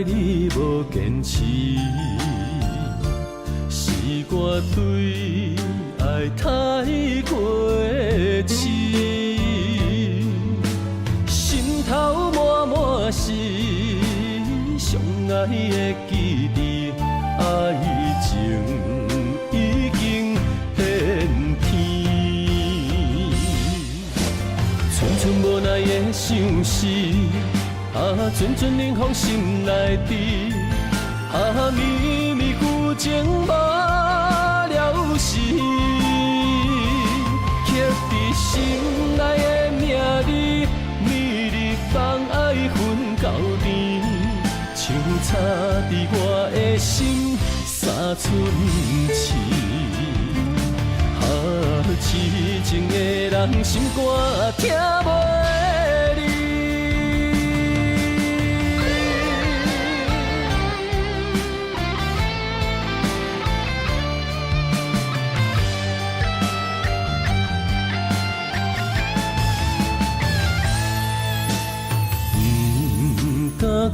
你无坚持，是我对爱太过痴，心头满满是相爱的记忆，爱情已经变天，寸寸无奈的相思。阵阵冷风心内滴，绵绵旧情无了时，刻在心内的名字，暝日放爱分到甜，像插在我的心三寸刺。痴情的人心肝听袂离。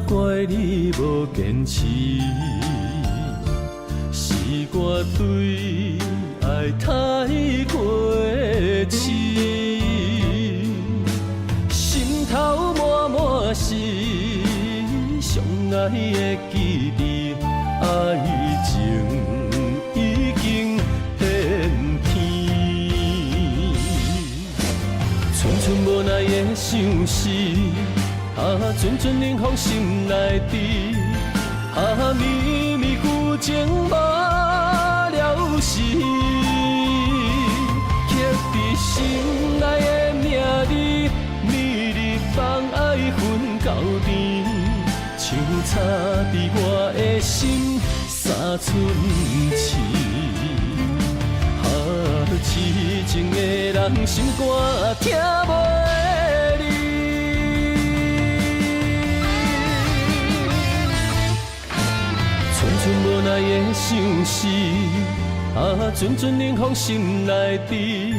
怪你无坚持，是我对爱太过痴，心头满满是相爱的记忆，爱情已经变天，寸寸无奈的相思。阵阵冷风心内滴，绵绵旧情无了时，刻在心内的名字，暝日放爱分到甜，像插在我的心三寸刺。痴情的人心肝听袂离。寸无奈的相思，阵阵冷风心内滴，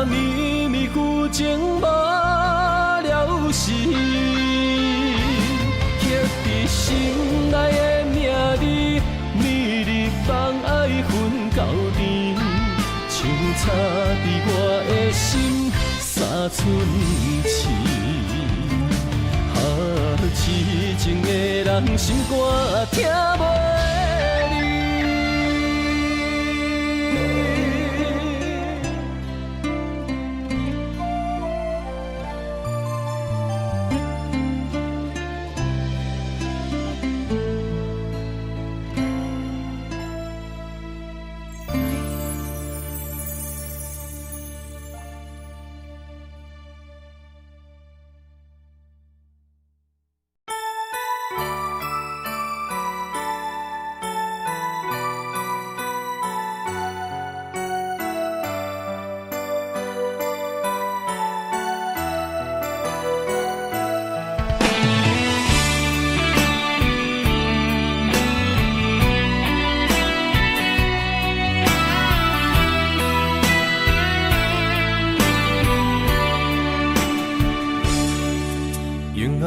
绵绵旧情无了时，刻在心内的名字，暝日放爱分到甜，像插在我的心三寸刺。痴情的人心肝听袂离。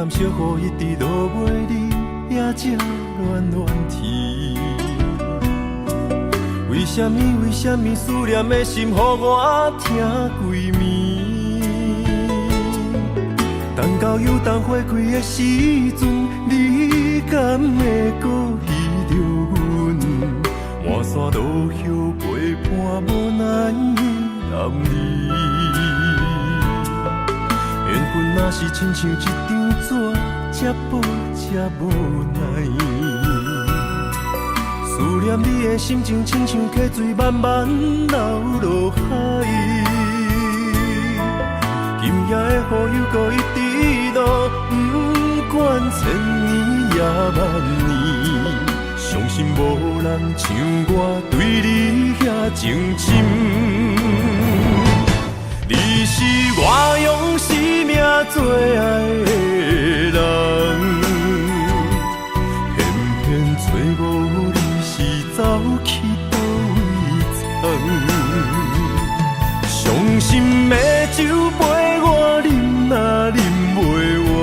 小雨一直落袂离，也正暖暖天。为什么思念的心，予我疼规暝？等到又当花开的时阵，你敢会搁记着阮？满山路乡陪伴无奈男儿。缘分若是亲像一张纸，这薄这无奈。思念你的心情，亲像溪水慢慢流落海。今夜的雨又搁一直落，不管千年也万年，相信无人像我对你遐情深。你是我用生命最爱的人，偏偏找无你是走去倒位藏。伤心的酒杯我饮若饮袂完，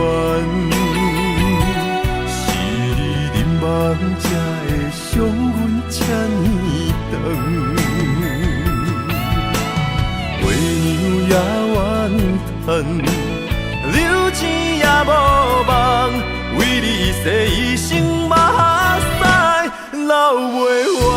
是才会伤阮这呢长。月娘也怨叹，流钱也无望，为你洗一生目屎流袂完。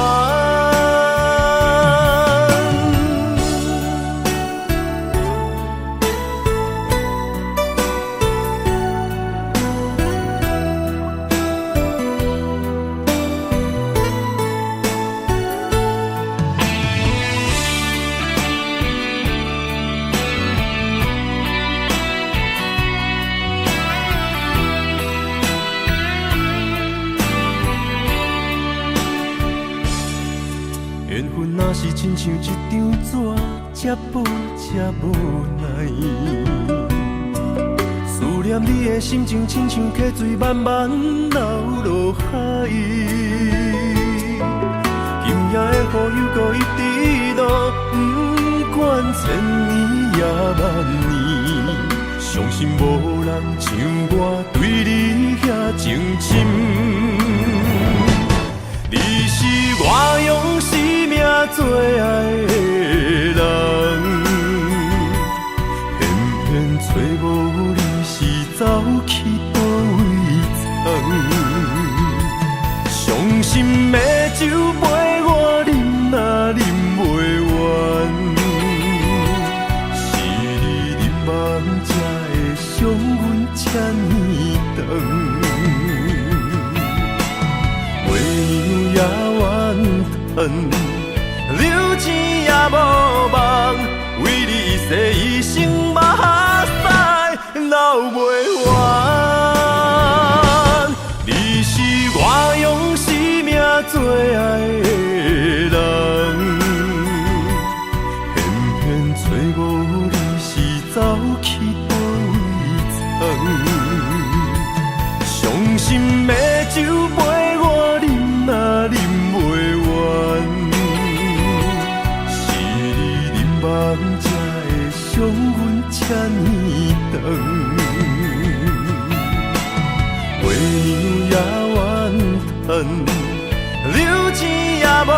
缘分若是亲像一张纸，这薄这无奈。思念你的心情，亲像溪水慢慢流落海。今夜的雨又搁一直落，不管千年也万年，相信无人像我对你遐情深。你是我用生命最爱的人，偏偏找无你是走去倒位藏。伤心的酒杯我饮也饮袂完，是你忍梦才会伤阮这呢长。月娘也怨叹，流钱也无望，为你洗一生目屎流袂完。你是我用生命最爱的人，偏偏找无你是走去倒位藏。伤心的酒杯我饮也饮袂完，是你忍梦才会伤阮这呢长。月娘也怨叹，流钱也无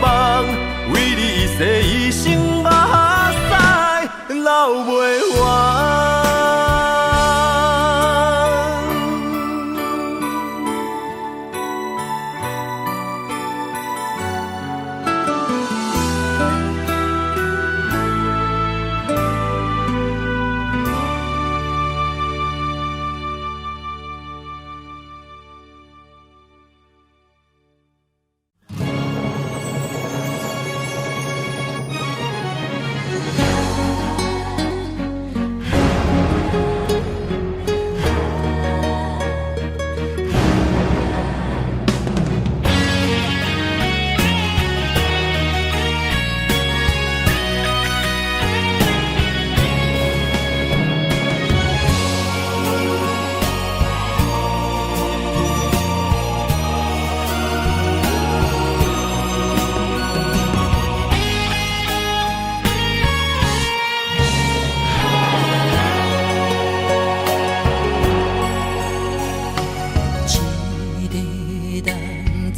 望，为你洗一生目屎流袂完。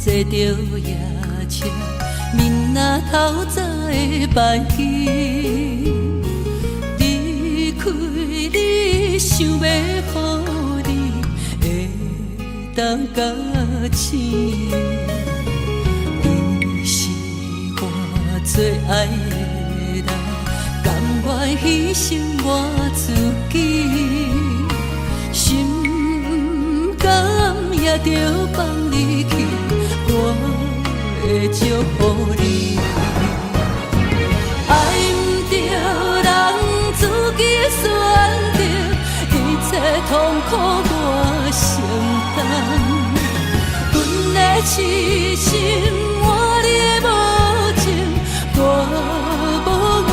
坐着夜车，面若透早的白天，离开你，想要予你会当甲醒。你是我最爱的人，甘愿牺牲我自己，心甘也着放你去。我会祝福你，爱不着人自己选择，一切痛苦我承担。阮的痴心，我你的无情，我无怨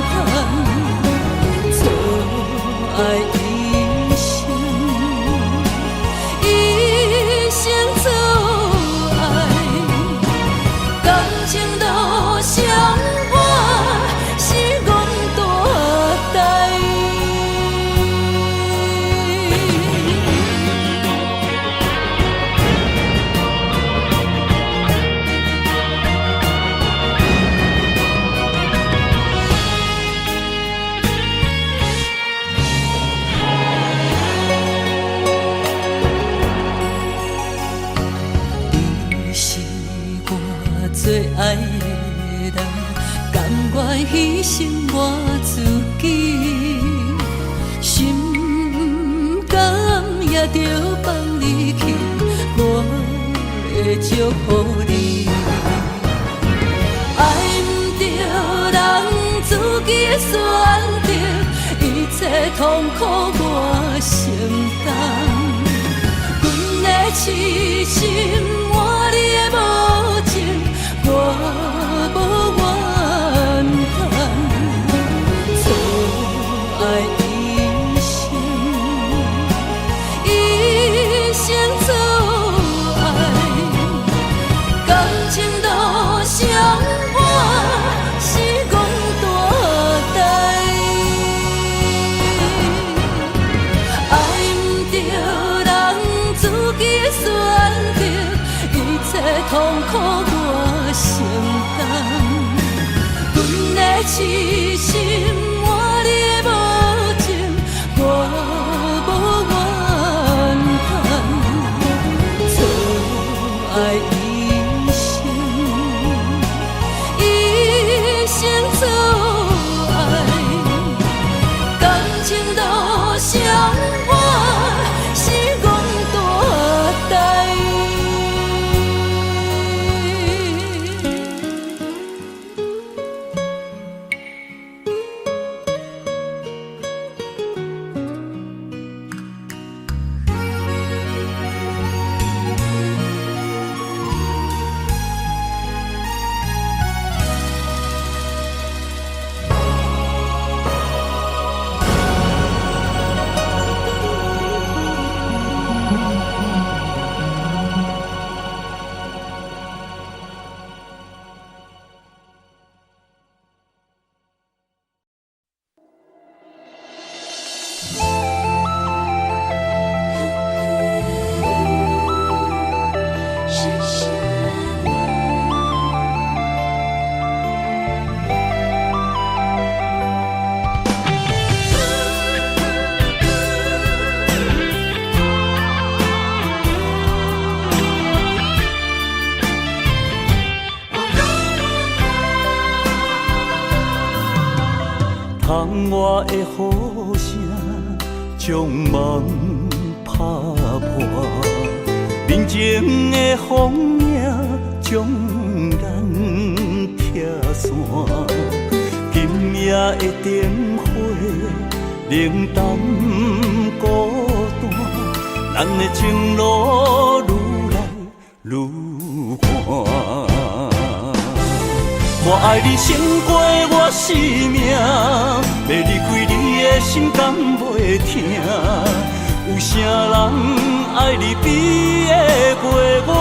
叹。错爱。最爱的人，甘愿牺牲我自己，心甘也着放你去，我会祝福你。爱不着人自己的选择，一切痛苦我承担。阮的痴心换你的无情，我无怨叹。错爱一生，一生错爱，感情路相伴是讲大代。爱不着人自己的选择，一切痛苦我承担。阮的痴心换你的无情，我无怨叹。错爱一生，一生错爱，感情路相伴是讲大代。窗外的雨声将梦打破，面前的风影将咱拆散。今夜的灯火冷淡孤单，咱的情路愈来愈寒。我爱你胜过我生命，要离开你的心甘袂疼。有啥人爱你比会过我？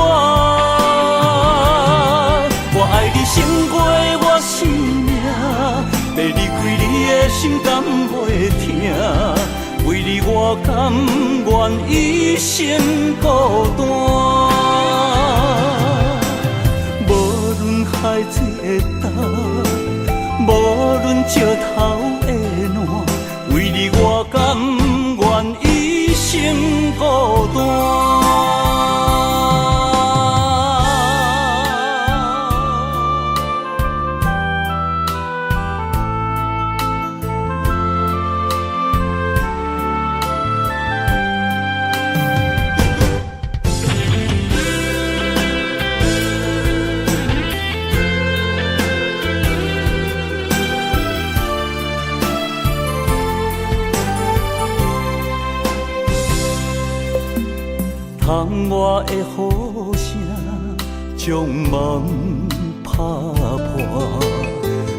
我爱你胜过我生命，要离开你的心甘袂疼。为你我甘愿一生孤单。海水的干，无论石头的烂，为你我甘愿一生孤单。窗外的雨声将梦打破，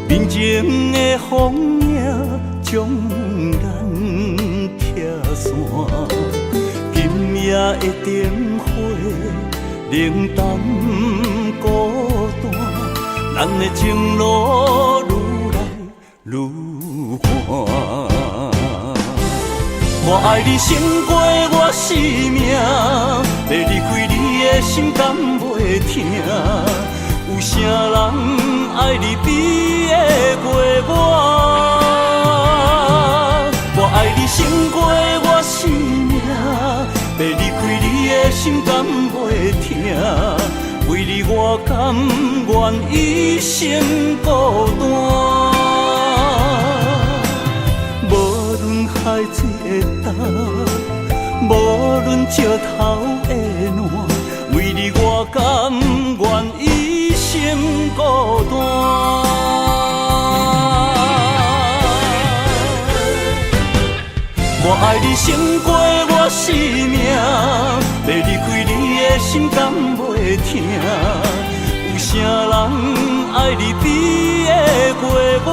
面前的风影将咱拆散。今夜的灯火冷淡孤单，咱的情路愈来愈寒。我爱你胜过我生命，要离开你的心甘袂疼。有啥人爱你比会过我？我爱你胜过我生命，要离开你的心甘袂疼。为你我甘愿一生孤单。无论海水的干，无论石头的烂，为你我甘愿一生孤单。我爱你胜过我生命，要离开你的心敢袂痛？有啥人爱你比会过我？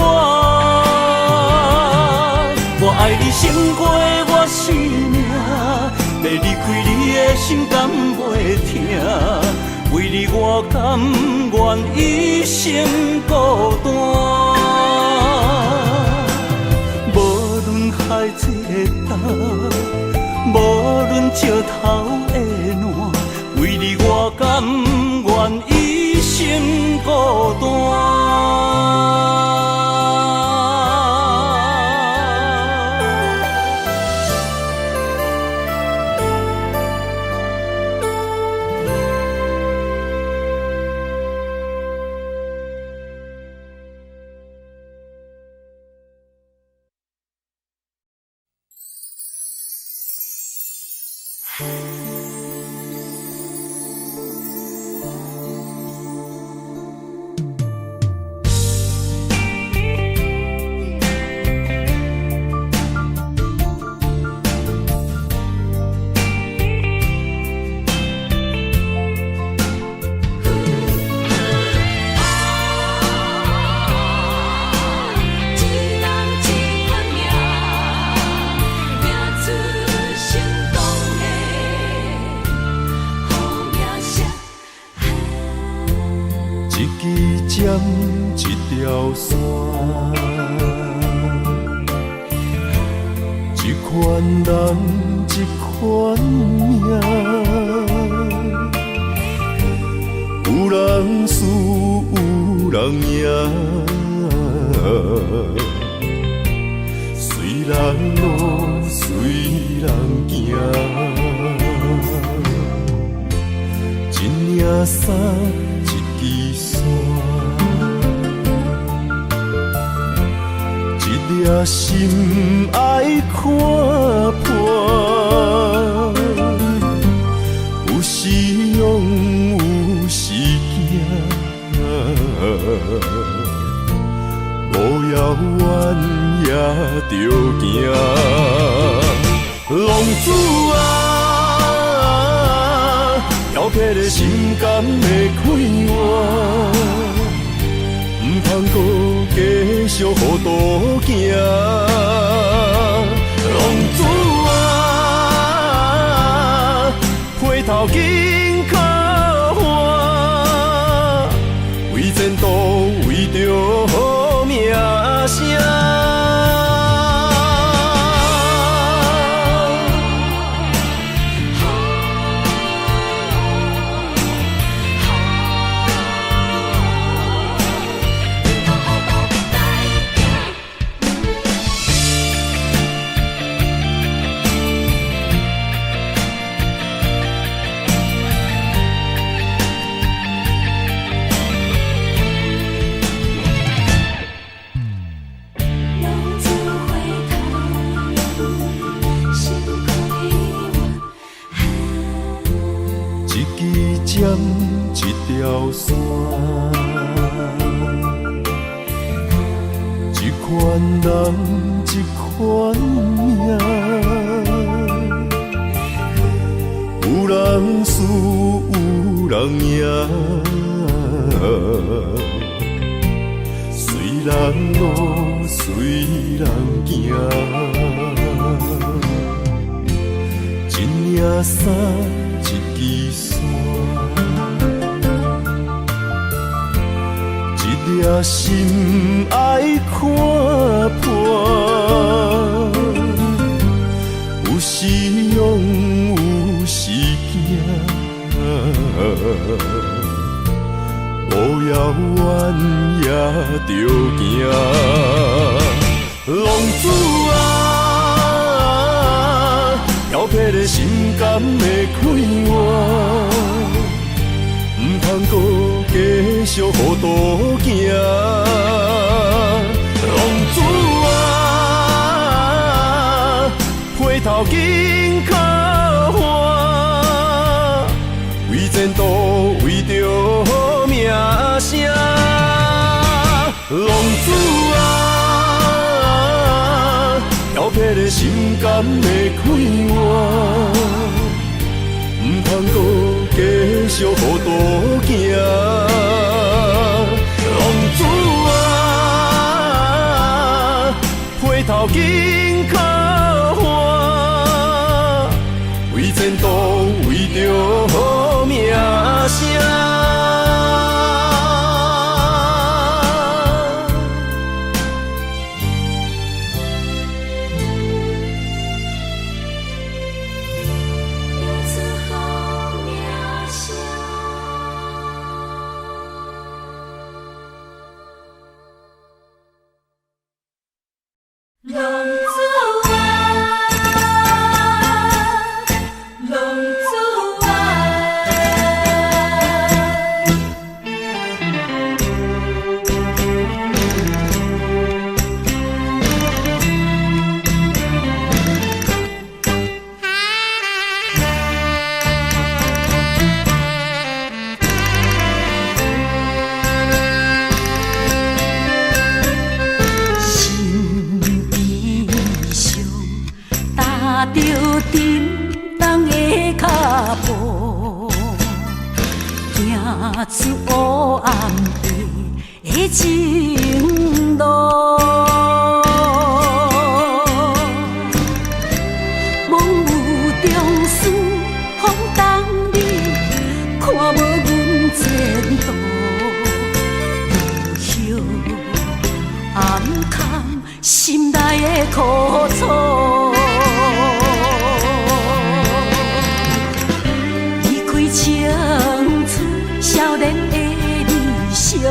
我爱你胜过我生命，要离开你的心敢袂痛？为你我甘愿一生孤单。无论海水的干，无论石头的烂，为你我甘愿一生孤单。一条线，一款人，一款命，有人输，有人赢，随人路，随人行，一领衫，一支线。一颗心爱看破，有时勇，有时惊，无遥远也着行。浪子啊，挑剔的心敢会开换？唔通搁继续糊涂行，浪子啊，回头紧靠岸，为前途，为着好名声。一条线，一款人，一款命，有人输，有人赢，随人路，随人行，一领衫，一支线。一颗心爱看破，有时勇，有时惊，无遥远也着行。浪子啊，挑剔的心敢会开换？唔通倒行。浪子啊，回头紧靠岸，为前途为着名声。浪子啊，挑撇的心肝会快活，唔通搁继续予倒行。浪子啊，回头紧靠岸，为前途为着名声。浪子啊，浪子啊，踏着沉重的脚步，行出黑暗的情路。梦有中思，风冬日，看无阮前途，落叶暗藏心内的苦楚。青春少年的理想，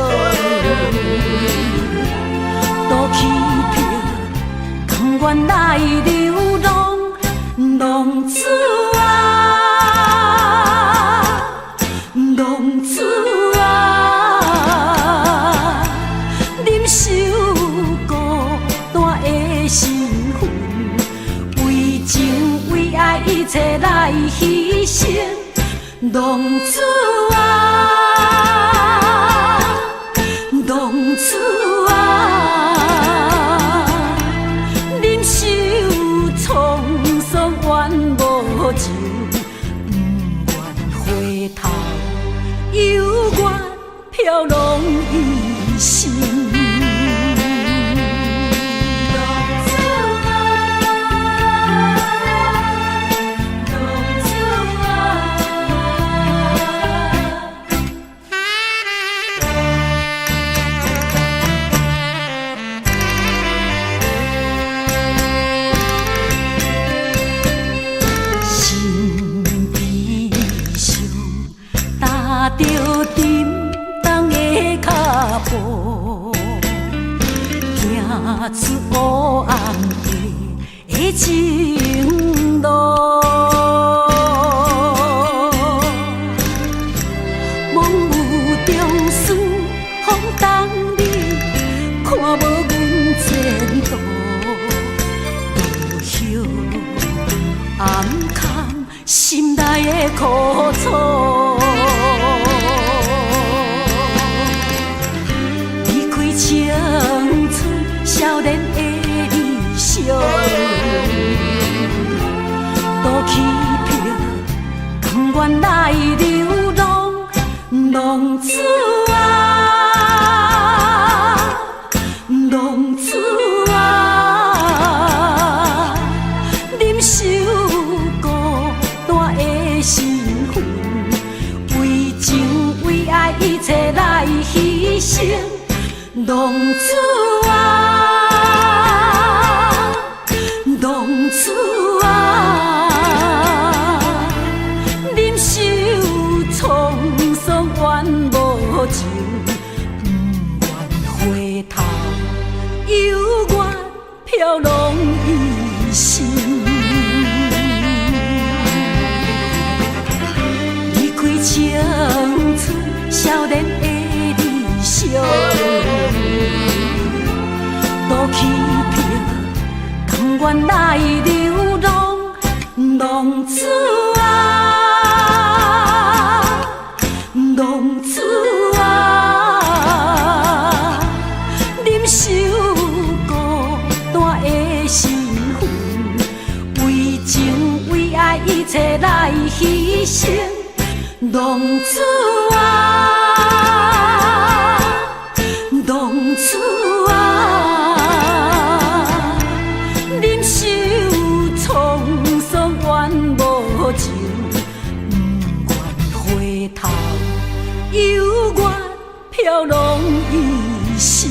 都欺骗，甘愿来流浪。浪子啊，浪子啊，忍受孤单的身份，为情为爱一切来牺牲。浪子啊，浪子啊，忍受沧桑怨无情，不愿回头，犹原飘浪一生。踏着沉重的脚步，行出黑暗的情路。梦有中思，风冬日，看无阮前途，落叶暗藏心内的苦楚。青春少年的理想，都欺骗，甘愿来流浪。浪子啊，浪子啊，忍受孤单的身份，为情为爱一切来牺牲。浪子啊，浪子啊，忍受沧桑怨无情，不愿回头，犹原飘浪一生。离开青春少年的理想，原来流浪浪子啊，浪子啊，忍受孤单的身份，为情为爱一切来牺牲，浪子啊，浪子啊，忍受沧桑怨无情，不愿回头，犹原飘浪一生。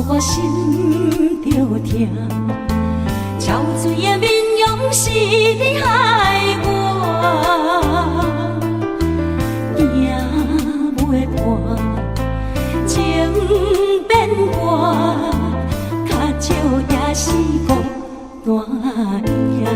我心着痛，憔悴的面容是你害我，行袂破，情变寒，较少也是孤单影。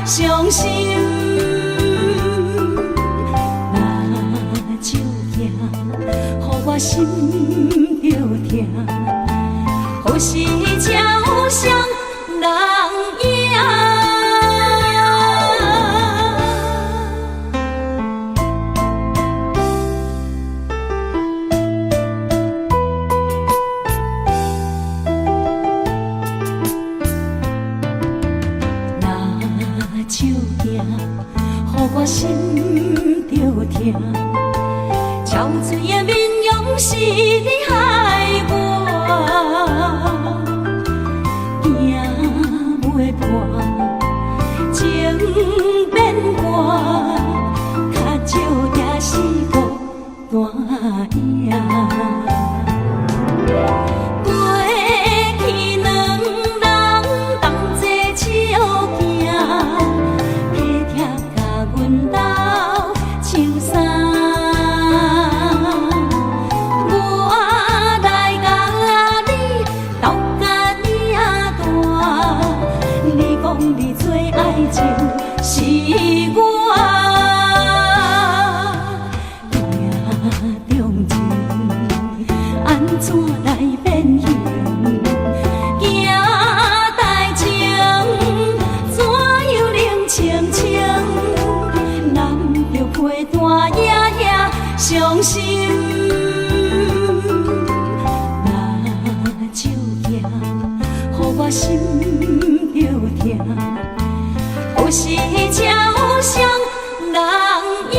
伤心，拿手行，予我心着痛，何时才有双人影？我心着痛，憔悴的面容是你害我，行袂破，情变寒，较少也是孤单影。是我命中情，安怎来变形？行代情，怎又冷清清？难着陪伴夜夜伤心。拿手行，予我心着痛。何时才有双人影？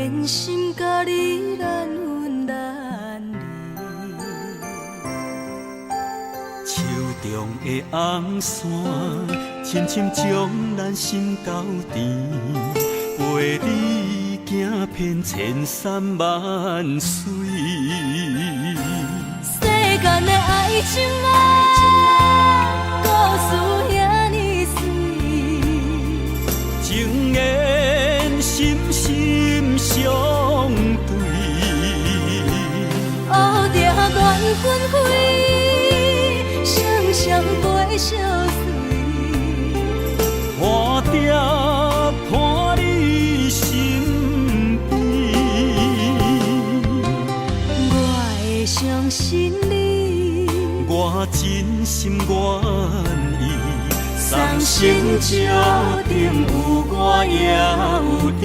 坚心甲你难分难离。手中的红线，深深将咱心交缠，陪你行遍千山万水。世间的爱情故事遐尼水，情缘深深相对，乌蝶缘纷飞，双双陪相随。我定伴你身边，我会相信你，我真心愿意，送成石顶有我也有你。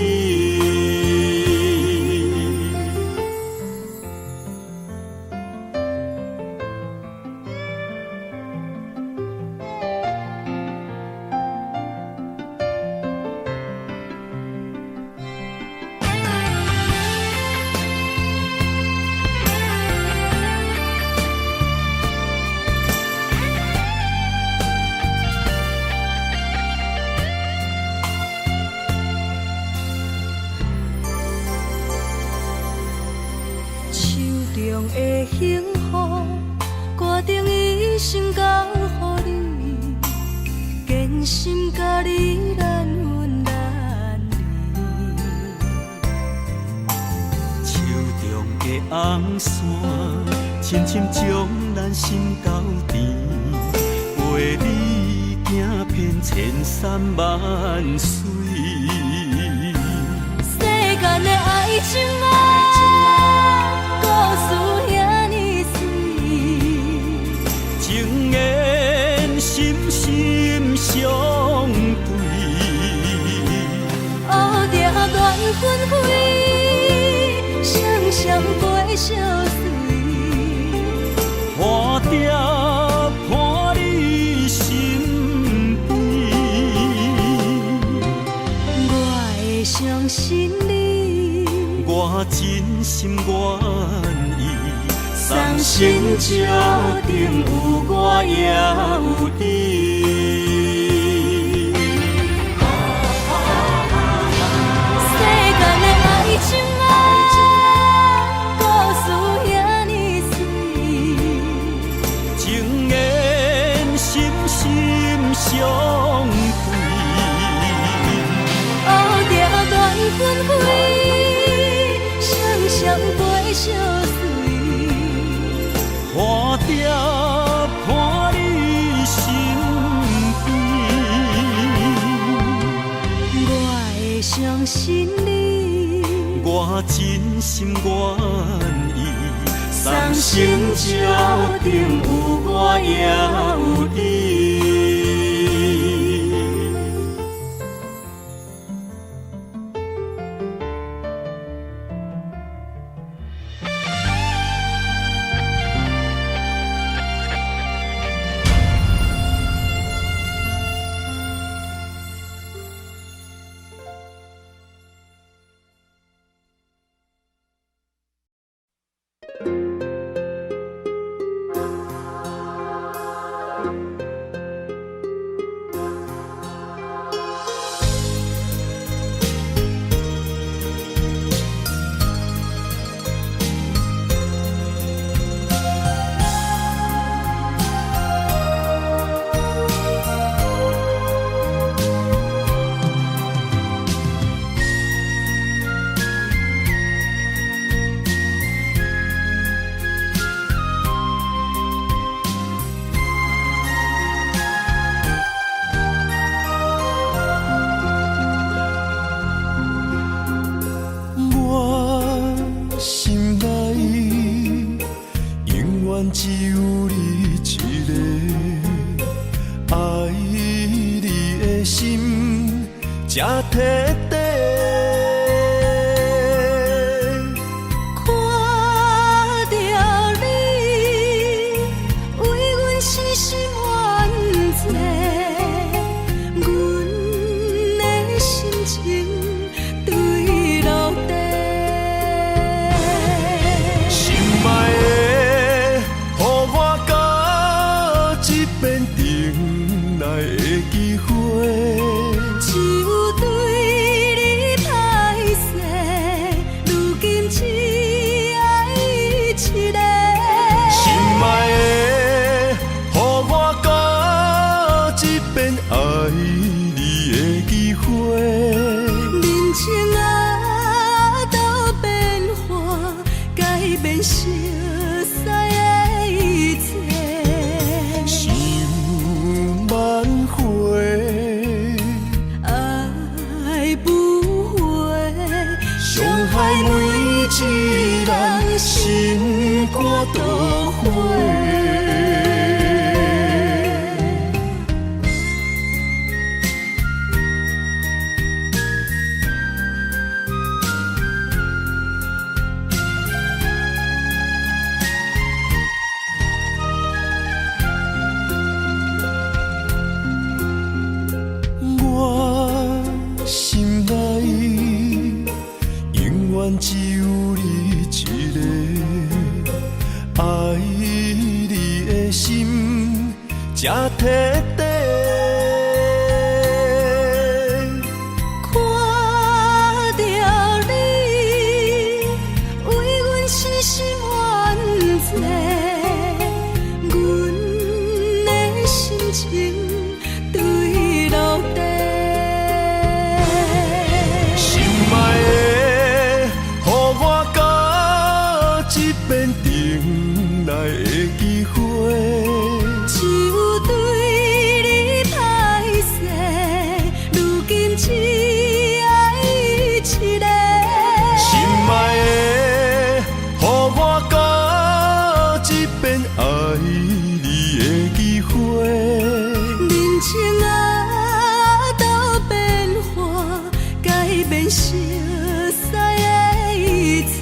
的幸福，决定一生交予你，坚心甲你难分难离。手中的红线，深深将咱心交缠，陪你行遍千山万水。世间的爱情故事遐尼水，情缘深深相对，乌蝶缘纷飞，双双陪相随。我定伴你身边，我会相信你，我真心愿意，送成石顶有我也有你。世间的爱情故事遐尼水，情缘深深相对，乌蝶缘纷飞，双双陪相随。我定伴你身边，我会相信你，我真心愿意，送成石顶有我也有你。只有你一个，爱你的心才徹底。看到你为阮死心冤罪，阮的心情对落地。变熟悉的一切。想挽回，爱不回，伤害每一人心肝都灰。只有你一个，爱你的心才摕底。看到你为阮痴心怨罪，阮的心情坠落地。心爱的。变等来的机会，只有对你歹势，如今只爱一个。心爱的，予我搁一遍爱你的机会。人情啊，都变化，改变熟悉的一切。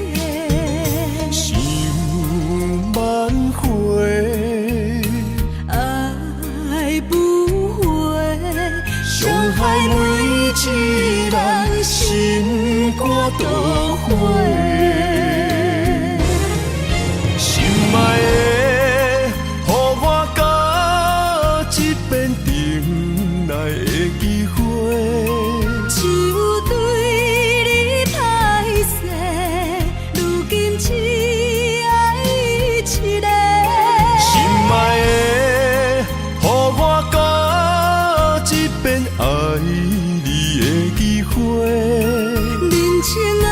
挽回，爱不回，伤害每一人心肝都灰。心爱的，予我搁一遍等来的机会。只有对你歹势，如今只心爱的，予我搁一遍爱你的机会。人情啊，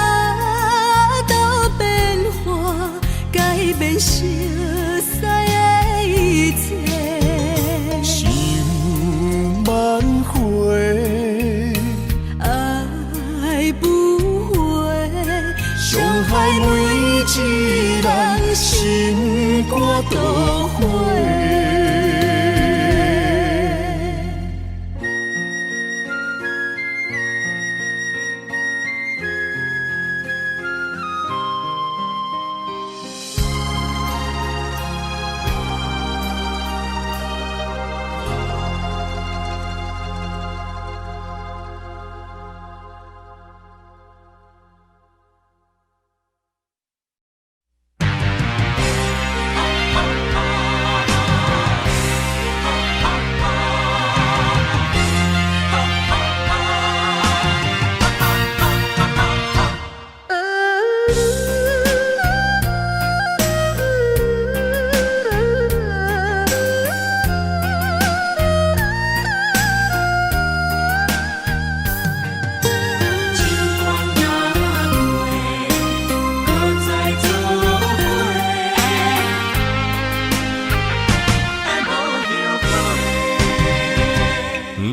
都变化，改变熟悉的一切。想挽回，爱不回，伤害每一人心肝都灰。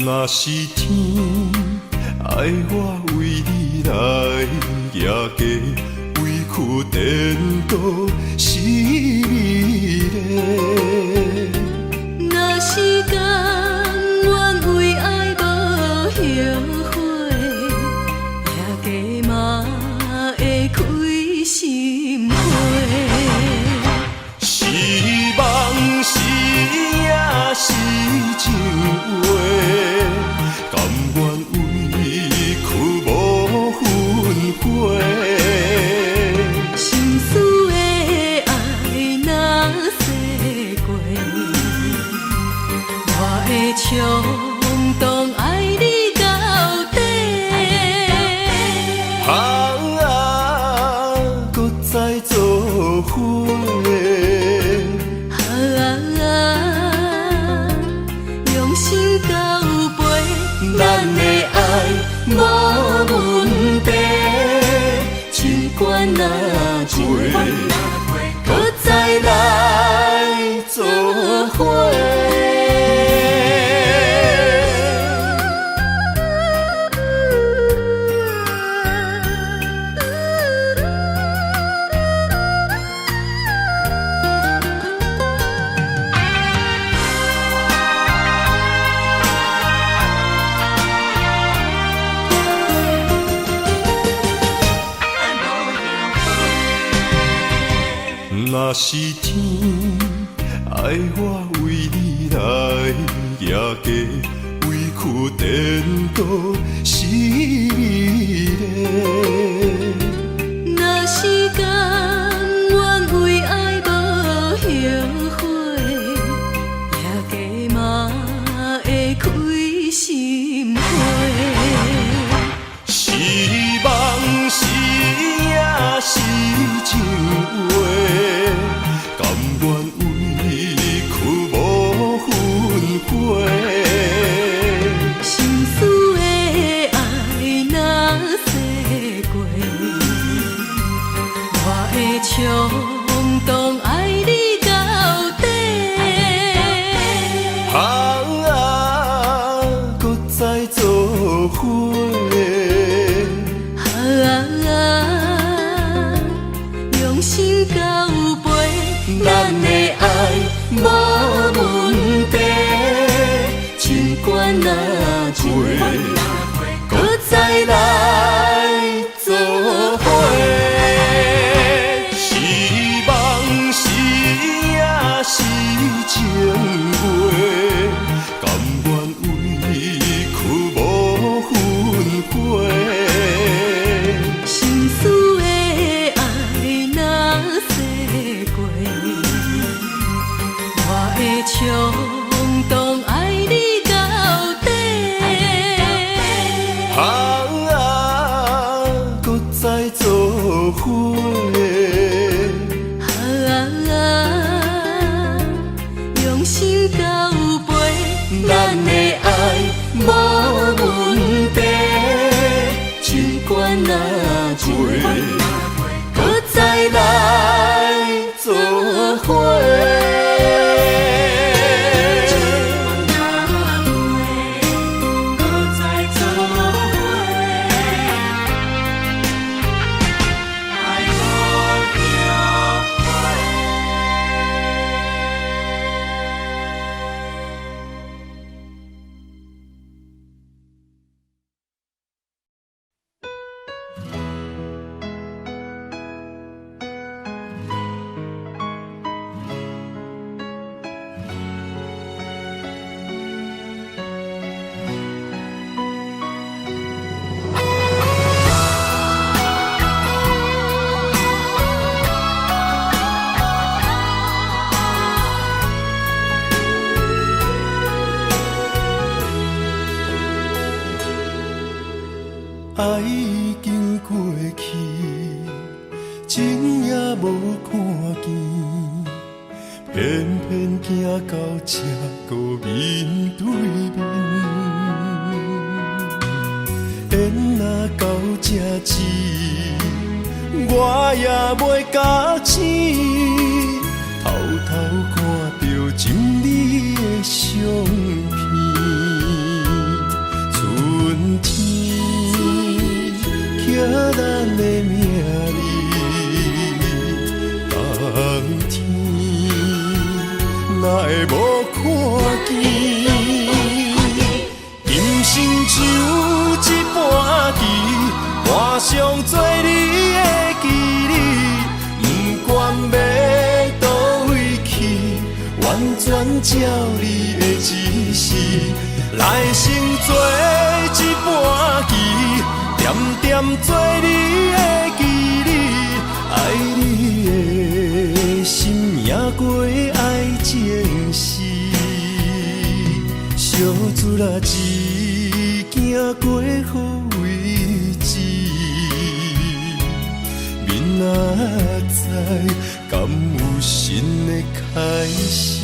若是天爱我为你来举家，委屈颠倒是你嘞。若是甘愿为爱无后悔，举家嘛会开心花。是梦是也是情话。甘愿委屈无分配，心思的爱若逝过，我会冲动爱你到底。搁再做伙。用心交陪。咱的爱无问题，情关若过，若是天爱我为你来夜家，委屈颠倒是美丽。若是甘愿为爱无后悔，夜家嘛会开心花。是梦是也是情话，甘愿委屈无分开。心思的爱若洗过，我会冲动爱你到底。搁再做伙。用心交陪，咱的爱无问题。尽管若醉，搁再来做伙。是梦是也是情话，甘愿委屈无分开。心思的爱若洗过，我会冲动爱你到底。搁再做伙。用心交陪，咱的爱无问题。尽管若醉，搁再来做伙。爱已经过去，情也无看见，偏偏行到这个面对面。缘若到这止，我也袂甲醒，偷偷看到心里的相片，春天。刻咱的名字，冬天哪会无看见？今生只有一半期，换上做你的记忆，不管要倒位去，完全照你的指示，来生做一半期。点点做你的记忆，爱你的心也过爱情诗，小船啊一行过好位置，明仔载敢有新的开始？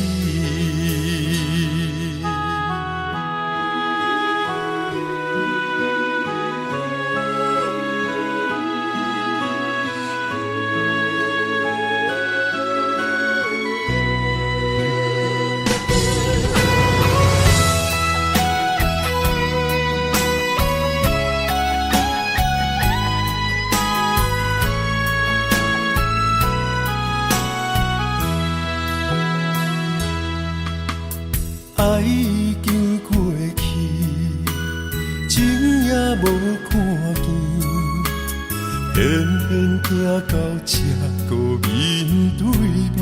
爱已经过去，情也无看见，偏偏行到这个面对面，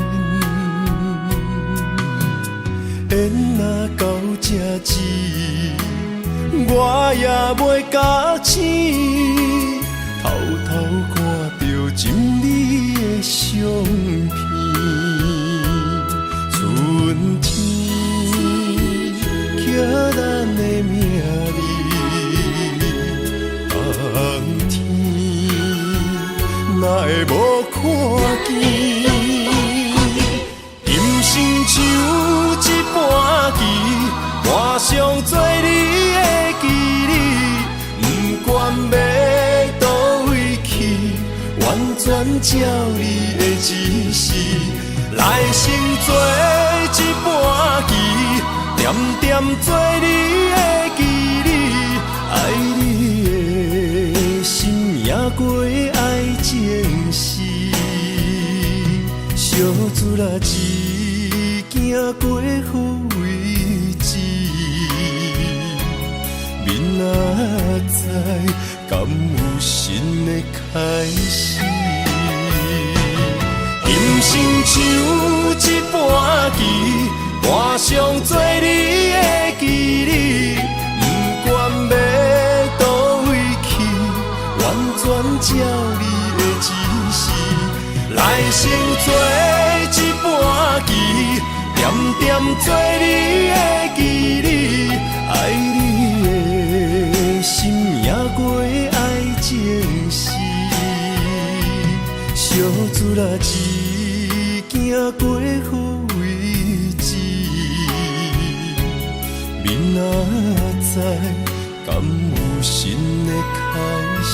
缘若到这止，我也袂甲醒，偷偷看着情你的相片，春天刻咱的名字，冬天哪会无看见？人生像一盘棋，换上做你的记忆，不管要倒位去，完全照你的指示，来生做一盘棋，点点做你的记忆，爱你的心也过爱情诗，小子啦一行过好位置，明仔载敢有新的开始？人生像一盘棋，换上做你的记忆，不管要倒位去，完全照你的指示，来生做一盘棋，点点做你的记忆，爱你的心也过爱情诗，小子啦一行过好位置，明仔载敢有新的开始？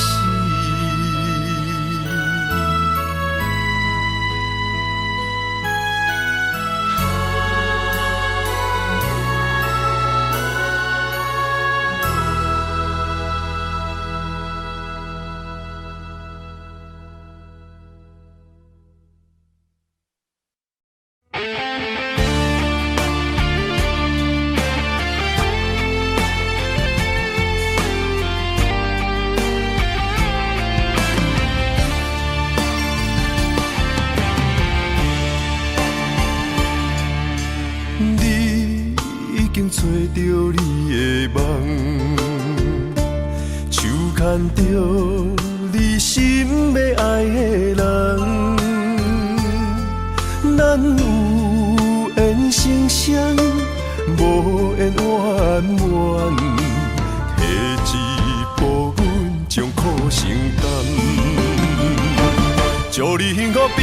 找着你的梦，手牵着你心要爱的人，咱有缘成双，无缘圆满，提一步阮将苦承担，祝你幸福平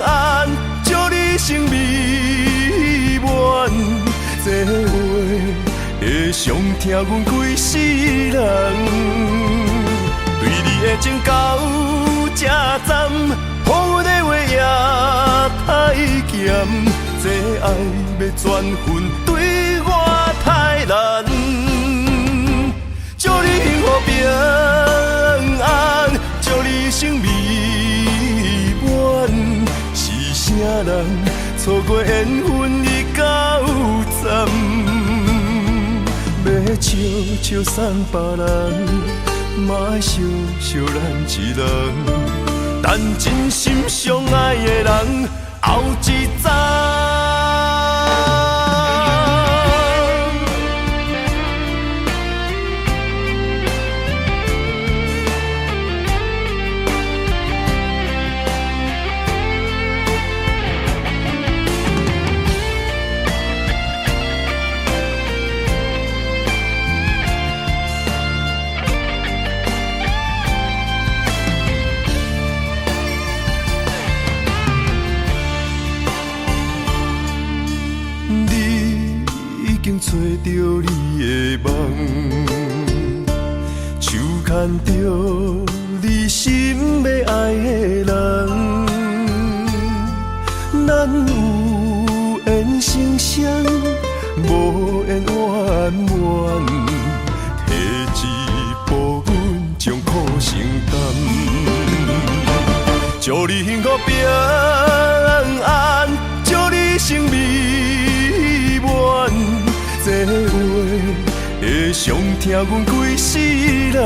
安，祝你生美满。这话会伤疼阮规世人，对你的情到这站，好的话也太咸，这爱要转分对我太难。祝你幸福平安，祝你生美满，是啥人错过缘分已到站，要笑笑送别人，嘛爱惜惜咱一人，等真心相爱的人后一站。找着你的梦，手牵着你心要爱的人，咱有缘成双，无缘圆满，提一步阮将苦承担，祝你幸福平安，祝你生美满。这话会伤疼阮规世人，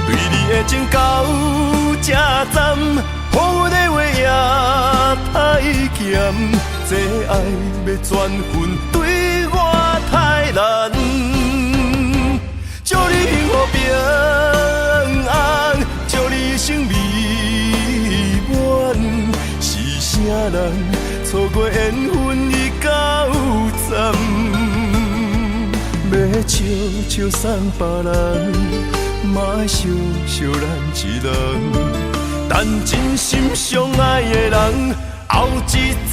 对你的情到这站，好的话也太咸，这爱要转分对我太难。祝你幸福平安，祝你生美满，是啥人错过缘分已到站？要笑笑送别人，嘛爱惜惜咱一人。但真心相爱的人，后一站。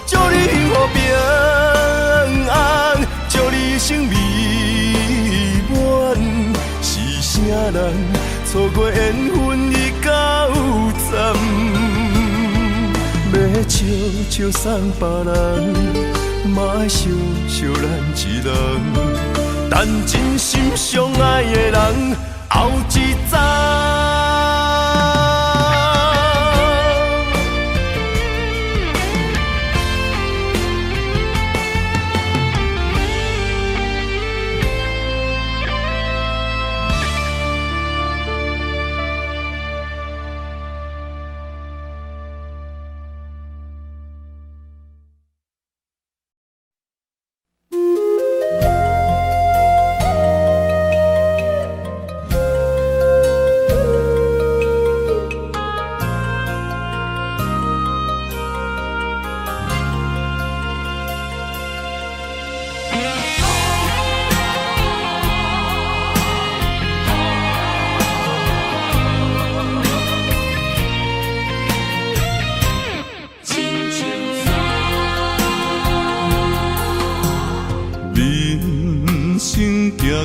祝你幸福平安，祝你生美满，是啥人错过缘分已到站？要笑笑送别人，嘛爱惜惜咱一人。但真心相爱的人，后一站。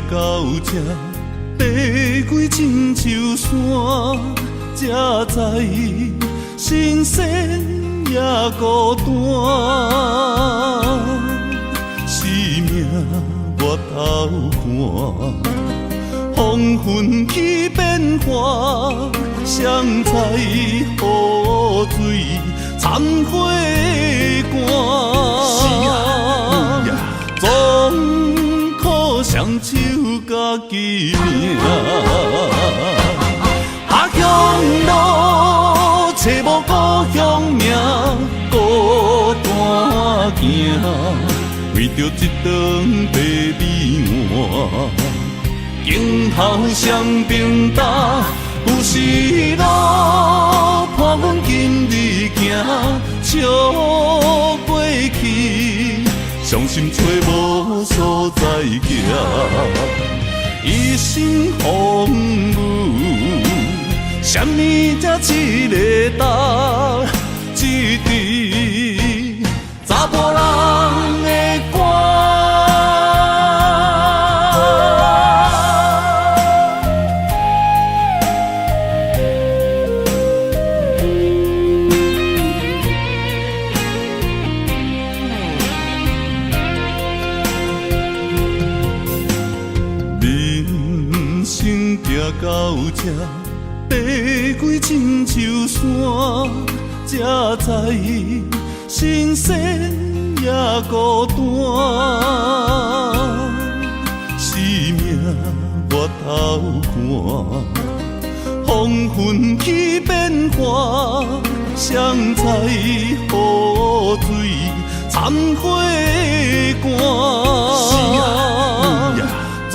到这爬过亲像山，才知人生也孤单。生命我头看，风云起变化，谁知雨水掺花寒。总可双手家己命，下乡路找无故乡名，孤单行，为着一顿白米碗。今后双平搭，有时路伴阮今日行，笑过去，伤心找无所在行。一生风雨，什么才一个答？一支查甫人的歌。到这爬过亲像山，才知人生也孤单。生命我头看，风云起变化，谁知雨水掺花寒。总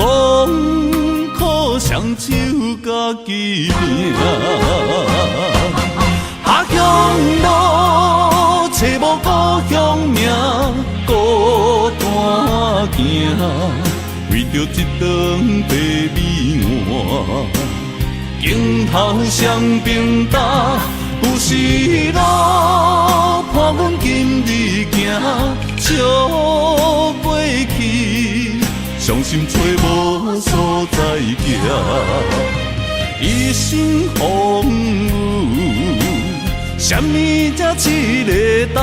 可双手家己命，下乡路找无故乡名，孤单行，为着一顿白米碗。今后双平搭，有时路伴阮今日行，笑过去，伤心找无所在行。一生风雨，什么才一个答？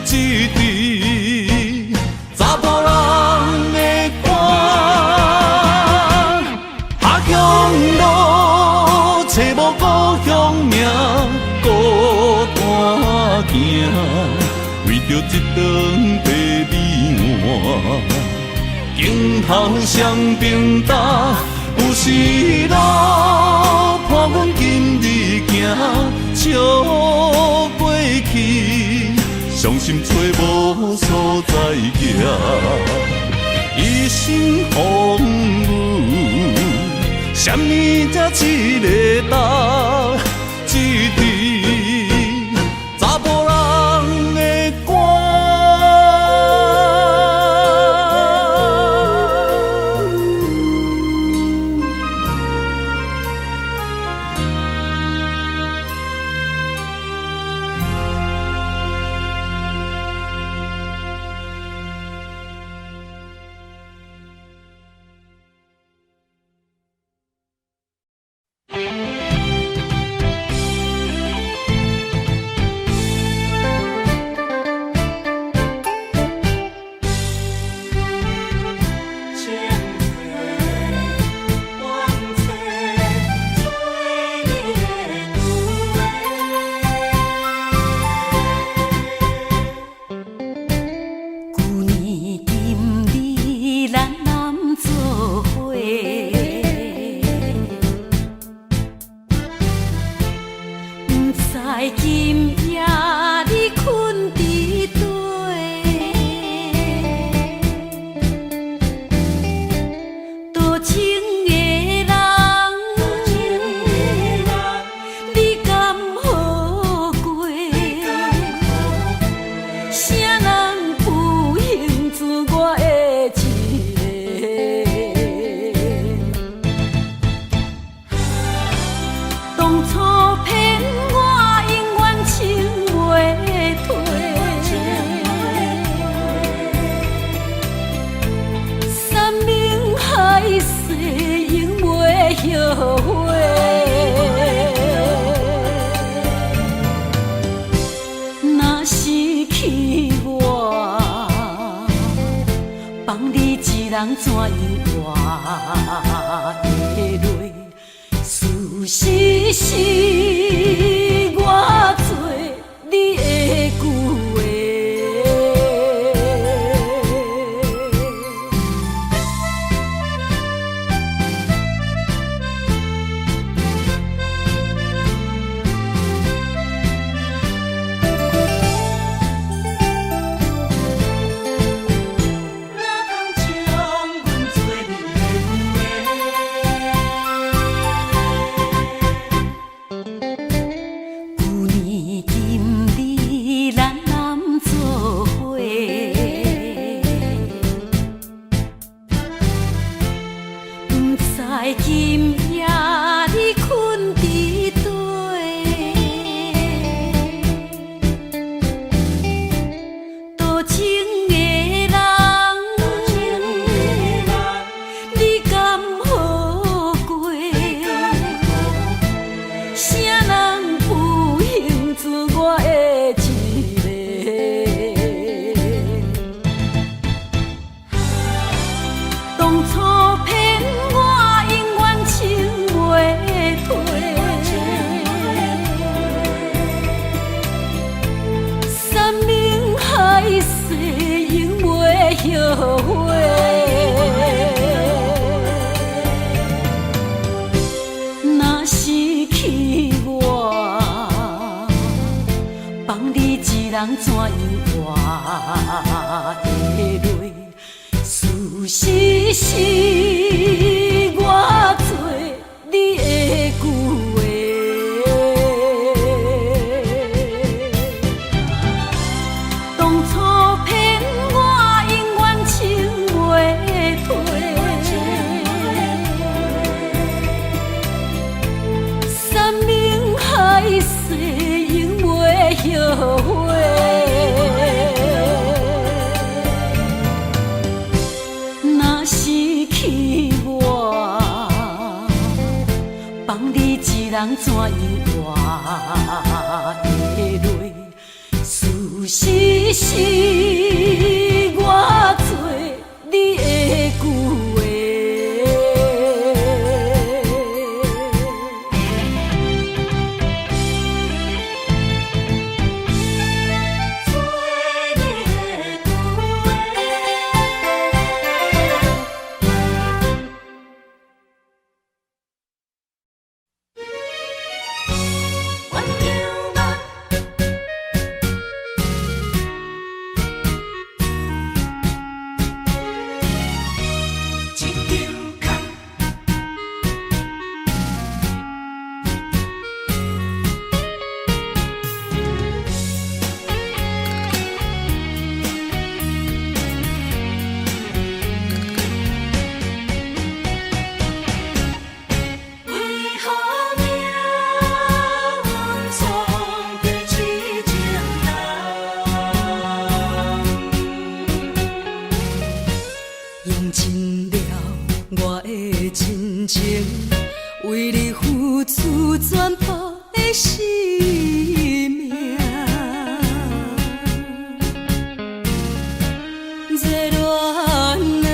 一支查甫人的歌。下乡路找无故乡名，孤单行，为着一顿白米碗。镜头双平搭，有时路伴阮今日行，笑过去，伤心找无所在行，一生风雨，什么才一个答？一滴查甫人的歌。人怎样活的泪，事实是我做你的旧话。人怎样活的泪，事实是我做你的旧话。当初骗我永远情袂退，山盟海誓永袂后悔。人怎样活的泪，事实是我做你的旧话。做你的旧话。真情，为你付出全部的生命。热恋的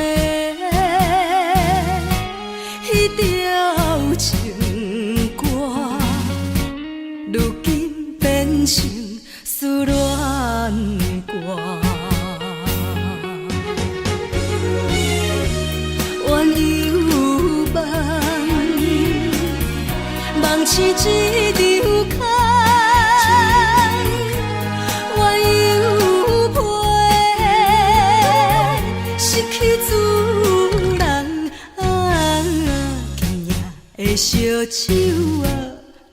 迄条情歌，如今变成思恋歌。怨犹梦，梦是一场空。怨犹陪，失去主人。今夜的烧酒啊，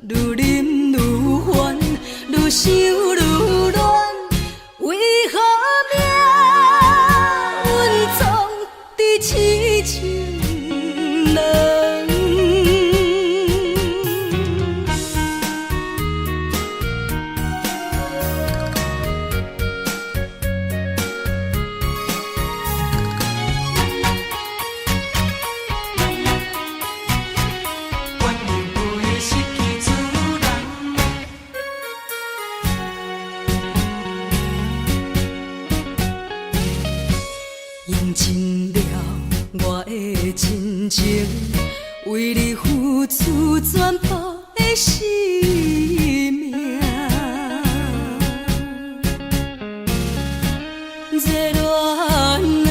愈啉愈烦，愈想愈乱。为何命运总在痴情人？用尽了我的真情，为你付出全部的生命。热恋的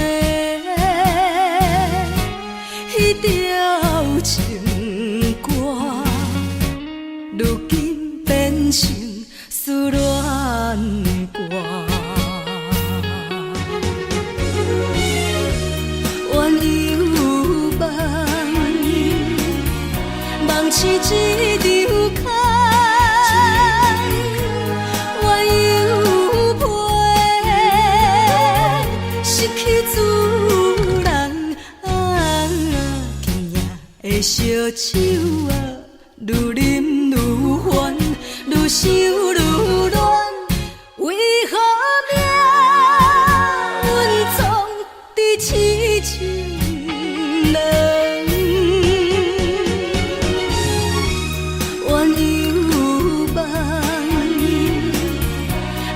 迄条情歌，如今变成思恋歌。怨犹梦，梦是一场空。怨犹陪，失去主人。今夜的烧酒啊，愈啉愈烦，愈想愈乱。为何命运总在痴情人？怨犹梦，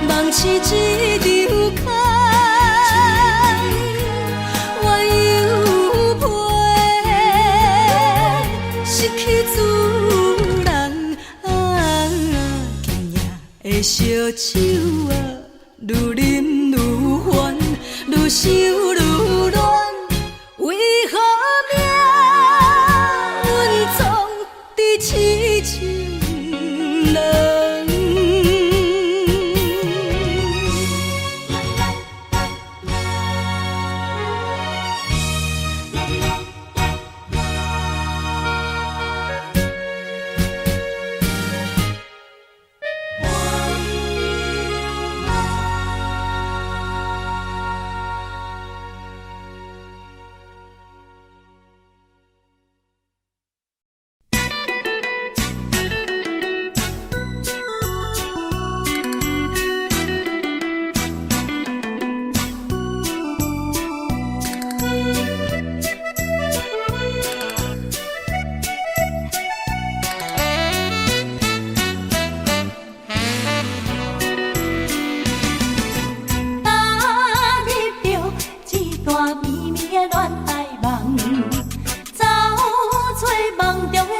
梦是一场空。怨犹陪，失去主人。今夜的烧酒啊，愈啉愈烦，愈想愈乱。为何命运总在痴情人？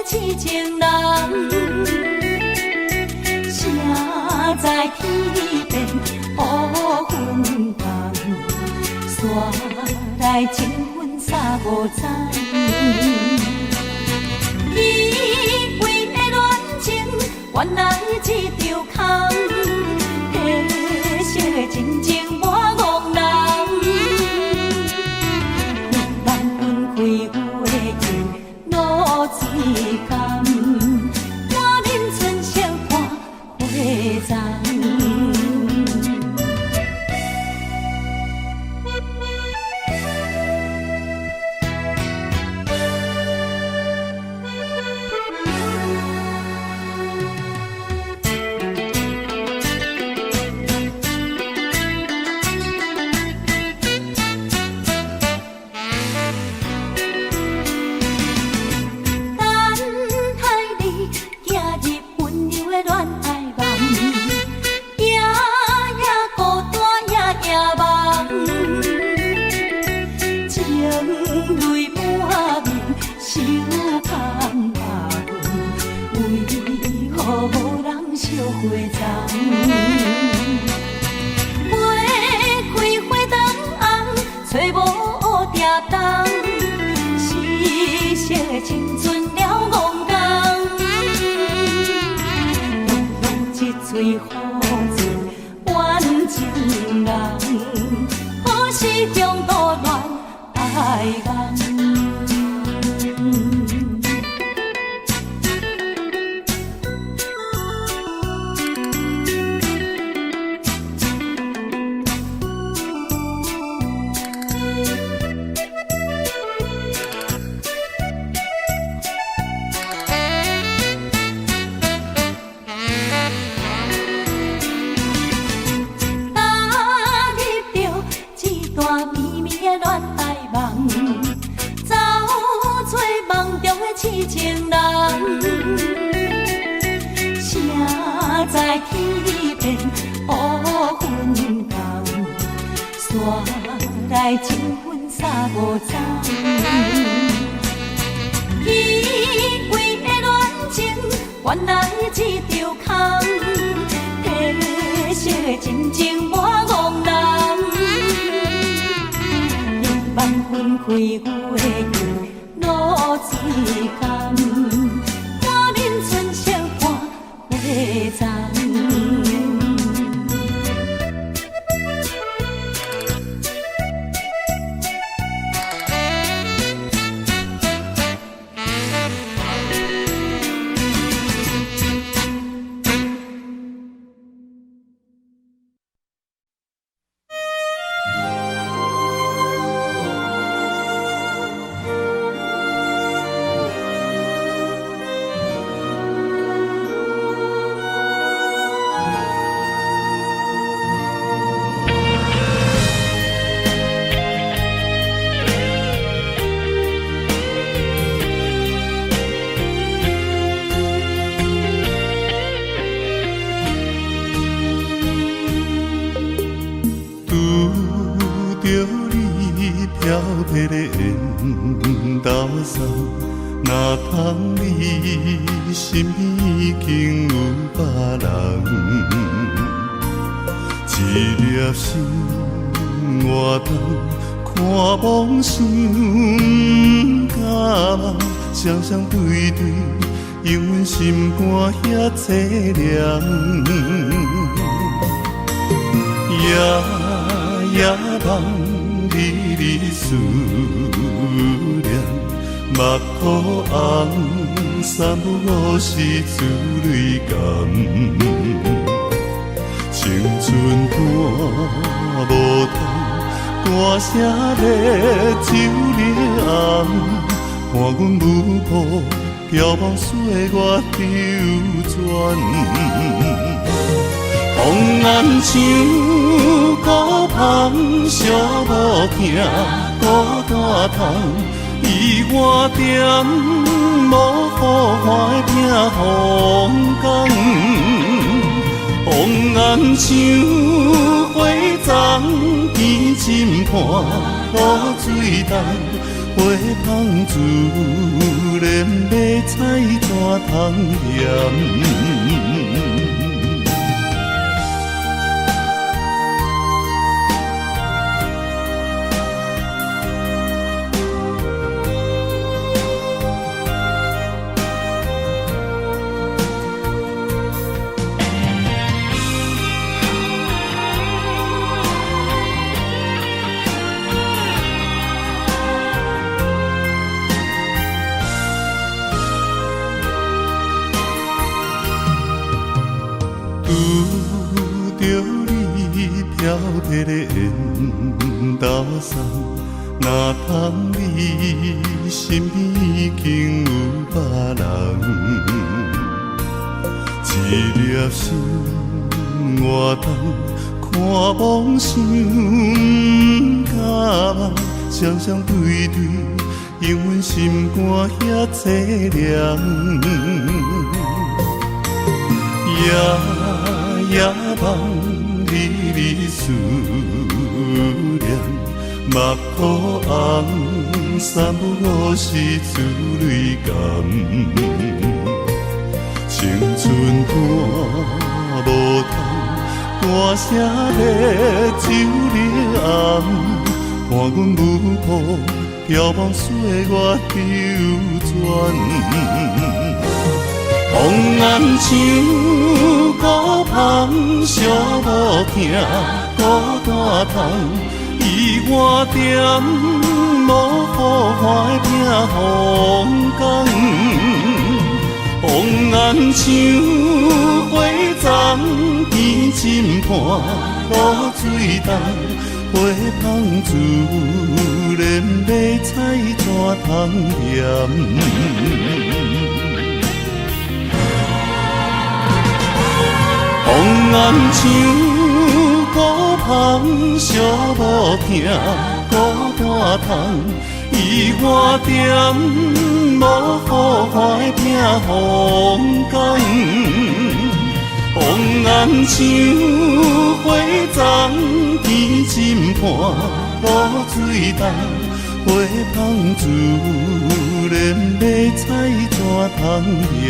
痴情人，谁在天边乌云淡，山来情分三五层。以为的恋情，原来一场空，褪色的真情我憨人，人分开有的情，路水甘，我面春笑看花丛。青春了戆工，浓一嘴好嘴怨情人，可惜中途乱爱人。痴情人，谁知天边乌云淡，煞来情分三无踪。以为的恋情，原来一场空，褪色的真情我憨人，夜晚分开有的情。露水干，满面春色看花丛。挑剔的缘投送，若通你心已经有别人，一粒心活动看梦想甲梦，双双对对，因阮心肝遐凄凉。夜梦离离思念，目眶红，三不五时珠泪干。青春短无通，歌声咧酒里红，看阮舞步遥望岁月流转。风眼像孤芳，寂寞行孤单窗，伊我点无雨花的拼风光。风眼像花丛见浸畔露水重，花香自然要采怎通嫌？遇着你挑剔的缘投送，若通你心已经有别人，一粒心活动看梦想甲梦，双双对对，因阮心肝遐凄凉。夜梦离离思念，目眶红，三不五时珠泪干。青春短无通，歌声咧酒里红，看阮舞步遥望岁月流转。风暗像孤芳寂无听，孤单窗伊我点无雨花的风光。风暗像花丛甜浸伴露水重，花香自然要采怎通念？风暗像孤芳寂无听，孤单窗伊我点无雨花的风光。风暗像花丛甜浸伴露水重，花香自然要采怎通念？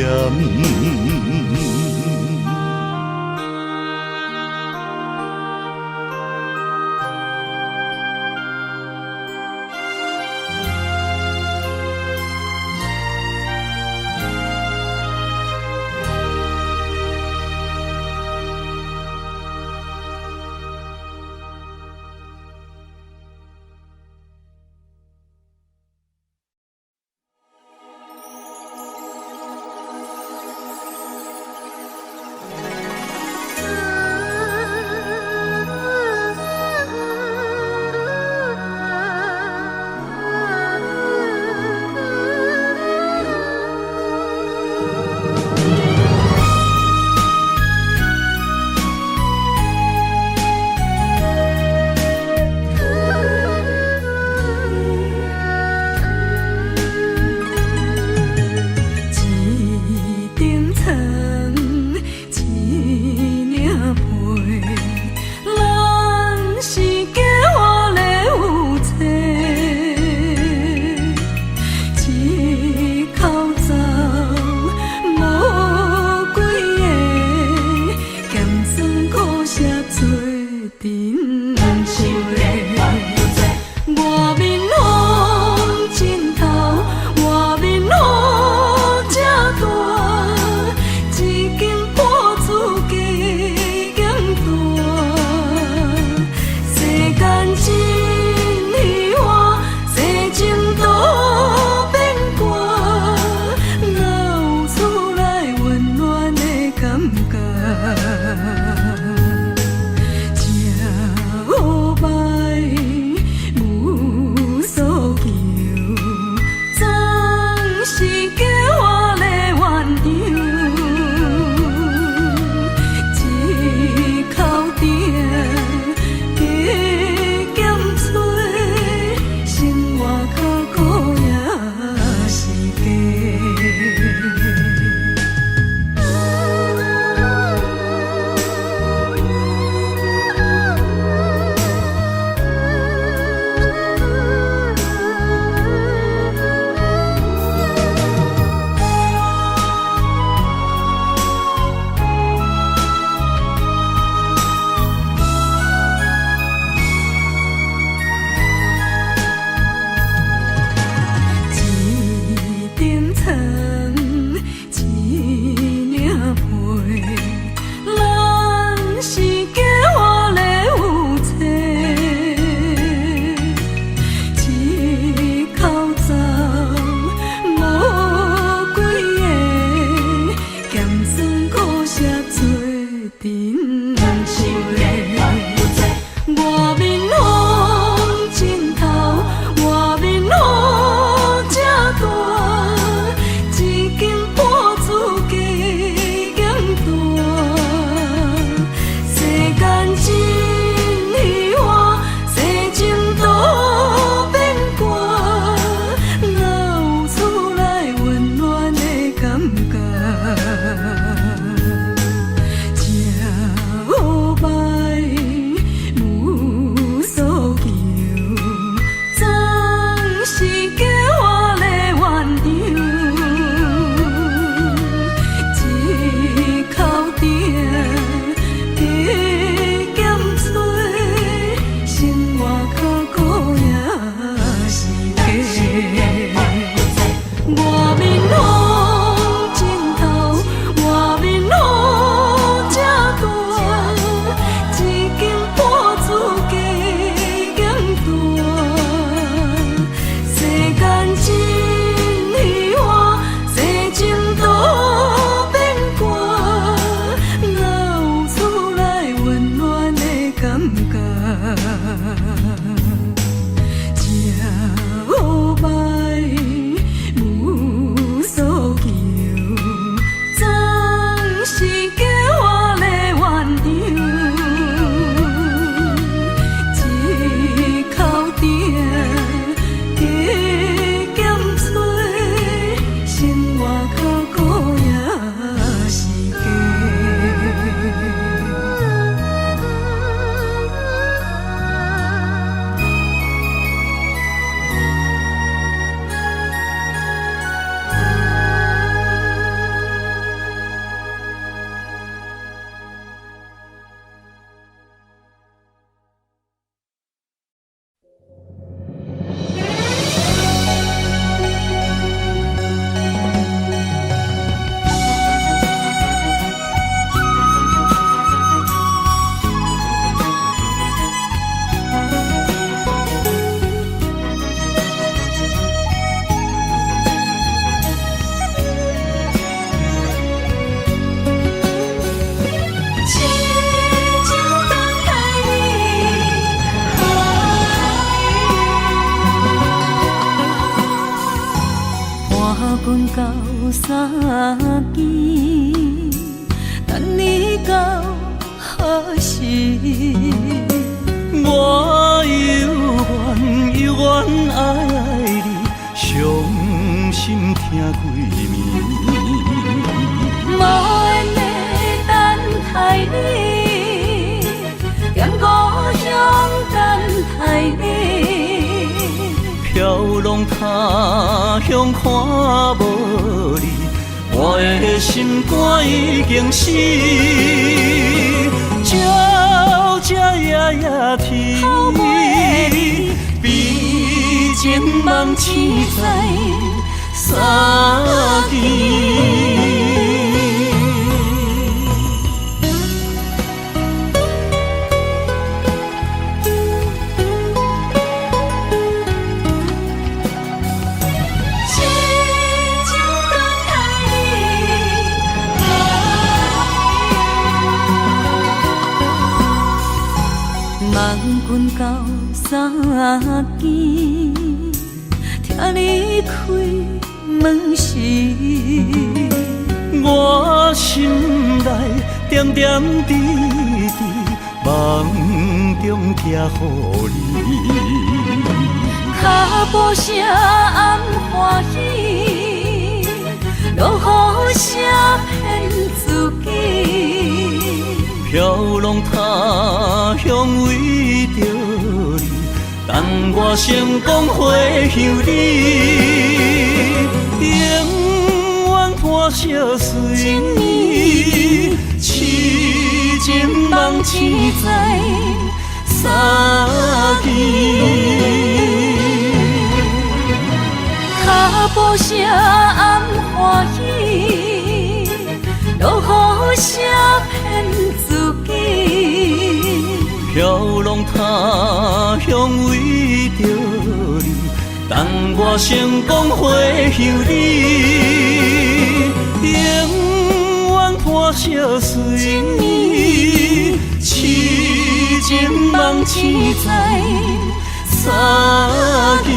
外面风真透，外面雨正大，一间破厝加减大，世间真虚幻，世情都变卦，哪有厝内温暖的感觉？正好歹无所求，总是叫我来鸳鸯，一口鼎加减吹，生活较苦也是阮到三更，等你到何时？我犹原爱你，伤心听几暝。无缘的等待你，踮故乡等待你。飘浪他乡看无你，我的心肝已经死。鸟只夜夜啼，比情梦痴在三更。望阮到三更，听你开门时，我心内点点滴滴，梦中寄予你。脚步声暗欢喜，落雨声骗自己。飘浪他乡为着你，但我成功回乡你，永远伴相随。痴情梦痴在三更。脚步声暗欢喜，落雨声骗自己。飘浪他乡为着你，但我成功回乡你，永远伴相随。痴情梦痴在三更。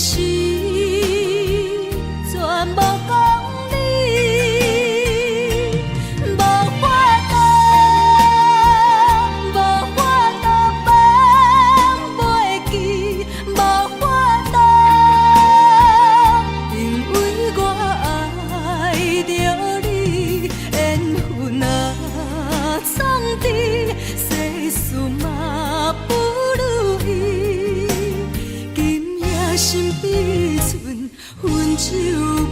时，全无讲你，无法度，无法度放袂记，无法度，因为我爱着你，缘分啊藏伫世事嘛不如意。心比存分酒味。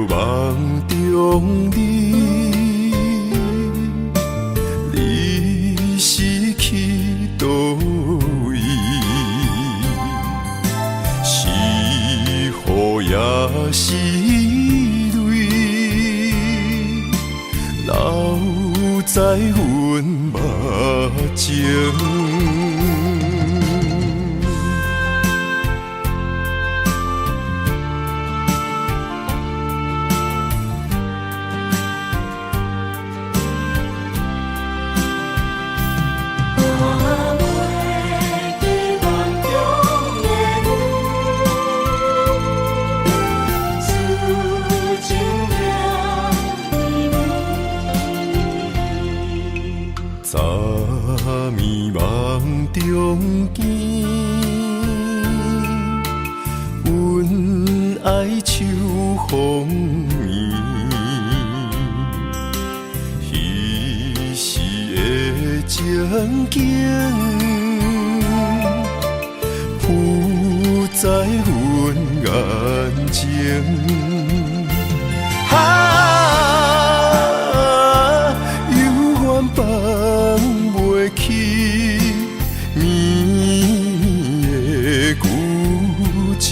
梦着你，你是去倒位？是雨也是泪，留在阮目前。早暝梦中见，阮爱秋风眠。彼时的情景，浮在阮眼前。放袂去绵绵的旧情，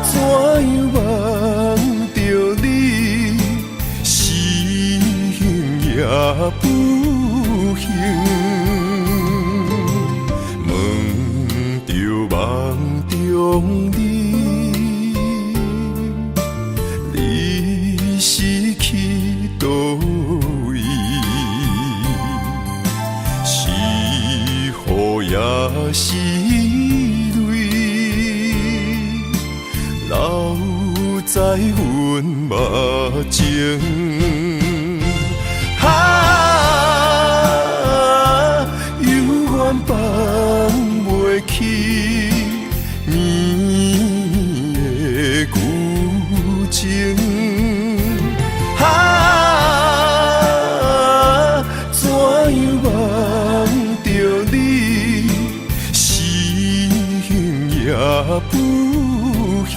怎样望着你，心也不幸。问着梦中你，是去倒位？是雨也是泪，留在阮目前。犹原放袂去绵绵的旧情。怎样望着你，心也不幸。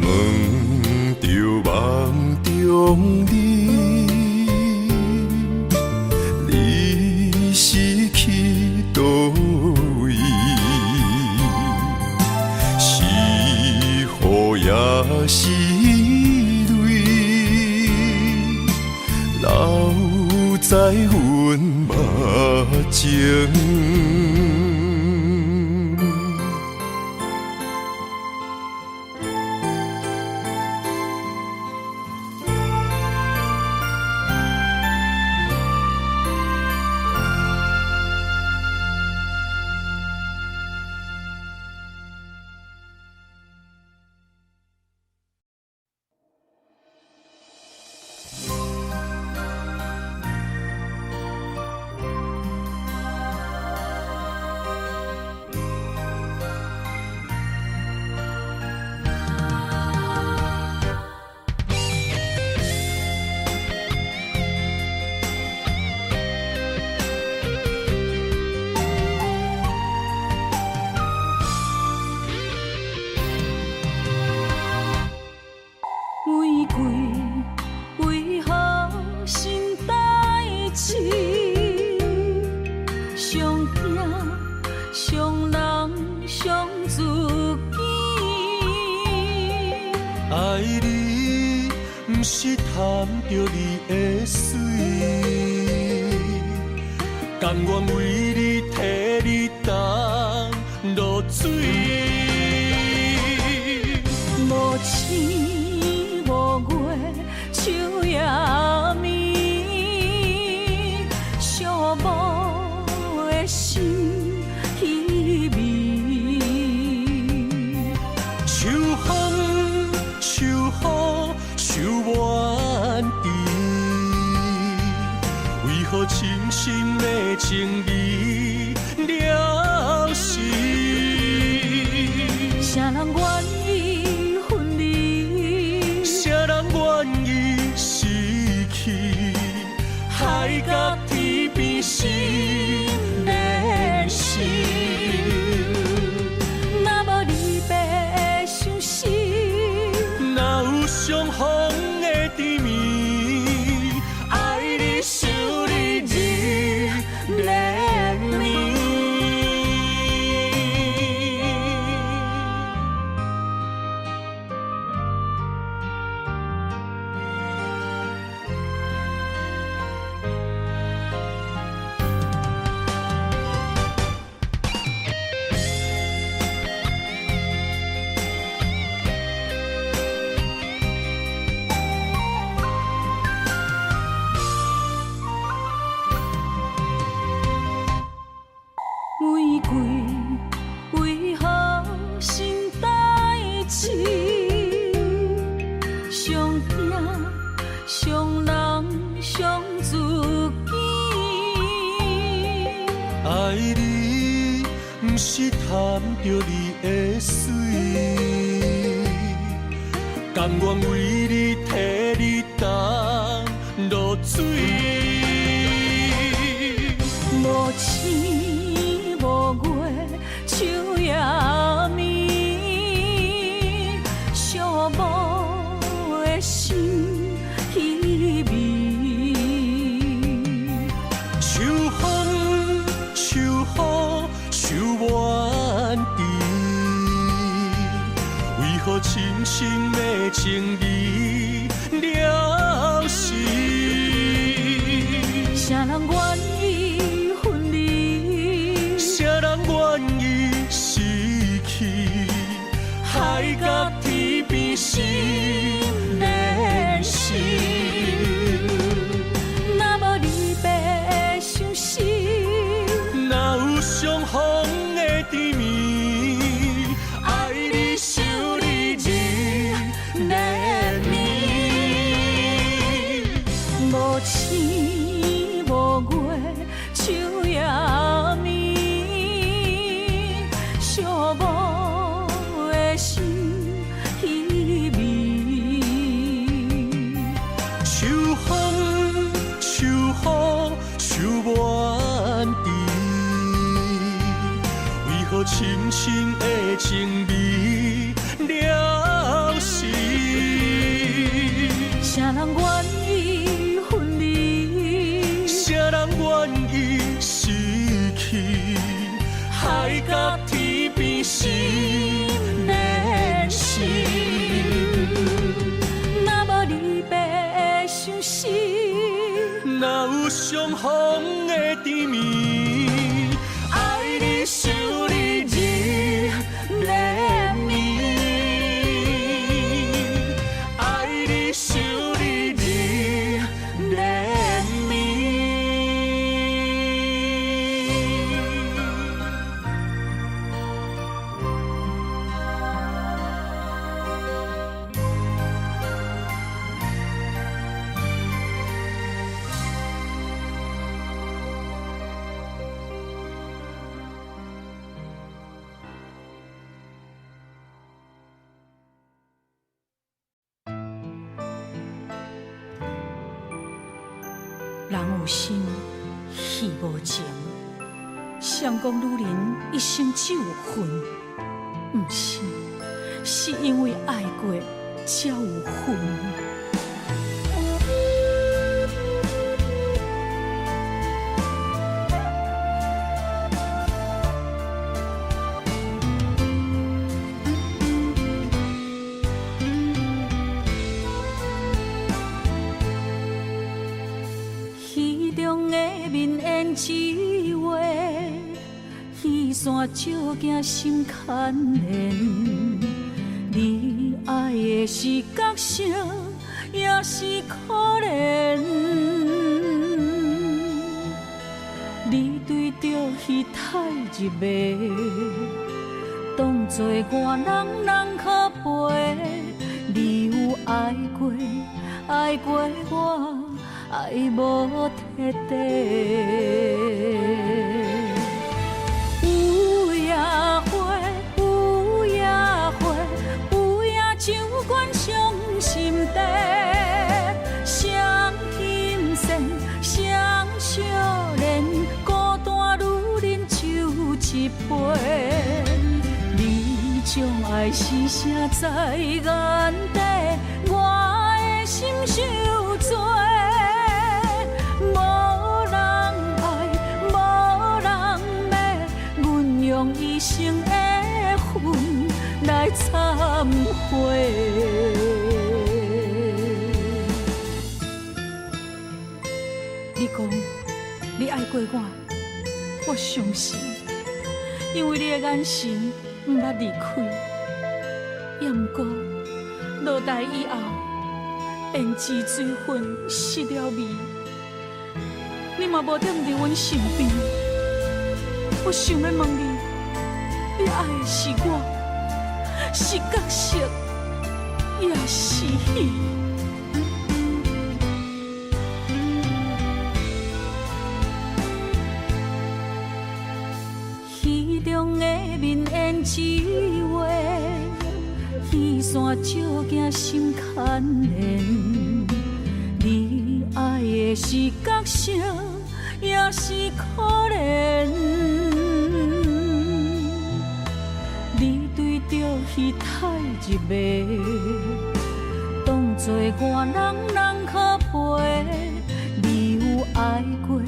问着梦中你，你是去倒位？是雨也是泪，留在阮目前。玫瑰为何心代志？上惊上人上自己。爱你不是贪着你的水，甘愿为你替你担落水。无星无月，秋夜暝，寂寞的心稀微。秋风秋雨秋怨滴，为何深深的情意了时？谁人愿意分离？谁人愿意失去？海角天边心连心。若无玫瑰为何心代志？上惊上人上自己。爱你，不是贪着你的水，甘愿为你替你担落水。无星无月，秋夜暝，寂寞的心稀微。秋风秋雨秋满地，为何深深的情义了时？啥人愿意分离？谁人愿意失去？海角天边心连心。若无离别伤心，哪有相逢的甜蜜？爱你想你日连绵。无星无月，秋夜暝，寂寞的心稀微。秋风秋雨秋满地，为何深深的情味了时？啥人愿意分离？谁人愿意失去？海角天边心连心。若无离别伤心，哪有相逢的甜蜜？爱你想你日连绵，爱你想你日连绵。人有心，戏无情。谁讲女人一生只有恨？不是，是因为爱过才有恨。戏中的面演一画，戏线照镜心牵连。你爱的是角色，也是可怜。你对着戏太入迷，当作外人人可陪。你有爱过，爱过我。爱无彻底，有夜花，有夜花，有夜酒馆伤心地，双心线，双笑脸，孤单女人酒一杯。你将爱是写在眼底，我的心受罪。用一生的恨来忏悔。你讲你爱过我，我相信，因为你的眼神不捌离开。也不过落台以后，胭脂水粉失了味，你嘛无踮伫阮身边。我想要问你，你爱的是我，是角色，也是戏？戏中的面演只话，戏线照镜心牵连。你爱的是角色，也是可怜。你对着戏太入迷，当作外人人可陪。你有爱过，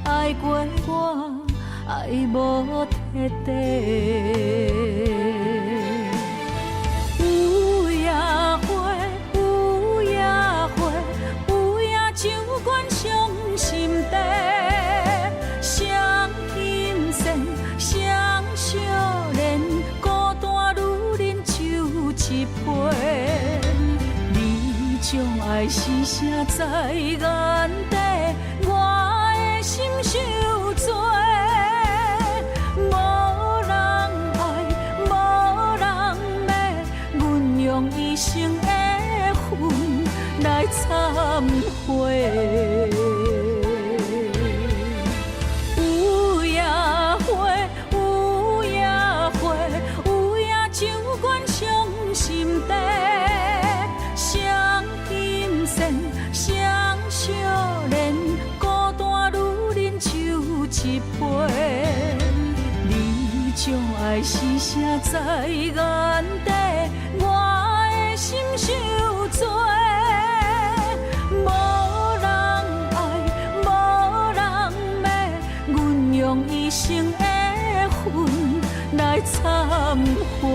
爱过我，爱无彻底。有夜花，有夜花，有夜酒馆伤心地，双心线，双少年，孤单女人就一杯。你将爱是啥在眼底，我的心受罪。无人爱，无人要，阮用一生的恨来忏悔。有夜花，有夜花，有夜酒馆伤心地，双心线，双少年，孤单女人就一杯。你将爱是啥在眼底，我的心受罪。无人爱，无人要，阮用一生的恨来忏悔。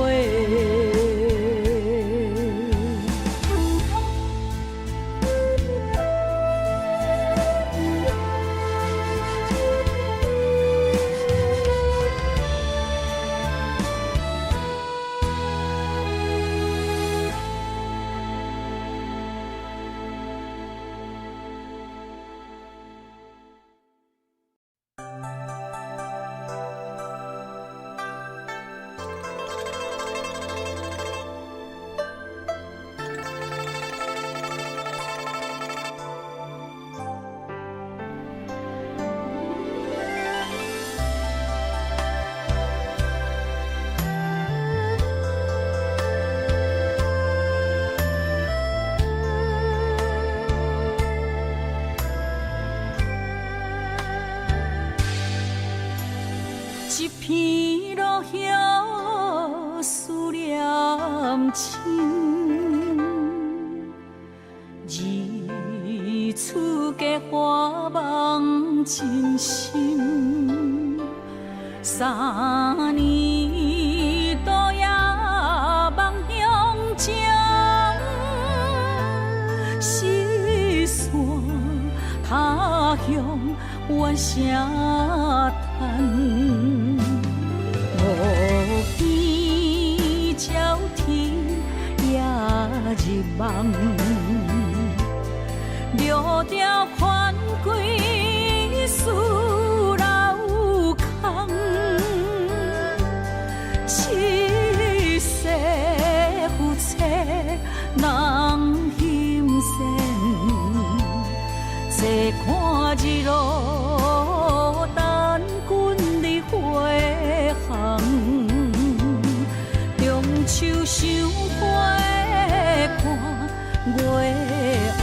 一片落叶思念深，日出价花梦真心。3年多夜梦乡情，四散他乡怨声叹。无边朝天也入梦，六条款归思老空。七世夫妻人心善，坐看日落等君你回航。中秋赏花看月红。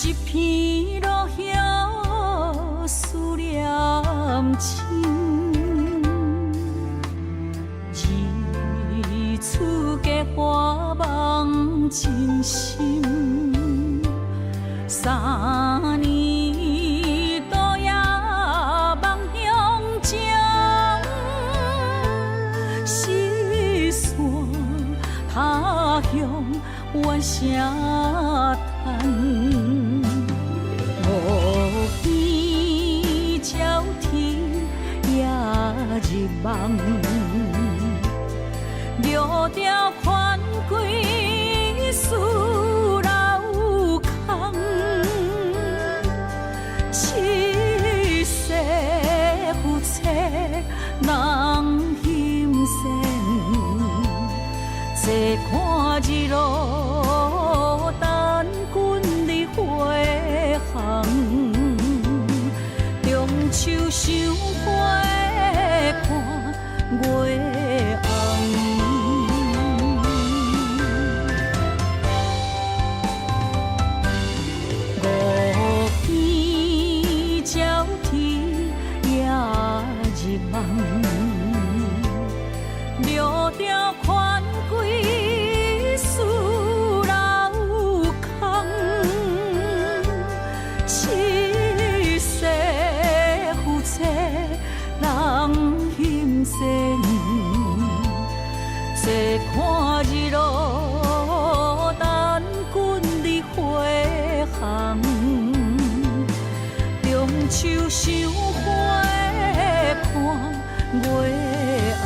一片落叶思念深，日出价花梦真心。3年多夜梦乡声叹，无边鸟天也入梦，掠着款归思老空，七世夫妻人心善。坐看日落，等君日回航。中秋赏花看月红。五边鸟天也入梦，掠着款归思老空，七世夫妻人心善，坐看日落，等君日回航。中秋赏花看月红。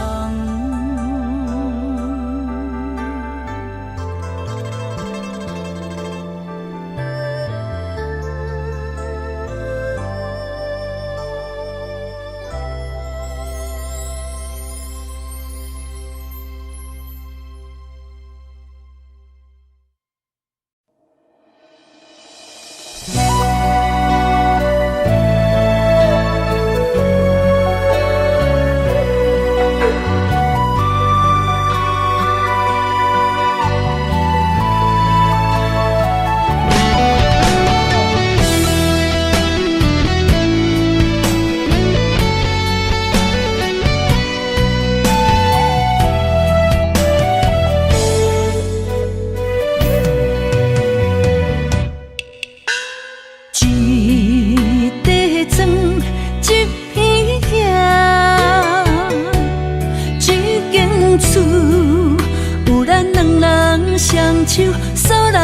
双手扫流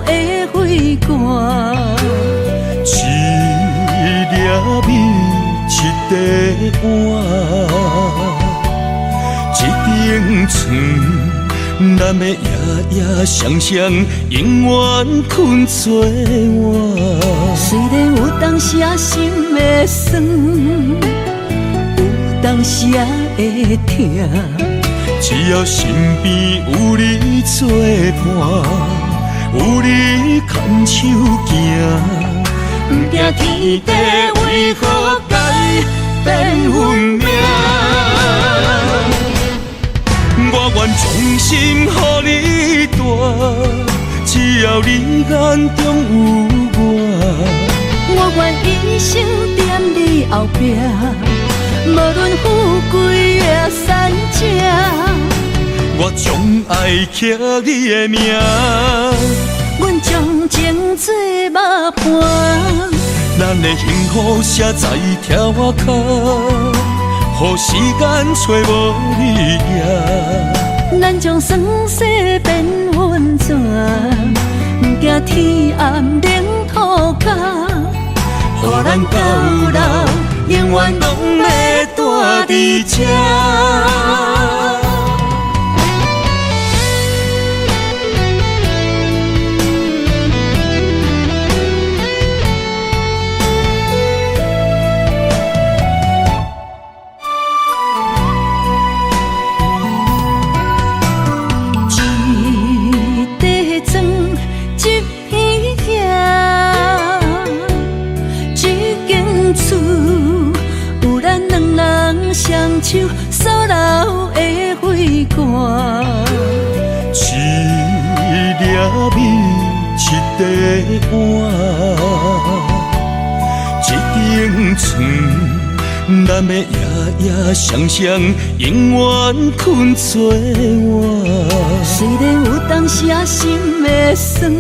的花冠，一粒米，一块碗，一顶床，咱的夜夜双双，永远困做我。虽然有当时啊心会酸，有当时啊会痛。只要身边有你作伴，有你牵手行，不惊天地为何改变运命。我愿忠心予你大，只要你眼中有我。我愿一生踮你后壁。无论富贵也善者，我将爱刻你的名，阮将情做幕伴，咱的幸福写在条脚，予时间找无你影。咱将酸涩变温泉，不惊天暗冷土角，予咱到老永远拢要住伫这。双手扫流的花冠，一粒米，一块碗，一顶床，咱的夜夜双双，永远困做我。虽然有当时啊心会酸，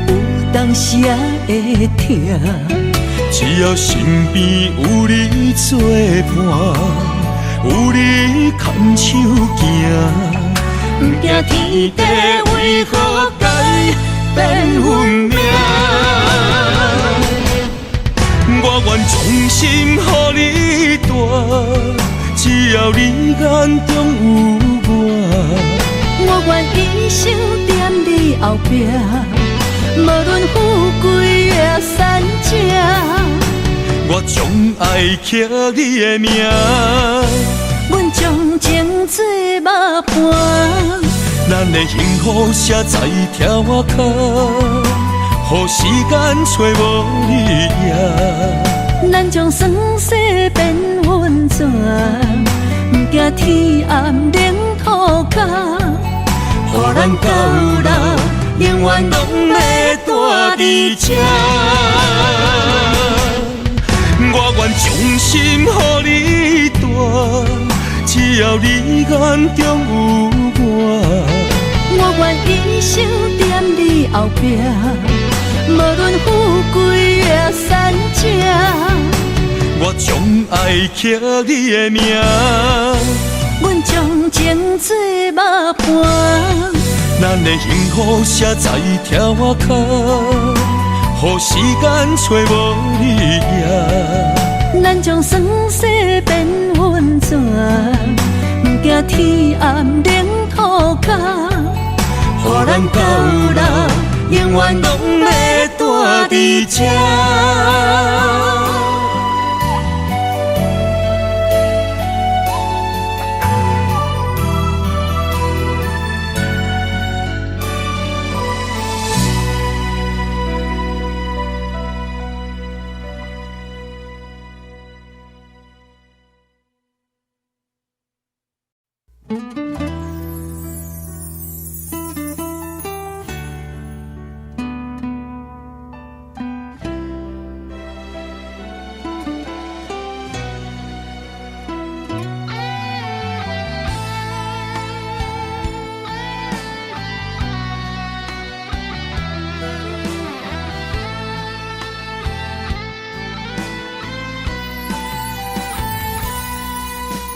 有当时啊会痛。只要身边有你作伴，有你牵手行，不惊天地为何改变运命？我愿衷心予你带，只要你眼中有我。我愿一生踮你后壁，无论富贵也善正。我将爱刻你的名，阮将情做幕伴，咱的幸福写在条脚，予时间找无你影。咱将酸涩变温泉，不惊天暗冷土角，予咱到老永远拢要住伫这。我愿衷心予你带，只要你眼中有我。我愿一生踮你后壁，无论富贵也善正。我将爱刻你的名，阮将情做幕伴，咱的幸福写在条脚，予时间找无你影。咱将酸涩变温泉，不惊天暗冷土角，予咱到老永远拢要住伫这。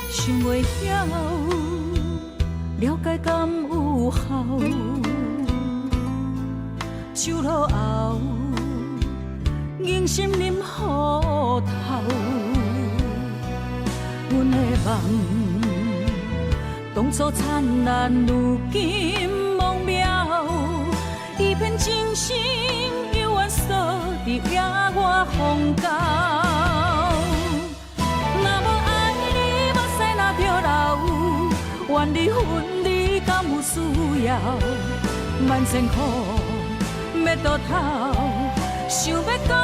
想袂晓，了解敢有效？酒落后，硬心啉雨透。阮的梦，当初灿烂，如今梦渺。一片真心，永远锁伫野外荒郊。愿离婚，你敢有需要？万千苦要倒头，想要讲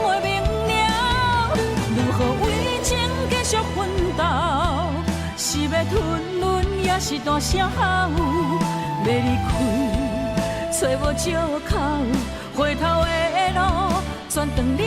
袂明了。如何为情继续奋斗？是要吞忍，也是大声吼？要离开，找无借口，回头的路全断了。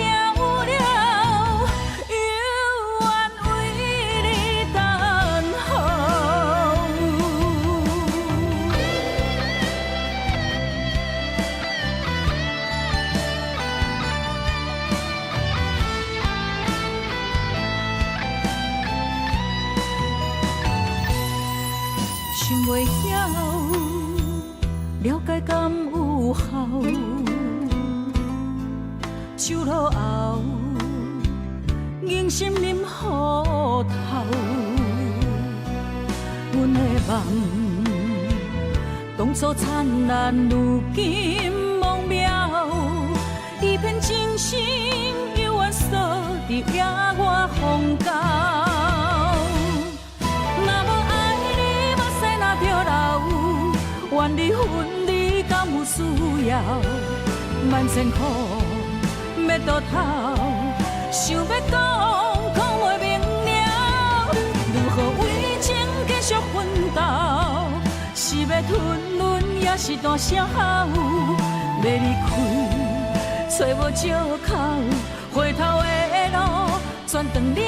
想袂晓，了解敢有效？酒落后，硬心啉雨透。阮的梦，当初灿烂，如今梦渺。一片真心，永远锁伫野外荒郊。愿离婚，你敢有需要？万千苦要倒头，想要讲袂明了。如何为情继续奋斗？是要吞忍，也是大声吼？要离开，找无借口，回头的路全断了。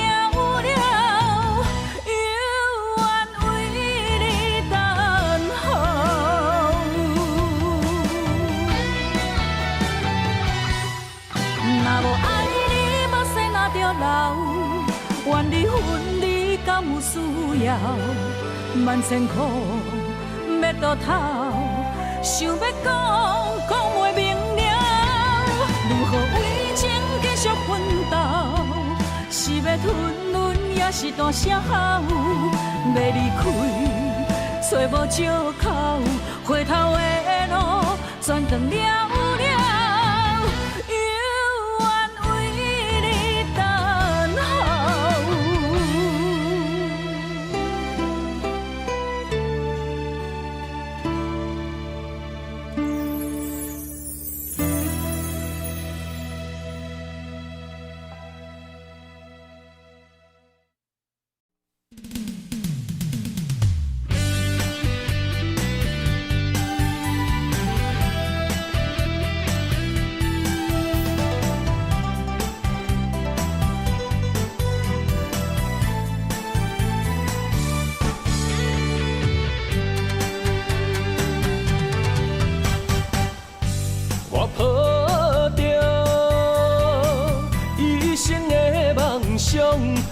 愿离婚，你敢有需要？万千苦倒头，想要讲袂明了，如何为情继续奋斗？是要吞忍，也是大声吼，要离开，找无借口，回头的路全断了。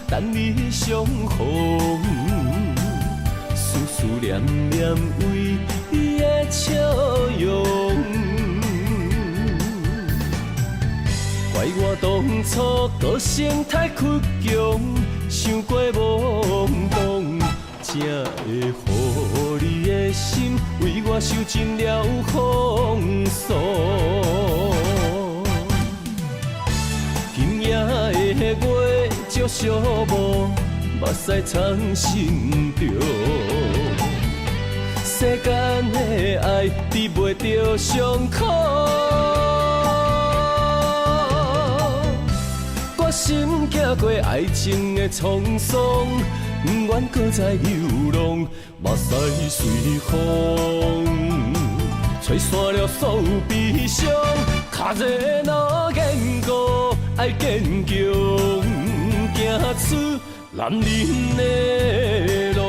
等你相逢，思念念为伊的笑容。怪我当初个性太倔强，想过懵懂，才会予你的心为我受尽了风霜。今夜的月照寂寞，目屎藏心中。世间的爱治袂着伤苦，我心行过爱情的沧桑，不愿搁再流浪，目屎随风，吹散了所有悲伤。脚热若坚固，爱坚强，行出男人的路。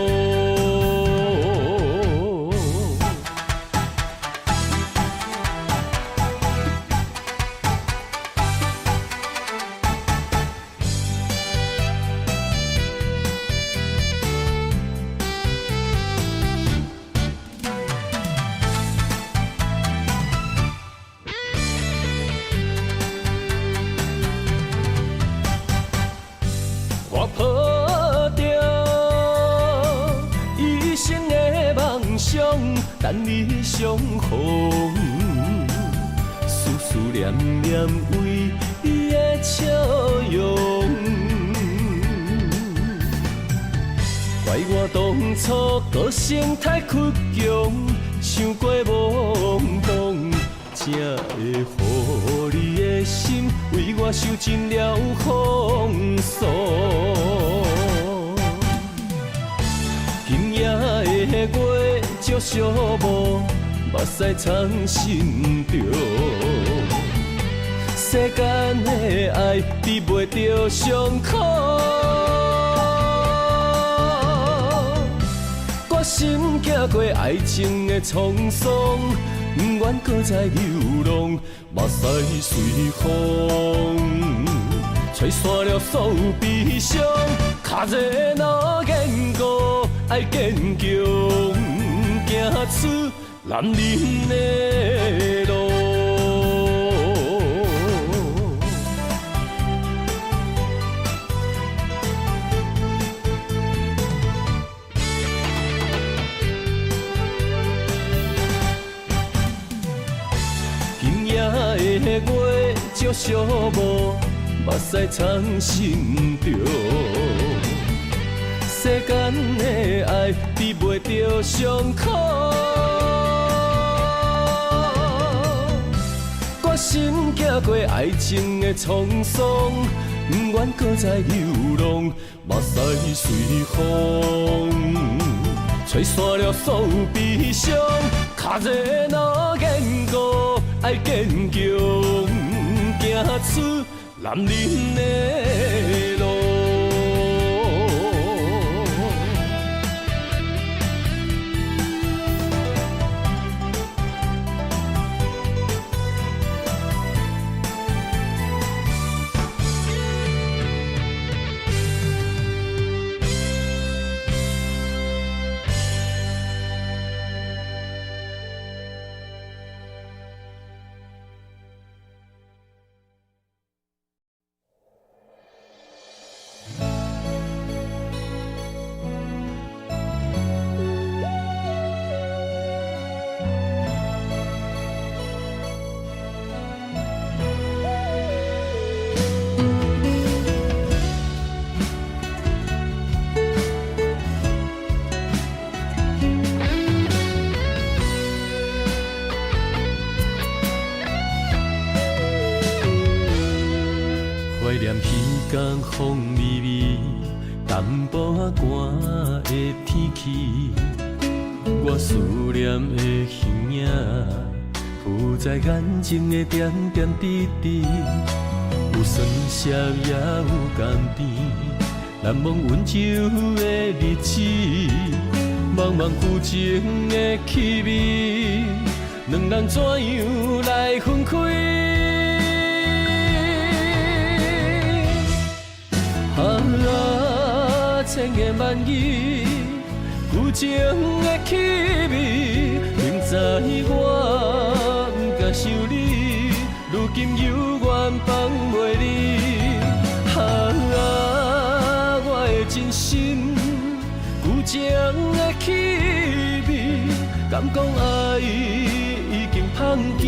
等你相逢，思念念为伊的笑容。怪我当初个性太倔强，想过懵懂，才会予你的心为我受尽了风霜。今夜的月照寂寞，目屎藏心中。世间的爱治袂着伤苦，我心行过爱情的沧桑，不愿搁再流浪，目屎随风，吹散了所有悲伤。脚热若坚固，爱坚强，行出男人的路。今夜的月照寂寞，目屎藏心中。世间的爱治袂着伤苦，我心行过爱情的沧桑，不愿搁再流浪，目屎随风，吹散了所有悲伤。脚热若坚固，爱坚强，行出男人的路。天风微微，淡薄仔寒的天气，我思念的形影，浮在眼前的点点滴滴，有酸涩也有甘甜，难忘温柔的日子，茫茫旧情的气味，两人怎样来分开？千言万语，旧情的气味，明知我不敢想你，如今犹原放袂离。我的真心，旧情的气味，敢讲爱已经芳甜，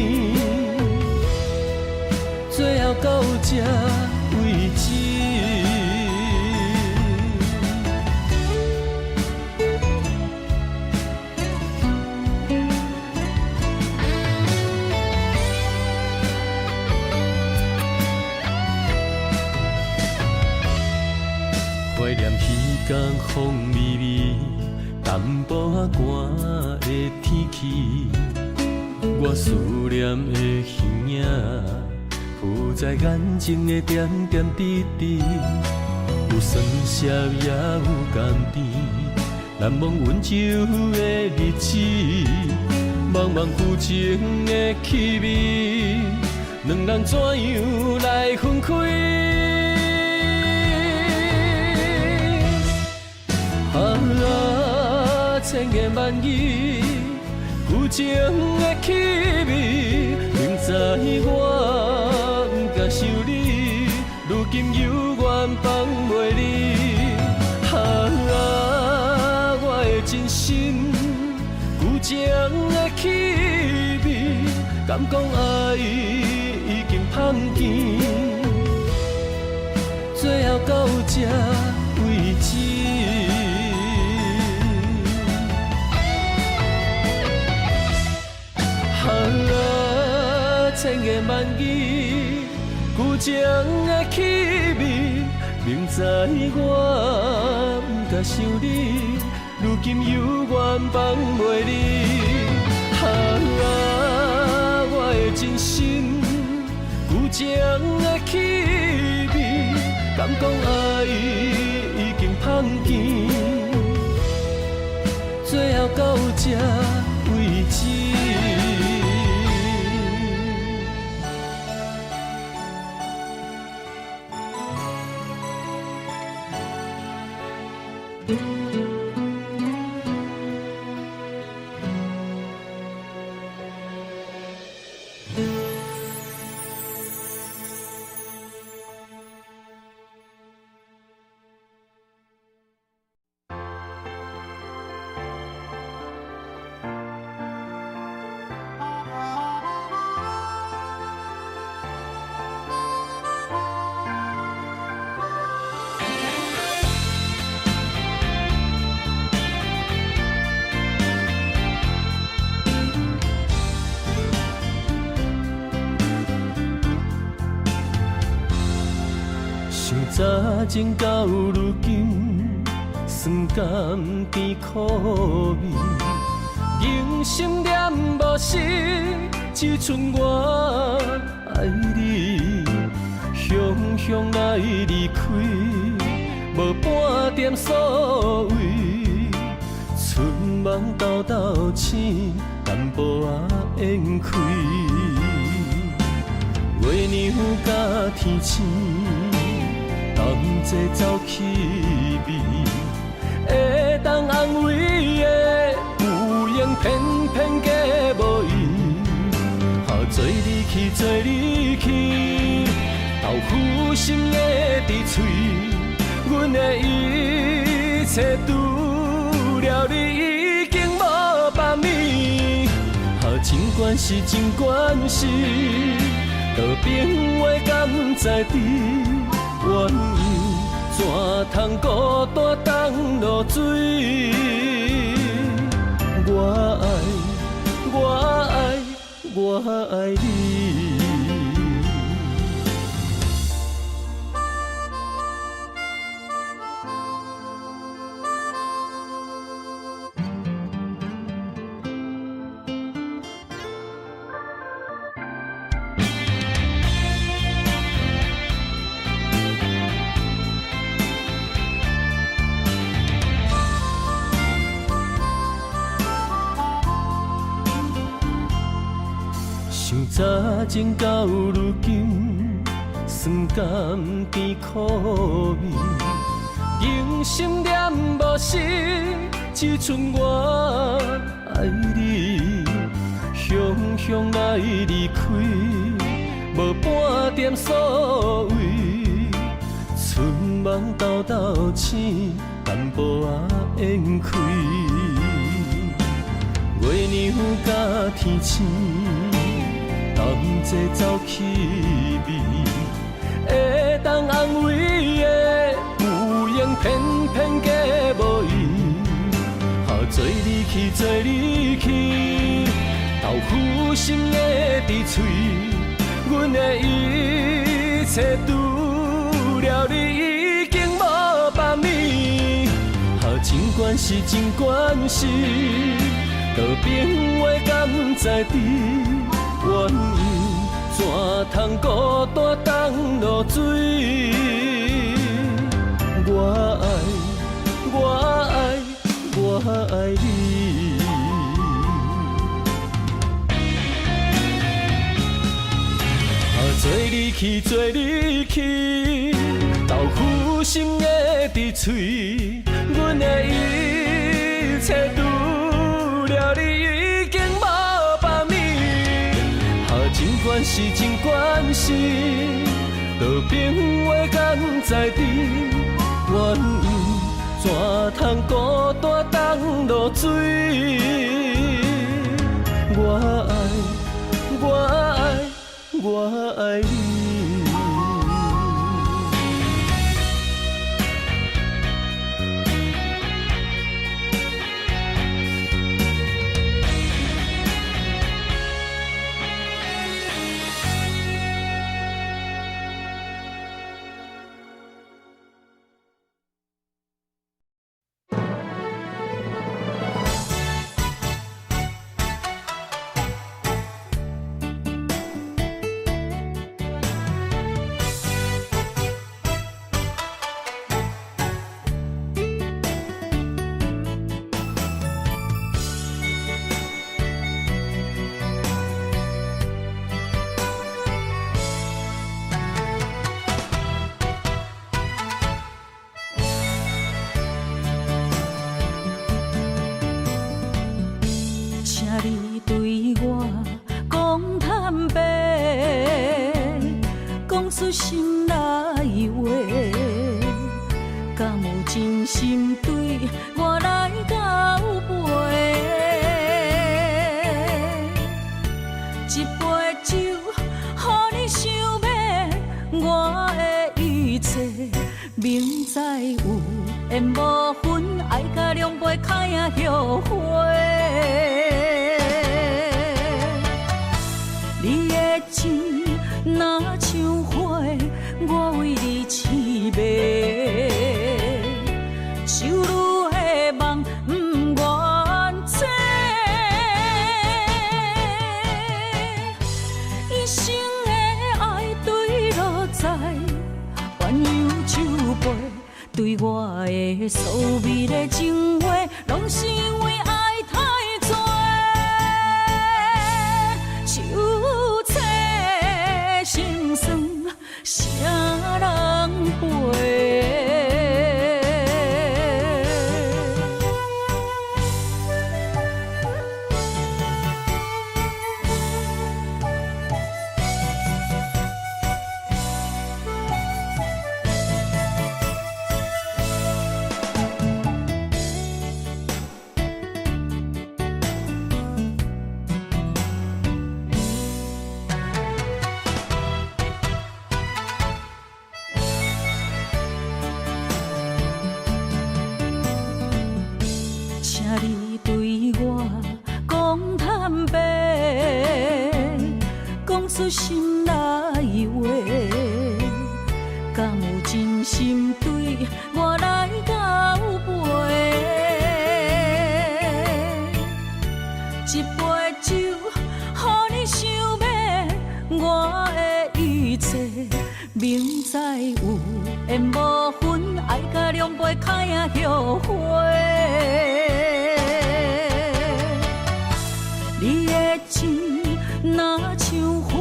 最后到这为止。怀念彼天风微微，淡薄仔寒的天气，我思念的形影，浮在眼前的点点滴滴，有酸涩也有甘甜，难忘温柔的日子，茫茫旧情的气味，两人怎样来分开？千言万语，旧情的气味，明知我不敢想你，如今犹原放袂离。我的真心，旧情的气味，敢讲爱已经芳甜，最后到这为止。千言万语，旧情的气味，明知我不敢想你，如今犹原放袂离。我的真心，旧情的气味，敢讲爱已经芳甜，最后到这为止。早前到如今，酸甘甜苦味，人生念无失，只剩我爱你。雄雄来离开，无半点所谓，春梦豆豆醒，淡薄仔烟开。月娘甲天星。同齐走气味，会当安慰的有缘，偏偏假无意。做你去，做你去，豆腐心的伫嘴，阮的一切除了你已经无别物。尽管是，尽管是，道别话敢在知？怨尤怎通孤单当落水？我爱，我爱，我爱你。早前到如今，酸甘甜苦味，人心念无实，只剩我爱你。雄雄来离开，无半点所谓，春梦豆豆醒，淡薄仔烟开。月亮甲天星，同齐走气味，会当安慰的有缘，偏偏假无意。做你去，做你去，豆腐心的伫嘴，阮的一切除了你已经无别物。尽管是，尽管是，道别话敢知知，原因怎通孤单当落水？我爱，我爱。我爱你，做你去，做你去，豆腐心的伫嘴，阮的一切除了你已经无别物。尽管是，尽管是，道别话敢知知，原因。怎通孤单当落水？我爱，我爱，我爱你。你对我讲坦白，讲出心内话，敢有真心对我来交陪？一杯酒，予你想要我的一切，明知有缘无分，爱甲两杯开啊后悔。你的情若像花，我为你痴迷，想愈的梦不愿做，一生的爱对落在鸳鸯酒杯，对我的所谓的情话，拢是因为爱太多。心酸，啥人陪？你对我讲坦白，讲出心内话，敢有真心对我来交陪？一杯酒，予你想要我的一切，明知有缘无分，爱甲两杯开啊后悔。你的情若像花，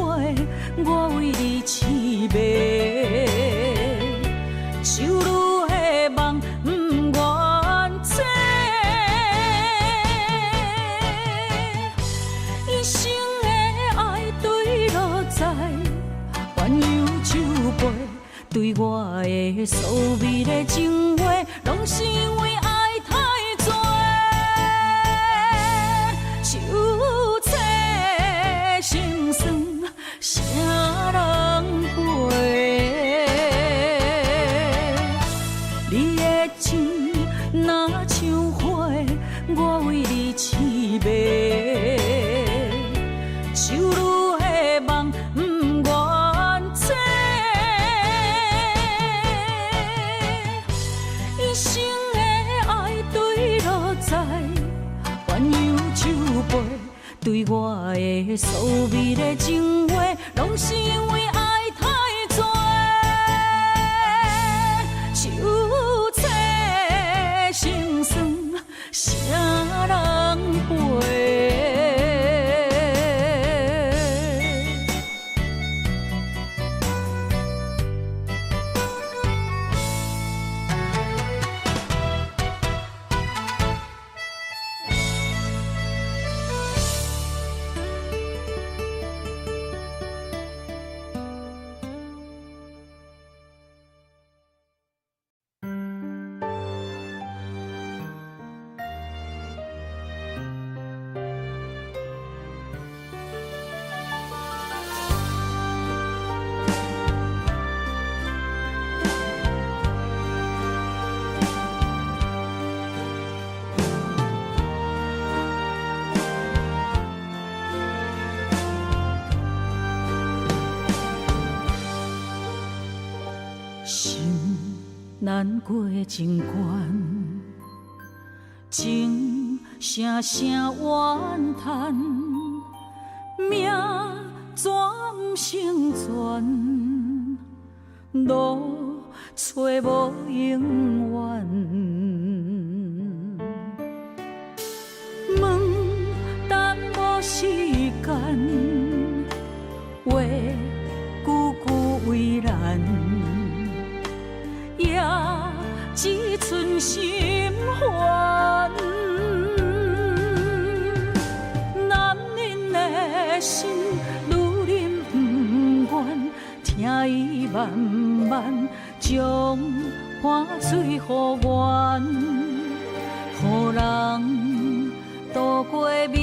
我的所美的情话，拢是因为爱太多。手册心酸，啥人陪？你的情若像花，我为你痴迷。手女的梦不愿醒，一生的爱对落在鸳鸯酒杯，对我的所美的情话，拢是因为爱太多。手册心酸，啥人陪？难过情关，情声声怨叹，命怎不成全？路找无永远，问等无时间，话句句为难。也只剩心烦，男人的心，女人不愿，听伊慢慢将汗水予阮，予人渡过美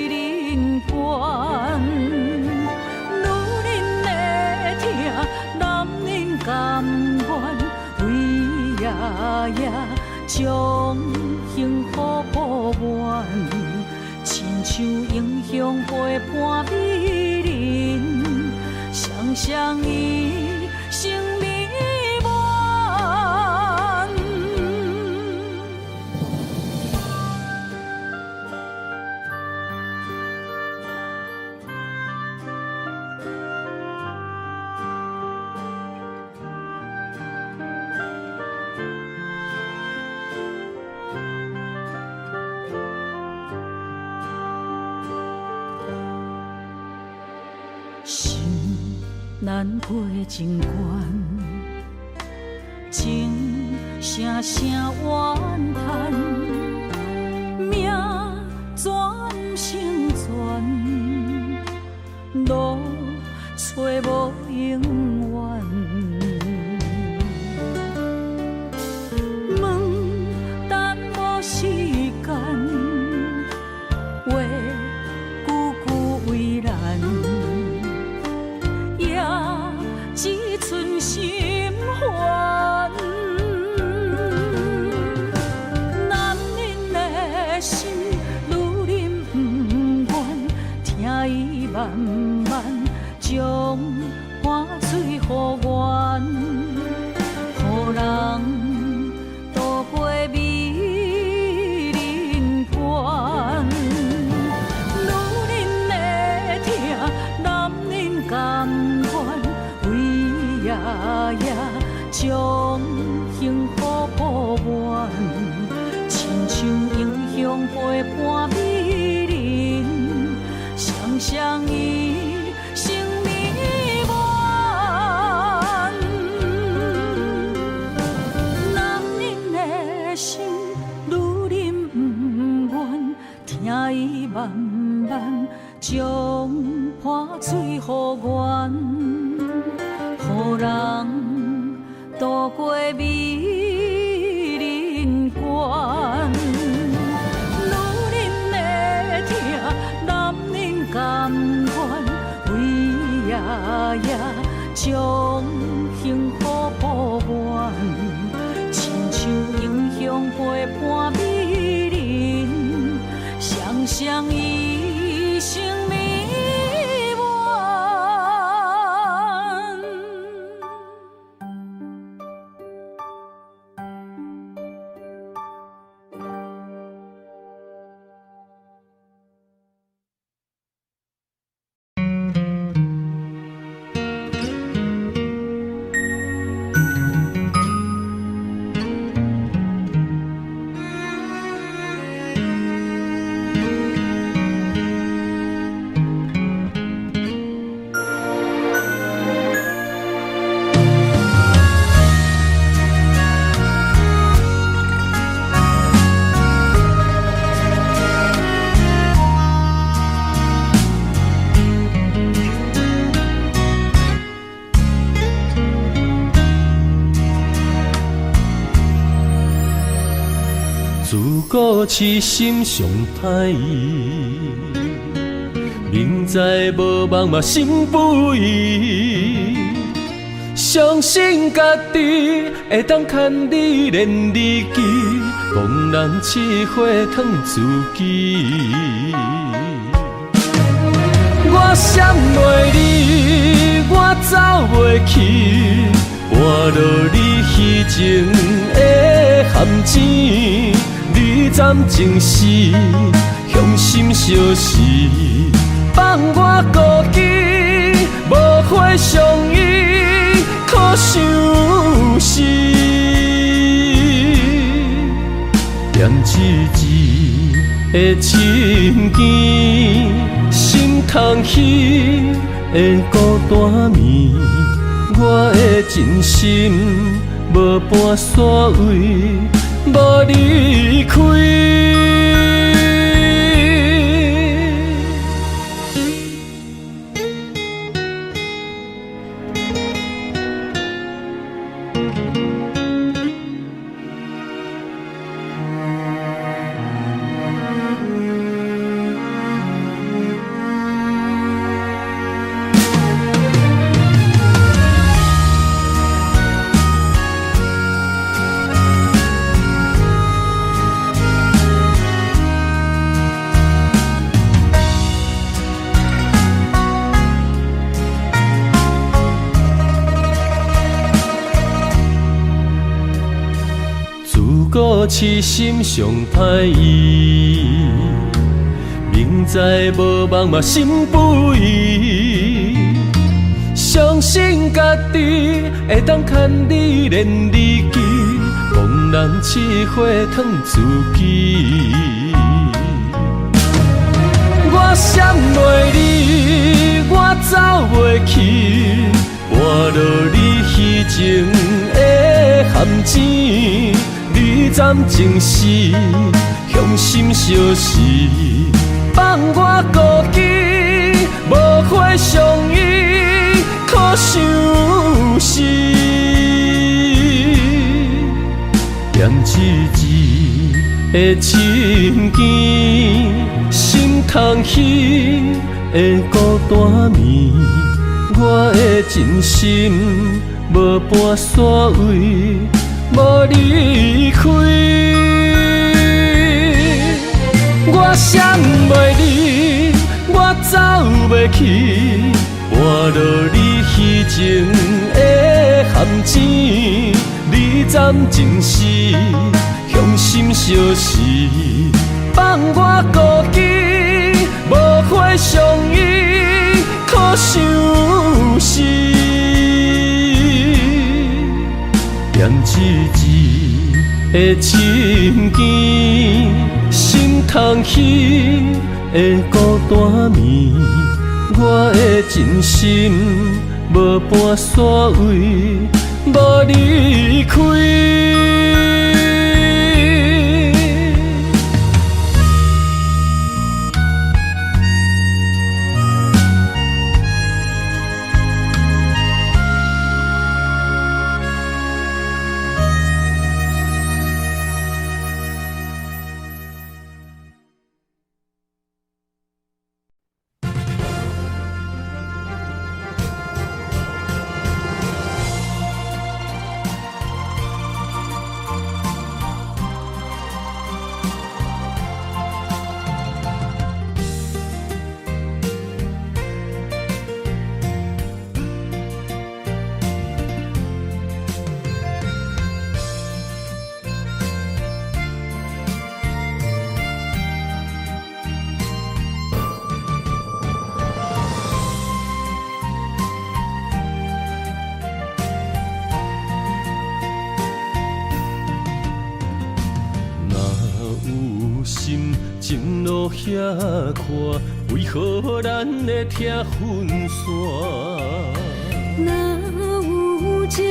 人关。女人的痛，男人甘愿为夜夜将幸福保完，亲像英雄陪伴美人，双双以生命完。心难过情关，情声声怨叹，命怎不成全？路找无永远，问等无时间，话句句为难。只剩心烦，男人的心，女人不愿，听伊慢慢将汗水予阮，予人渡过美人关。女人的痛，男人甘愿。夜夜将幸福保完，亲像英雄陪伴美人，双双以生命完。男人的心，女人不愿，听伊慢慢将汗水予阮。予无人渡过美人关。女人的痛，男人甘愿，为夜夜将幸福保完，亲像英雄陪伴美人，双双一生美满。自古痴心上歹意，明知无望嘛心不移。相信家己会当牵你连你记，茫然试火烫自己。我闪袂你，我走袂去，换落你虚情的陷阱。你暂情是向心相识，放我孤寂，无花相依，可相思。念一字的情ken心通稀的孤单眠，我的真心无半煞位。无离开，故痴心上歹意，明知无望嘛心不移。相信家己会当牵你连你记，茫然试火烫自己。我闪袂你，我走袂去，换落你虚情的陷阱。你暂情是向心相识，放我孤寂，无花相依，可相思。念一字的情ken心通稀的孤单眠，我的真心无半煞位。无离开，我闪袂你，我走袂去，换落你虚情的陷阱。你暂情是向心相识，放我孤寂，无花相依，可相思。念一字的情ken心通稀的孤单眠，我的真心无半煞位，无离开。情路遐宽，为何咱会听分散？若有情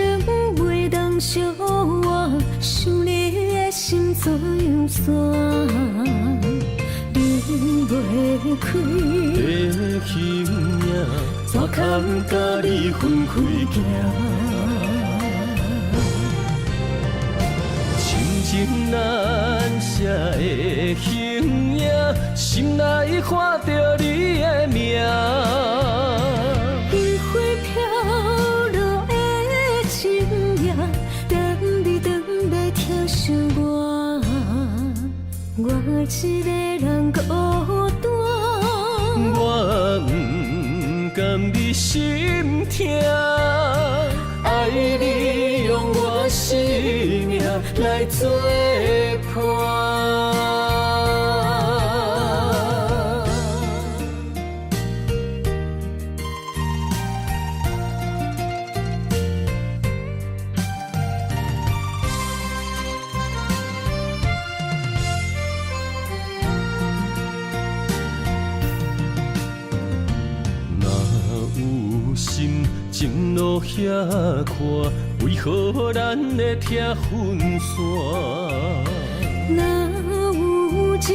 袂当相换，想你的心怎样散？离袂开的形影，怎堪甲你分开行？情难舍的形影，心内看着你的名。烟花飘落的深夜，等你回来疼惜我，我一个人孤单。我不甘你心痛，爱你用我生命来作伴。情路遐宽，为何咱会听分散？若有情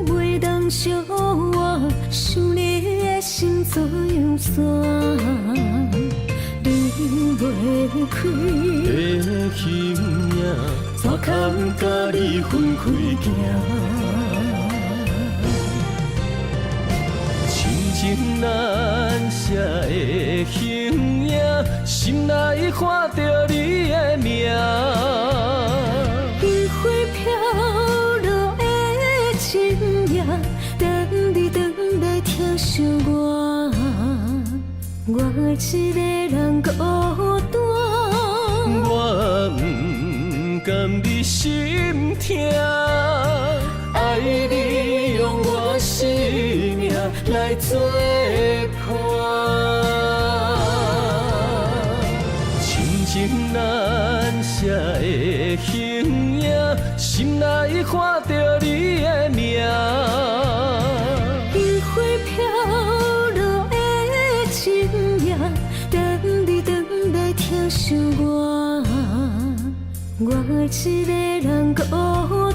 袂当相换，想你的心怎样散？离袂开的形影，怎堪甲你分开行？情难舍的形影，心内看着你的名。烟花飘落的深夜，等你回来疼惜我，我一个人孤单。我不甘你心痛，爱你用我生命来作伴。情难舍的形影，心内看着你的名。烟花飘落的深夜，等你回来疼惜我，我一个人孤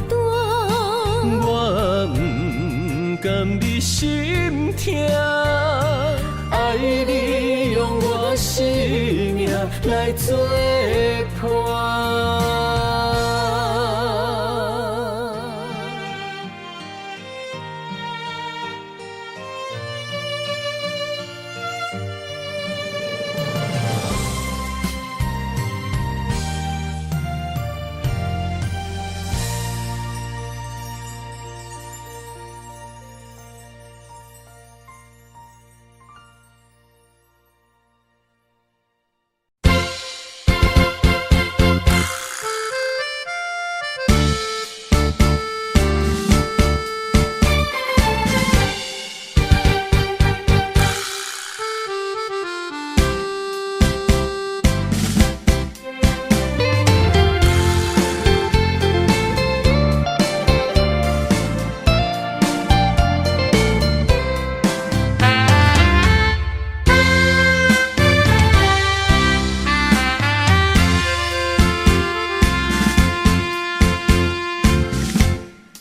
单。我不甘你心痛，爱你用我生命来作伴。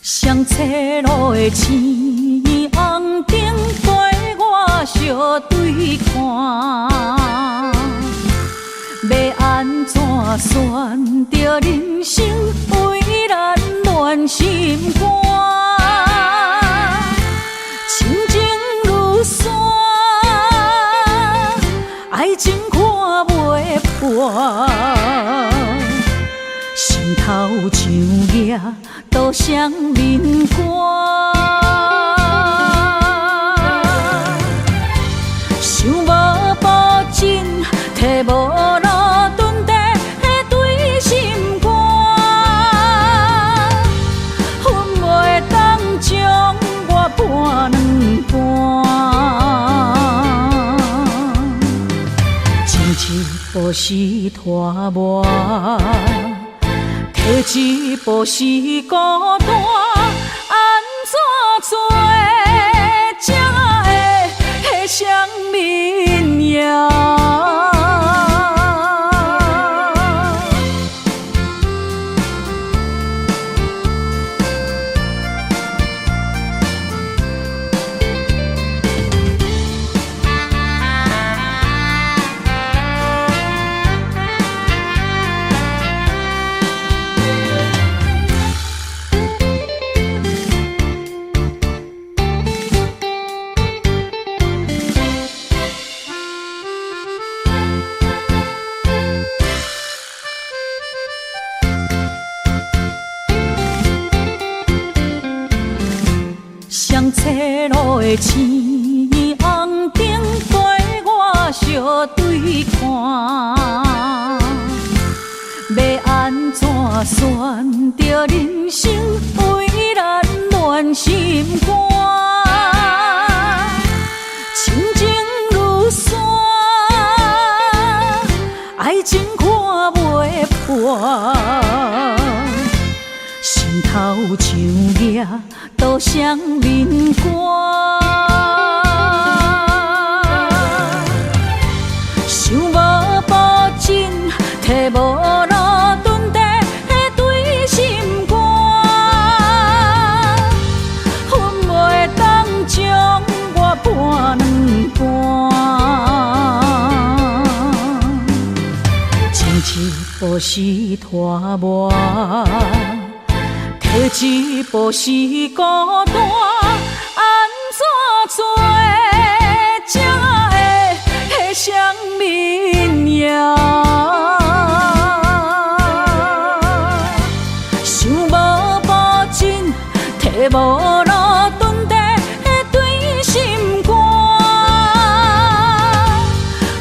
上斜路的青红灯，陪我相对看。要安怎选择人生，为咱乱心肝。情情如山，爱情看袂破。心头像野都双面寒，想无保证，摕无路蹲地对心肝，恨袂当将我搬两半，情一步是拖磨。摕一步是孤单，安怎的星红灯陪我相对看，要安怎选择人生为咱暖心肝？情情如山，爱情看袂破，心头像野都双面歌。想无保证，摕无路蹲地对心肝，阮袂当将我搬两半，情一步是拖磨，摕一步是孤单，安怎做才会迄双面影？想无保证，摕无路蹲地对心肝，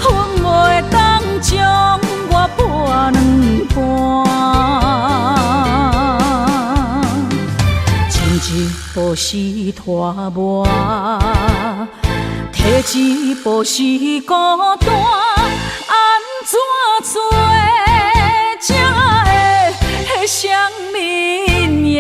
阮袂当将我搬两半，情一步是拖磨，摕一步是孤单，安怎做才会迄双面影？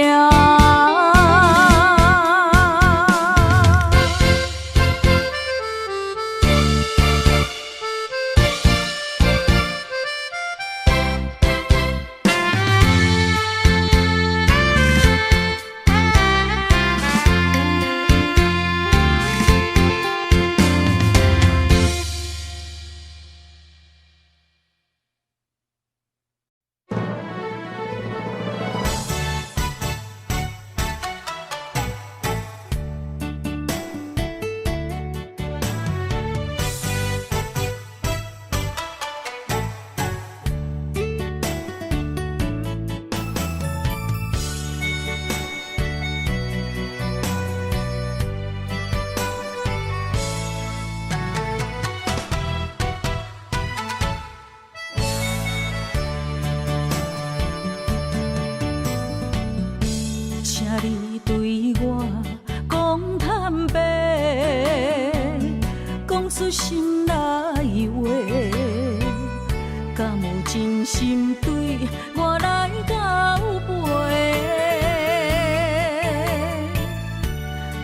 请你对我讲坦白，讲出心内话，敢有真心对我来交陪？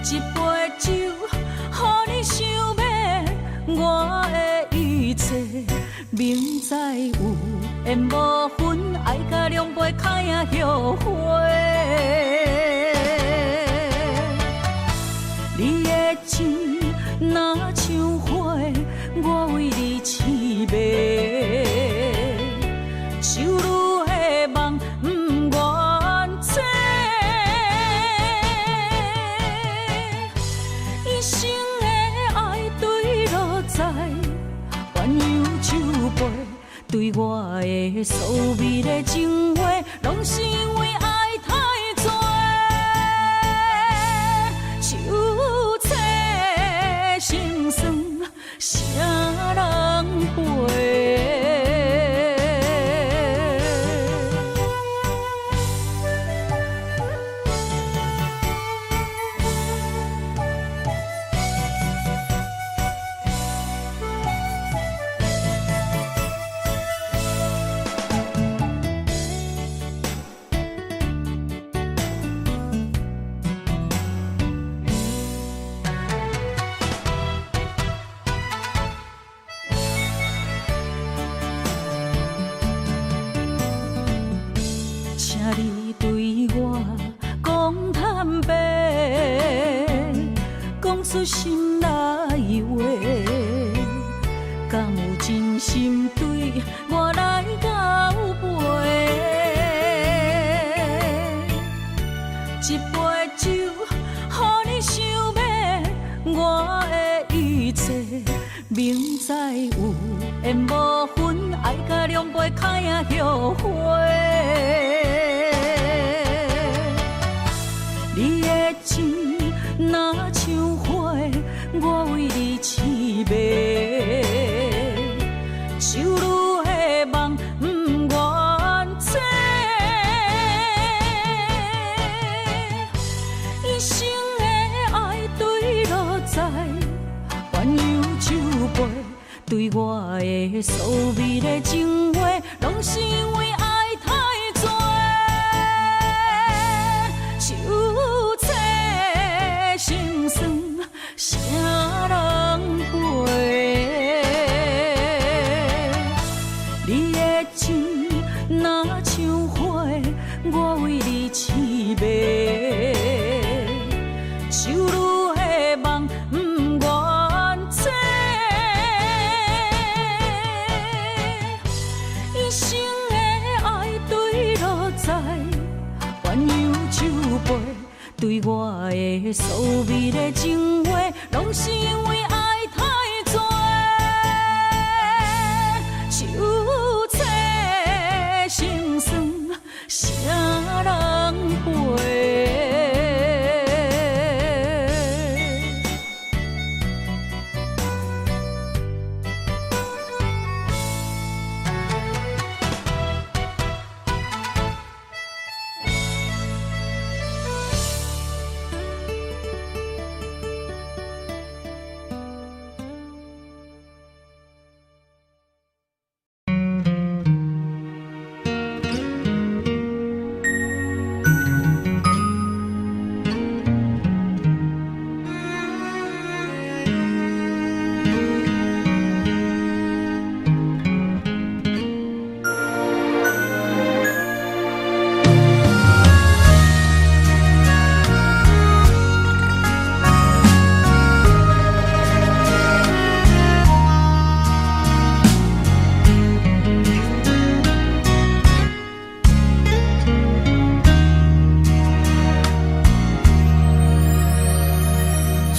一杯酒，予你想要我的一切，明知有缘无分，爱甲两杯开啊后悔。你的情若像花，我为你痴迷，手愈的梦不愿切，一生的爱对落在鸳鸯酒杯，对我的所美的情话，拢是因为爱太多。心酸，啥人陪？请你对我讲坦白，讲出心内话，敢有真心对我来交陪？一杯酒，予你想要我的一切，明知有缘无分，爱甲两杯开啊后悔。你的情若像花，对我的所美的情话，拢是因为爱太多。手册心酸，啥人陪？你的情若像花，我为你痴迷。手女的梦不愿切，一生的爱对落在鸳鸯酒杯，对我的所美的情话，拢是因为爱太多。手册心酸，啥人陪？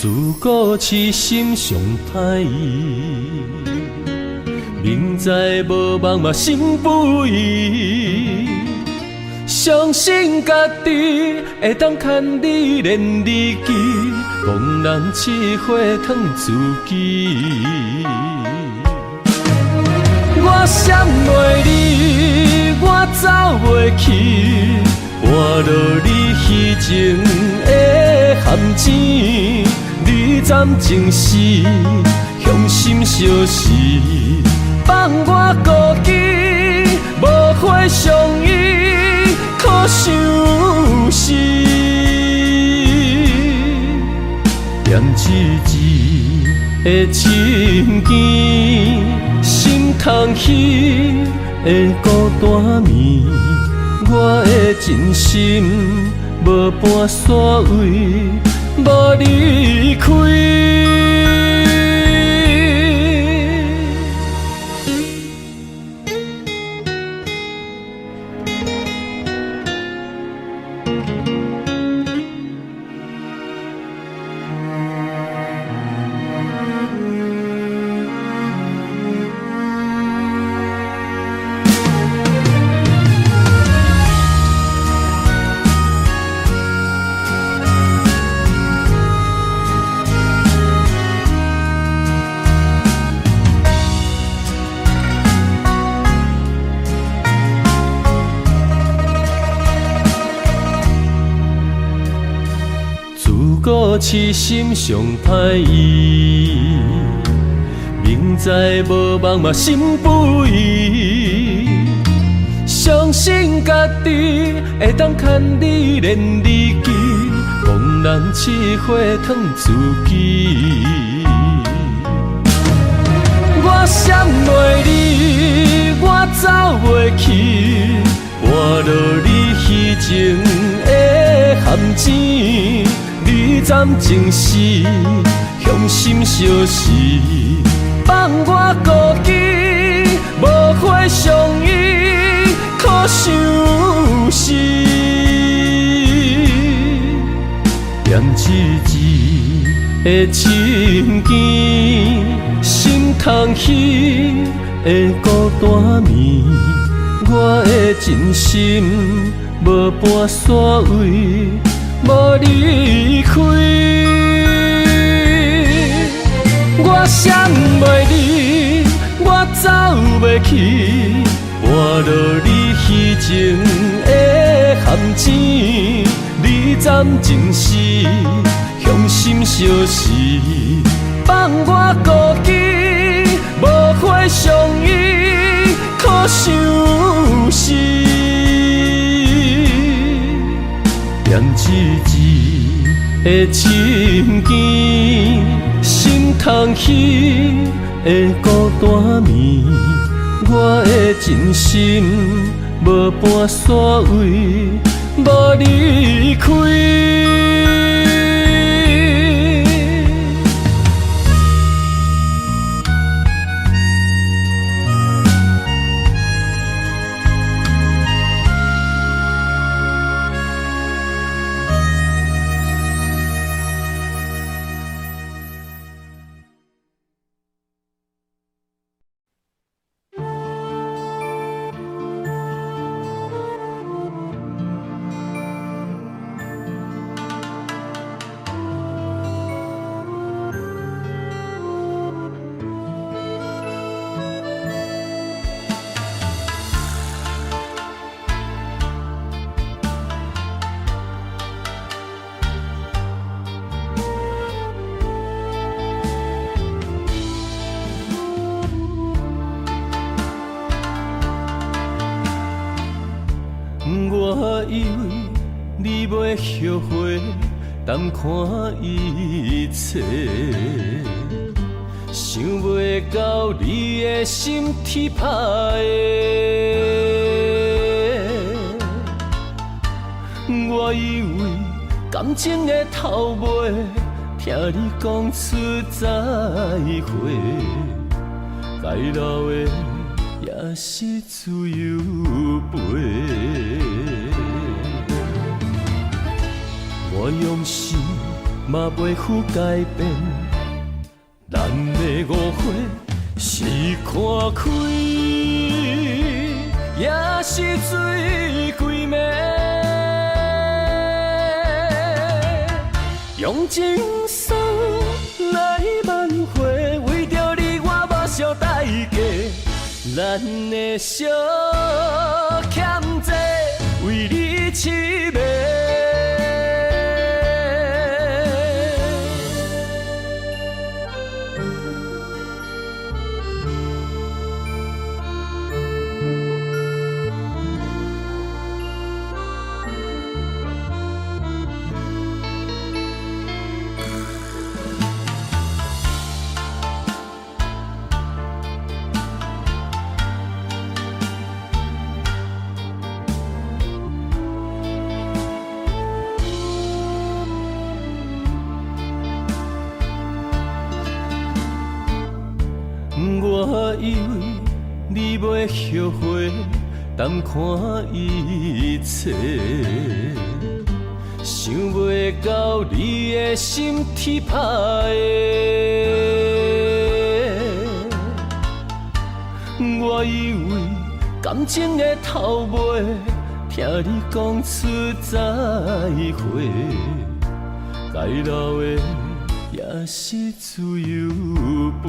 自古痴心上歹意，明知无望嘛心不移。相信家己会当牵你连你记，茫然试火烫自己。我闪袂你，我走袂去，换落你虚情的陷阱。你暂情是向心相识，放我孤寂，无花相依，可相思。念一字的情ken心空虚的孤单眠，我的真心无半煞位。无离开，故痴心上歹意，明知无望嘛心不移。相信家己会当牵你连你记，茫然试火烫自己。我闪袂你，我走袂去，换落你虚情的陷阱。你暂情是向心相识，放我孤寂，无花相依，可相思。念一字的情ken心空虚的孤单眠，我的真心无半煞位。无离开，我闪袂你，我走袂去，换落你虚情的陷阱。你暂情是向心相识，放我孤寂，无花相依，可相思。念一字的深更，心通起的孤单眠。我的真心无半煞位，无离开。我以为你袂后悔，淡看一切，想袂到你的心天歹的。我以为感情的头尾，听你讲出再会，该留的也是自由飞。我用心嘛袂负改变，咱的误会是看开，也是水鬼暝。用情伤来挽回，为着你我目睭代价，咱的小欠债为你痴迷。我以为你袂后悔，淡看一切，想袂到你的心天歹的。我以为感情的头尾，听你讲出再会，该留的也是自由飞。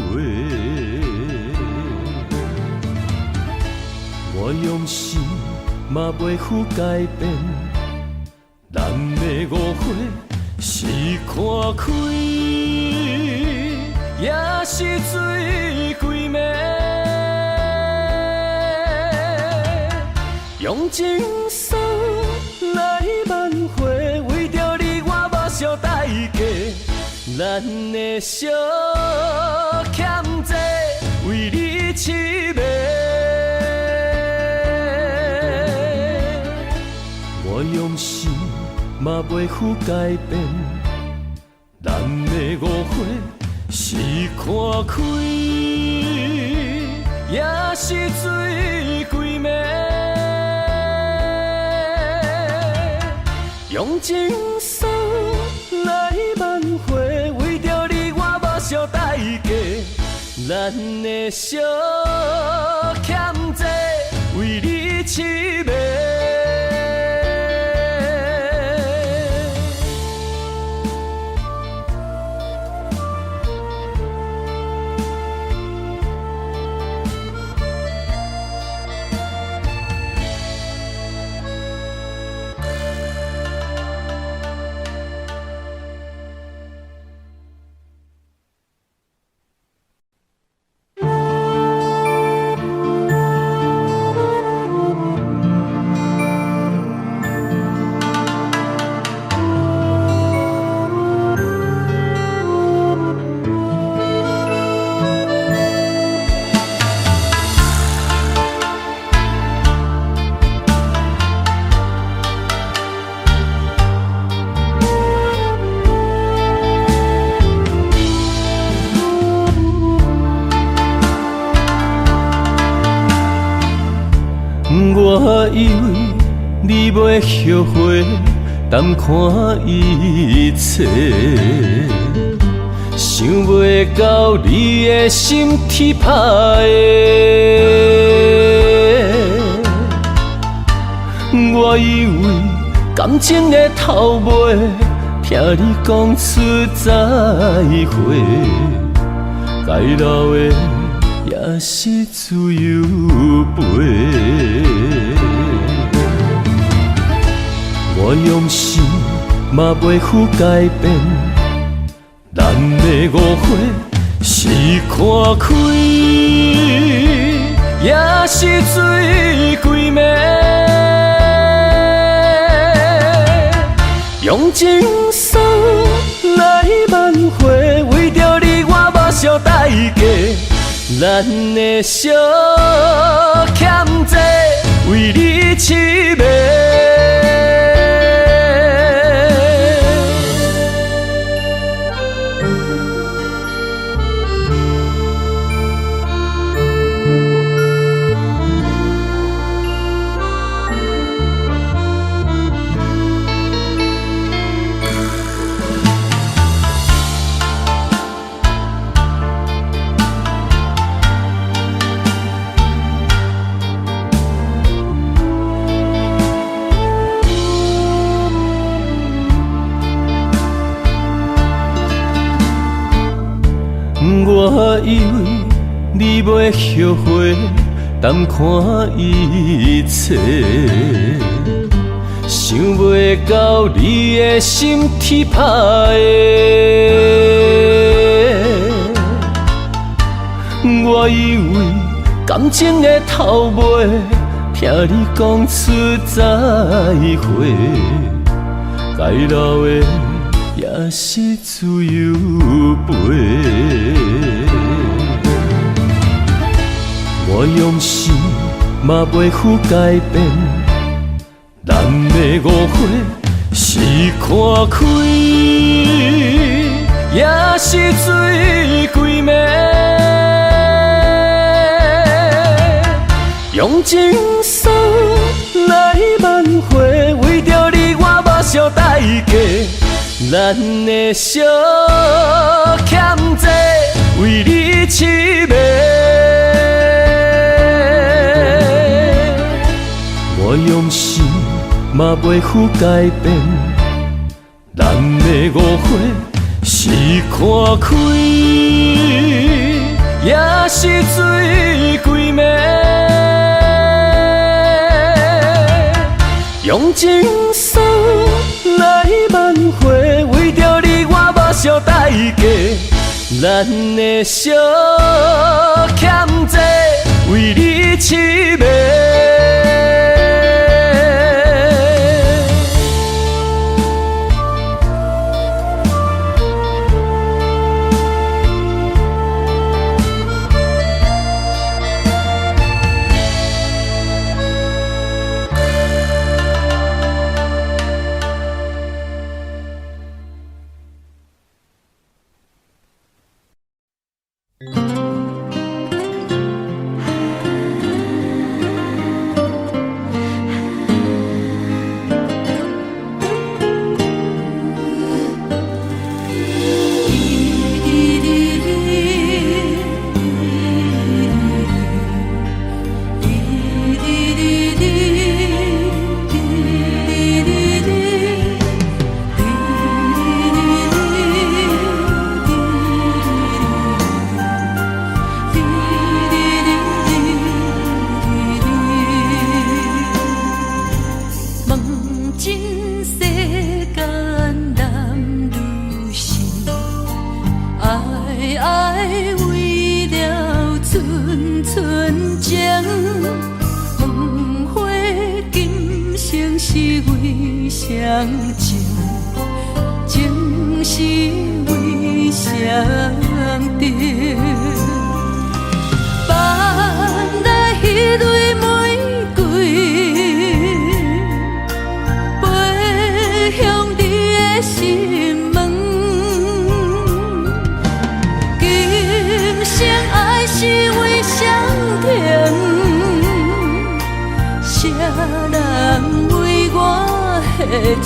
我用心嘛袂负改变，咱的误会是看开，也是水鬼暝。用情伤来挽回，为着你我目睭代价，咱的小欠债为你痴迷。我用心嘛袂负改变，咱的误会是看开，也是水鬼暝。用情伤来挽回，为着你我目睭代价，咱的小欠债为你痴迷。以为你袂后悔，淡看一切，想袂到你的心天歹的。我以为感情的头尾，听你讲出再会，该留的也是自由飞。我用心嘛袂负改变，咱的误会是看开，也是水鬼暝。用情书来挽回，为着你我目烧代价。咱的相欠债，为你痴迷。我以为你袂后悔，淡看一切，想袂到你的心天歹的。我以为感情的头尾，听你讲出再会，该留的也是自由飞。我用心嘛袂负改变，咱的误会是看开，也是水鬼暝。用情书来挽回，为着你我目烧代价。咱的相欠债，为你痴迷。我用心嘛袂负改变，咱的误会是看开，也是水鬼暝。用情书来挽回，为着你我目烧代价。咱的相欠债，为你痴迷。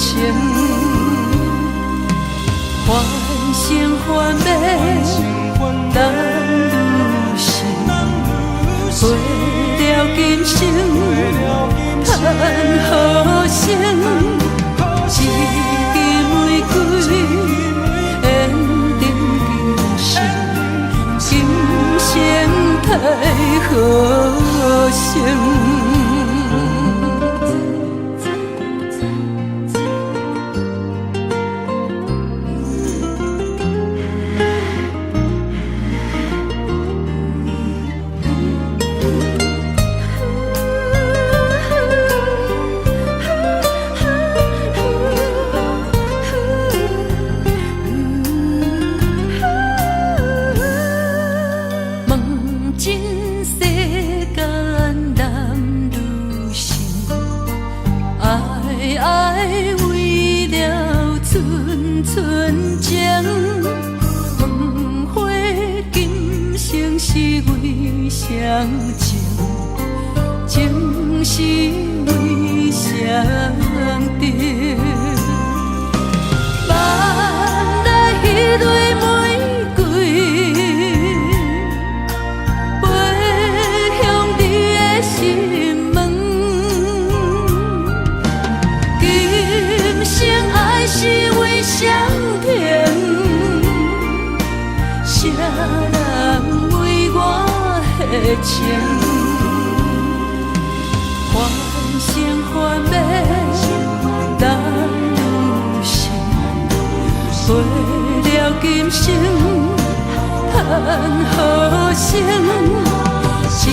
情，欢声欢美，人如是，过了今生，叹好声，一支玫瑰，缘定今生，今生太好声。相情，情是为相定。万来迄蕊玫瑰，飞向你的心门。今生爱是为相挺，谁人为我？情，欢声欢美，人如是，过了今生，叹好声，一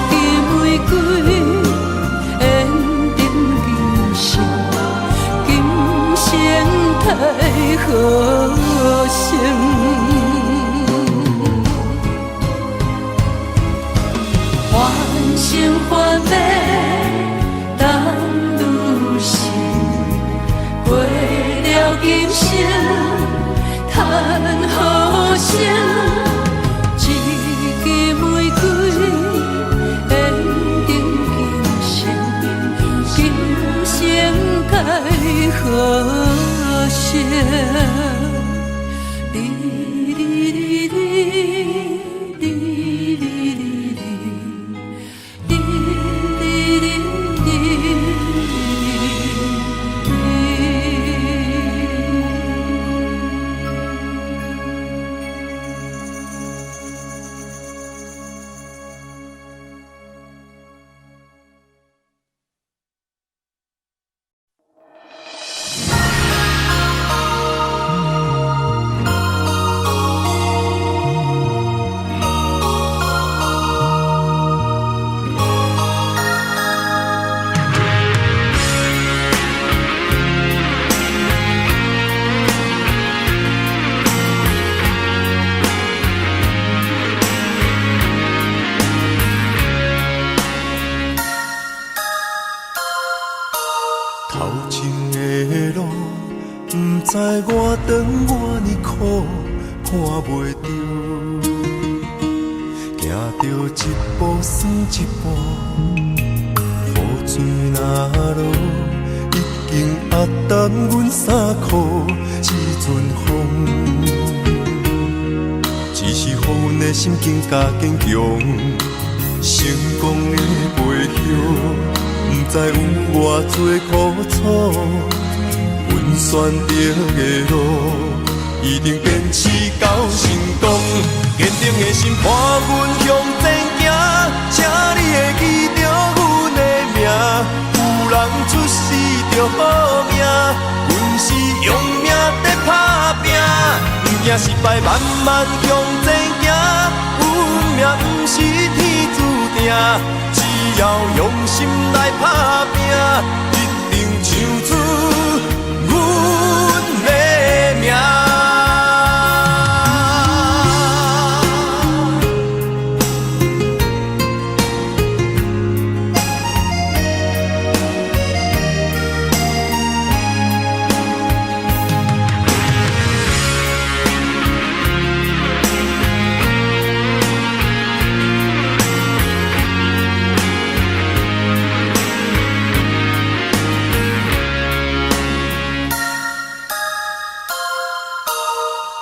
支玫瑰，缘定今生，今生太好声。欢声欢美，人如是，过了今生，叹好声，一支玫瑰，缘定今生，今生太好声。知我长我呢苦，看袂着，行着一步算一步，雨水若落，已经压淡阮衫裤一阵风，只是予阮的心境加坚强，成功的背后，不知有偌多苦楚。阮选择的路，一定坚持到成功。坚定的心伴阮向前行，请你会记着阮的名。有人出世着好命，阮是用命在打拼。不惊失败，慢慢向前行。运命不是天注定，只要用心来打拼，一定唱出。阮的名。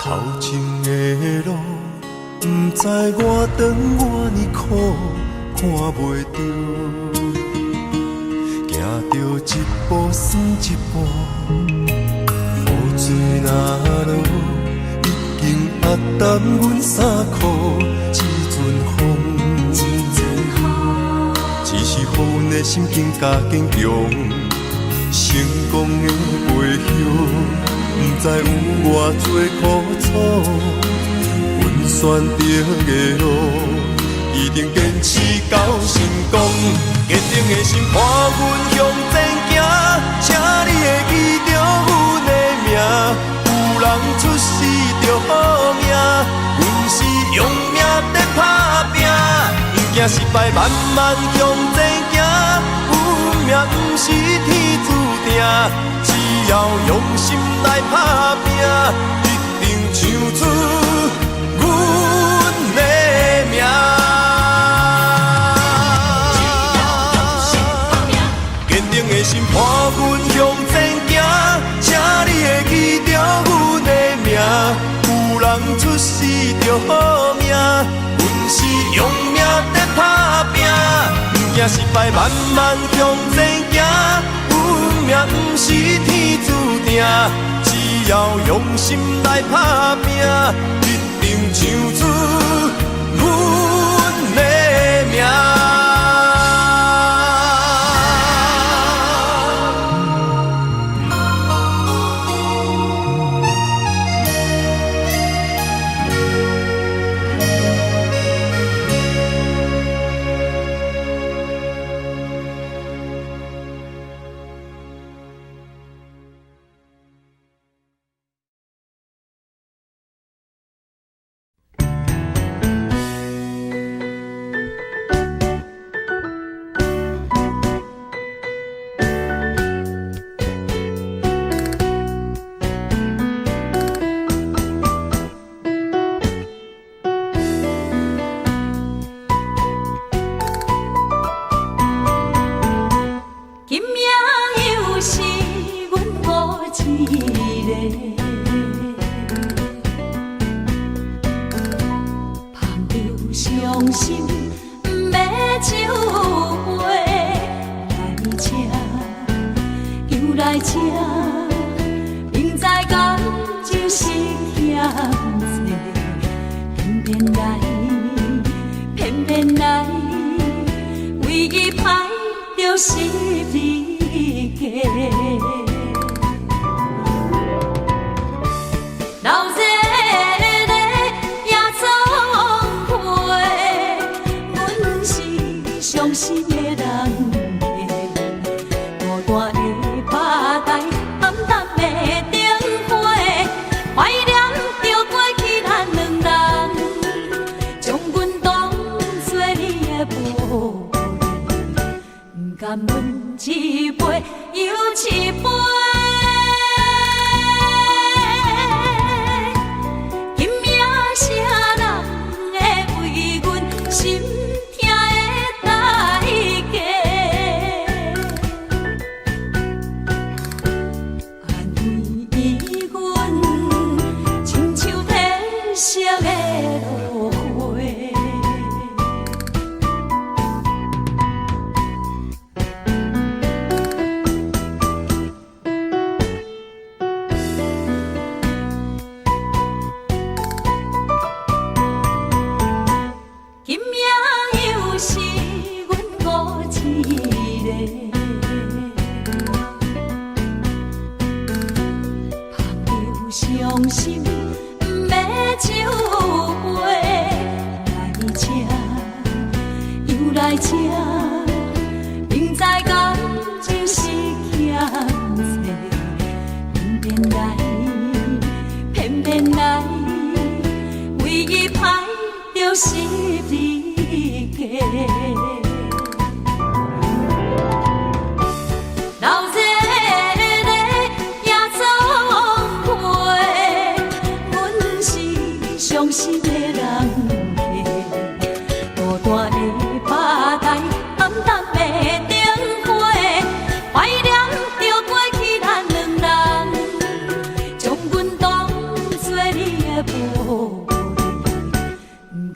头前的路，不知我长偌呢苦，看袂着，行着一步算一步，雨水若落，已经压淡阮衫裤，一阵风，只是予阮的心境加坚强。成功的背后，不知有偌多苦楚。阮选择的路，一定坚持到成功。坚定的心伴阮向前行，请你会记着阮的名。有人出世就好命，阮是用命在打拼，不惊失败，慢慢向前行。运命不是天注定，只要用心来打拼，一定唱出阮的名。坚定的心伴阮向前行，请你会记着阮的名。有人出世就好命，阮是用命在打拼。惊失败，慢慢向前行。运命不是天注定，只要用心来打拼，一定唱出阮的名。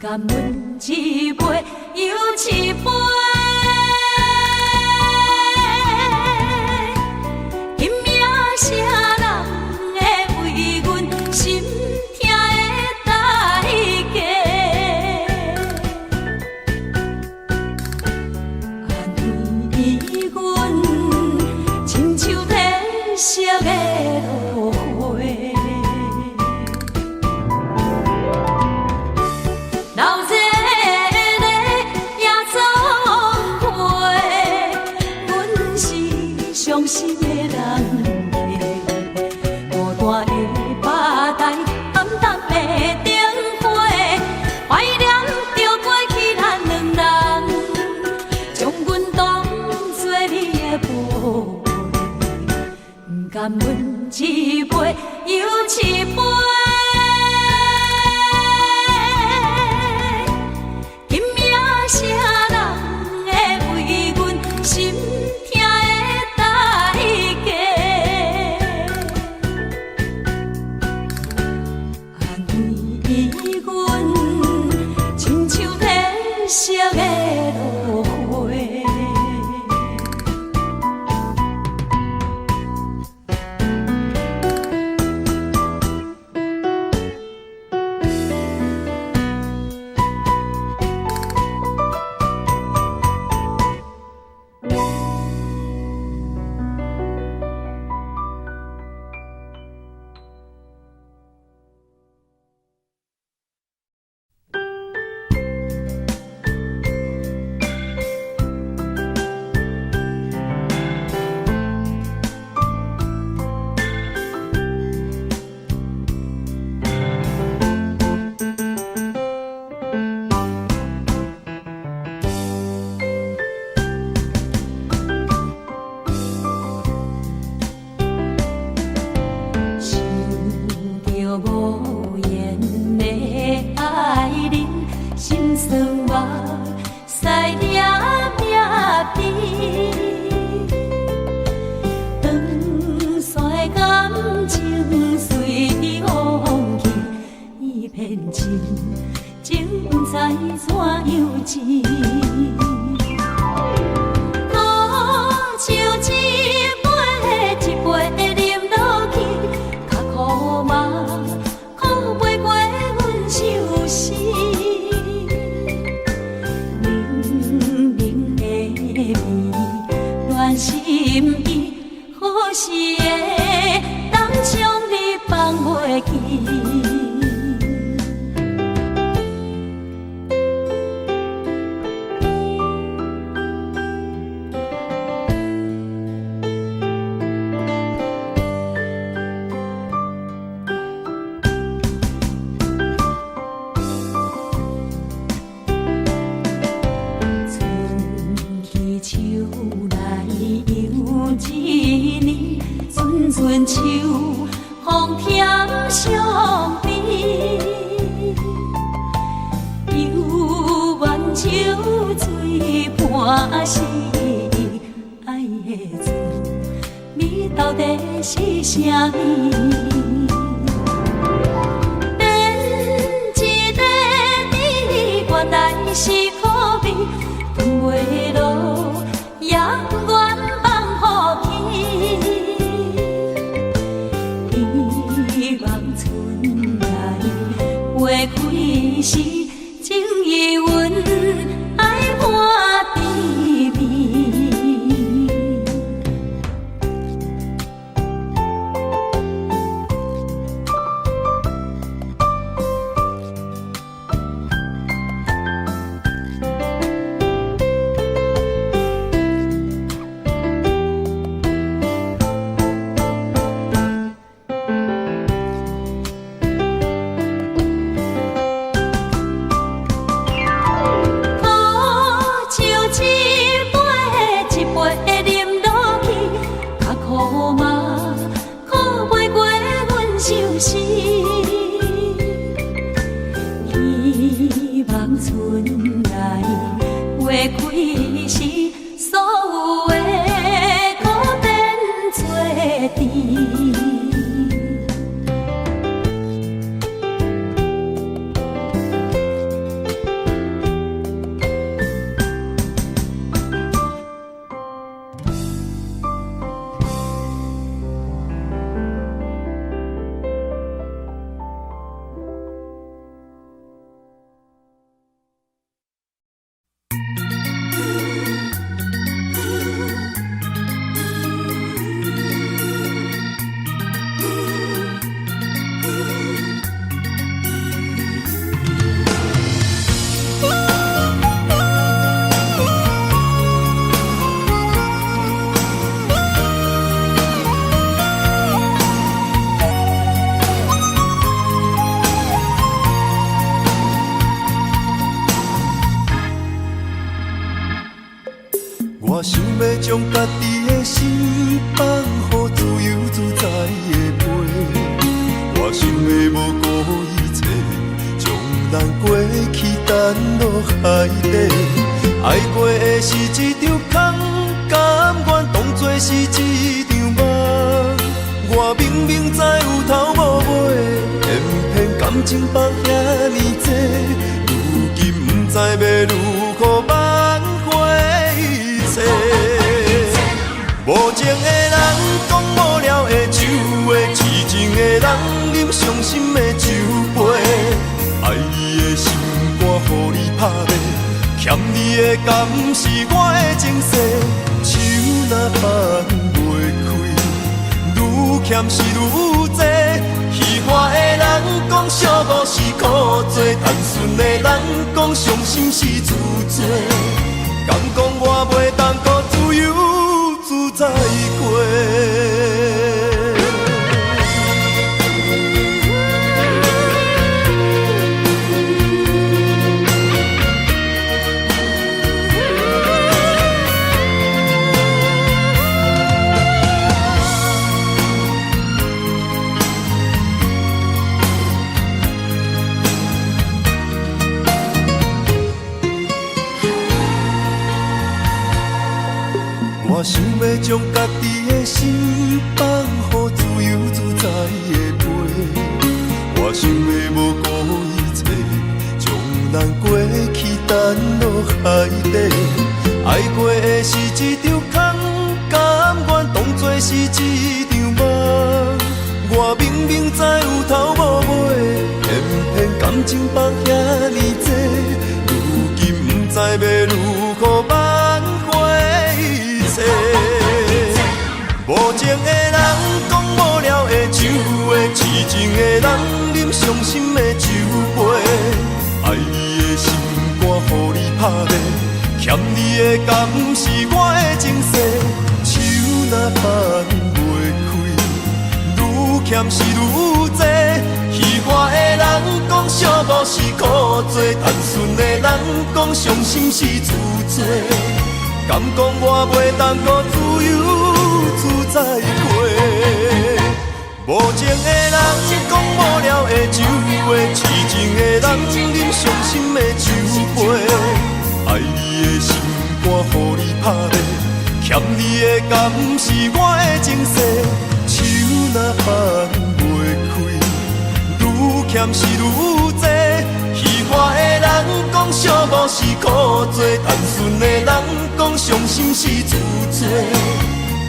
甘阮一杯又一杯。今夜啥人会为阮心痛的代价？安慰阮，亲像褪色的落花。老热热也总会，阮是伤心的人。孤单的吧台，暗淡的灯火，怀念着过去咱两人，将阮当作你的宝贝，不甘阮一杯又一杯。今夜啥人会为阮心痛的代价？安慰阮，亲像褪色的落花。无言的爱人，心酸我塞念念边，长逝感情随风去，一片情，情不知怎样止。苦酒一杯一杯饮落去，较苦嘛。心意，何时会当将你放袂记？春秋风添伤悲，犹原酒醉半时，爱的滋味到底是啥物？连一个你原来是可悲，断袂落也愿放乎去。花开时，情意阮爱伴甜蜜。希望春来花开时，所有的苦变做甜。将家己的心放乎自由自在的飞，我想要无顾一切，将咱过去担落海底。爱过的是一场空，甘愿当作是一场梦。我明明知有头无尾，偏偏感情放遐尼多，如今不知要如何挽回一切。无情的人讲无聊的酒话，痴情的人饮伤心的酒杯。爱你的心肝，予你拍卖，欠你的甘是我的情世。手若放袂开，愈欠是愈多。戏花的人讲寂寞是苦做，单纯的人讲伤心是自罪。敢讲我袂当搁自由自在过？我想要将家己的心放乎自由自在的飞，我想要无顾一切，将咱过去担落海底。爱过的是一场空，甘愿当作是一场梦。我明明知有头无尾，偏偏感情放遐尼多，如今不知要如何挽回一切。无情的人讲无聊的酒话，痴情的人饮伤心的酒杯。爱你的心肝，予你拍卖，欠你的甘是我的情世。手若放袂开，愈欠是愈多。戏花的人讲寂寞是苦做，单纯的人讲伤心是自罪。敢讲我袂当搁自由自在过？无情的人讲无聊的酒话，痴情的人饮伤心的酒杯。爱你的心肝，予你拍卖，欠你的甘是我的情世。手若放袂开，愈欠是愈多。戏花的人讲寂寞是苦做，单纯的人讲伤心是自罪。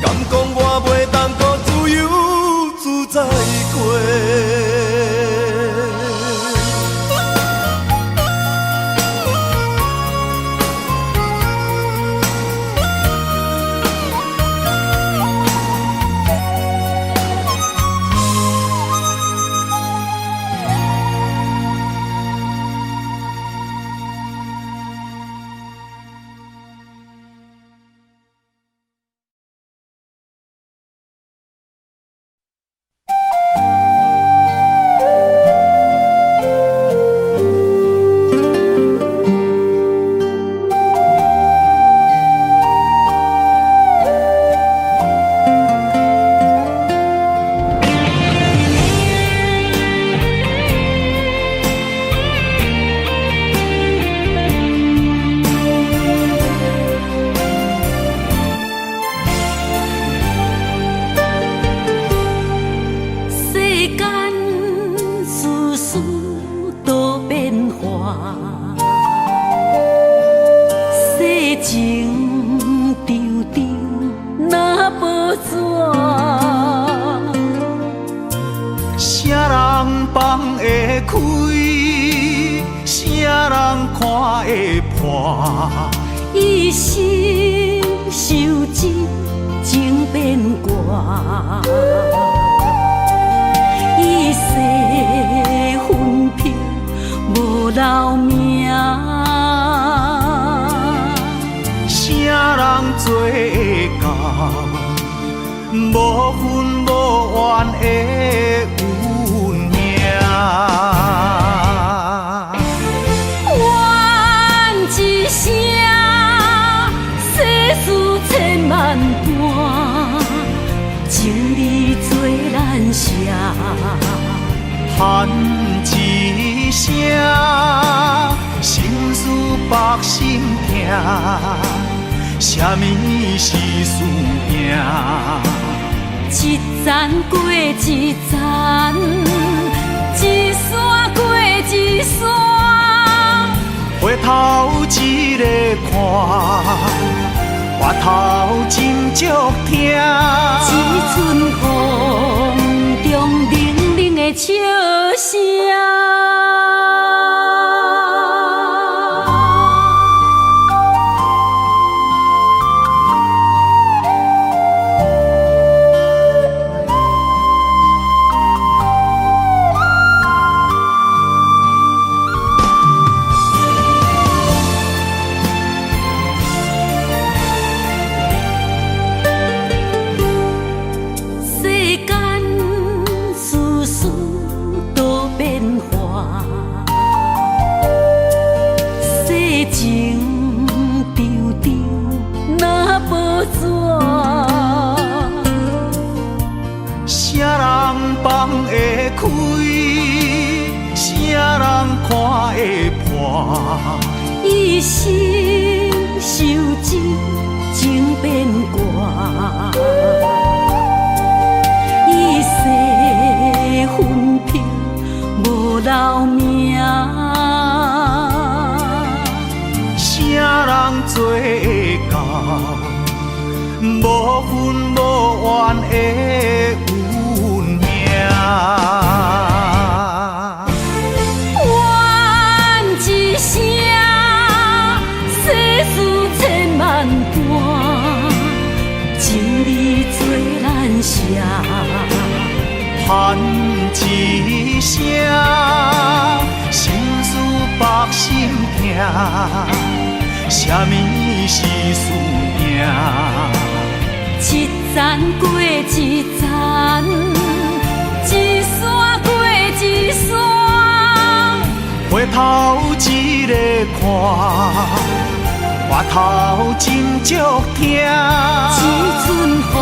敢讲我袂当搁自由自在过？一生受尽情变卦，一世分飘无留名。啥人做到无分无怨的运命？怨一声世事千万喊一声，心事百心痛，啥物是输赢？一站过一站，一山过一山，回头一个看，回头真足疼。一寸风中冷冷的笑声。一生受尽情变卦，一世分飘无留名。啥人做会到无分无怨的运命？喊一声，心事百心痛，啥物是输赢？一站过一站，一山过一山，回头一个看，回头真足疼。一寸风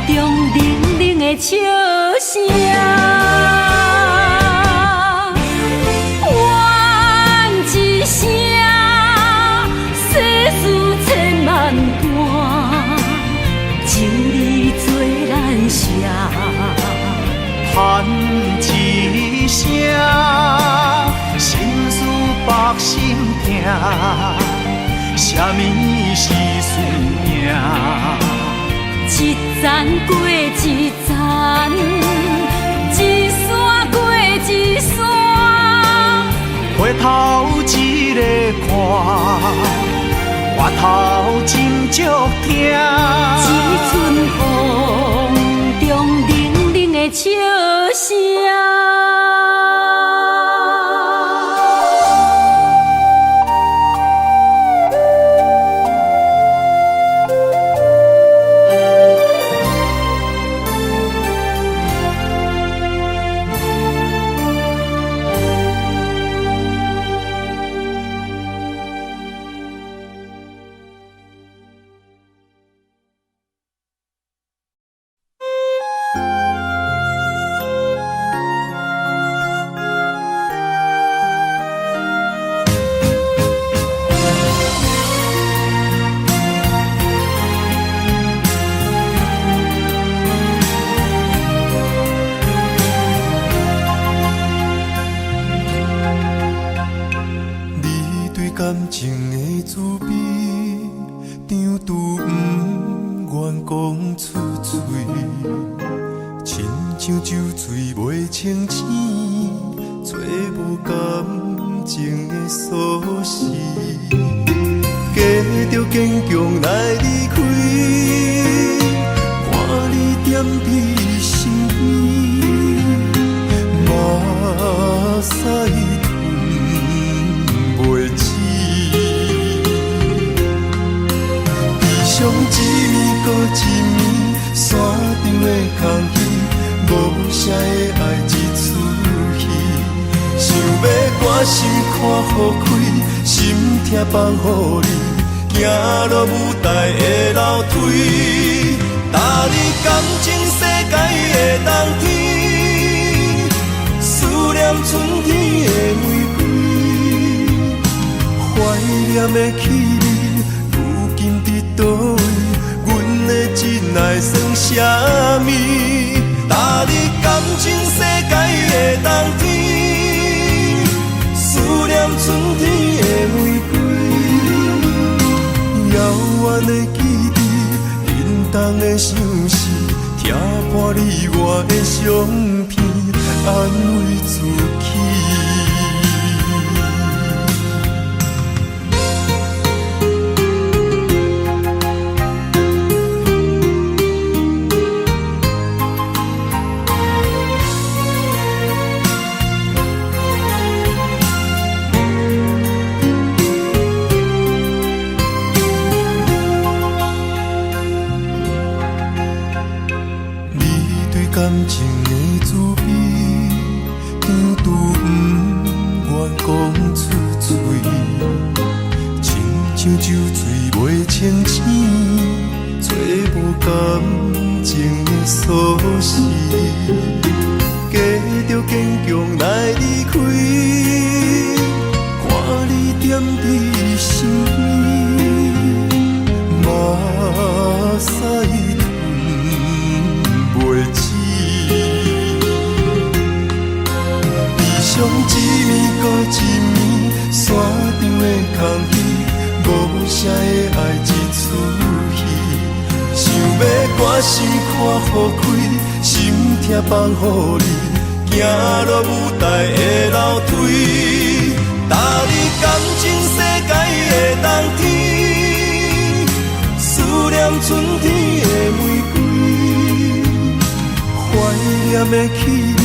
中冷冷的笑声，怨一声，世事千万般，情义做咱舍。喊一声，心事百心痛，啥物是输赢？一站过一站，一山过一山，回头一个看，回头真足疼。一寸风中冷冷的笑声。感情的滋味，张拄不愿讲出嘴，亲像酒醉袂清醒，找无感情的锁匙，假着坚强来离开，看你点滴心意，马赛。上一暝搁一暝，山顶的空虚，无声的爱一出戏。想要关心看好开，心痛放予你，行落舞台的楼梯，搭你感情世界的冬天，念的起你，如今伫倒位？阮的真爱算啥物？搭你感情世界的冬天，思念春天的玫瑰，遥远的记忆，冷冻的相思，听破你我的相片，安慰自己。感情的滋味，甜度不愿讲出嘴，亲像酒醉袂清醒，找无感情的锁匙，假着坚强来离开，看你踮伫身边，目屎吞袂止。伤一暝搁一暝，山场的空虚，无声的爱一出戏。想要歌声看予开，心痛放予你，行落舞台的楼梯。搭你感情世界的冬天，思念春天的玫瑰，怀念的起你。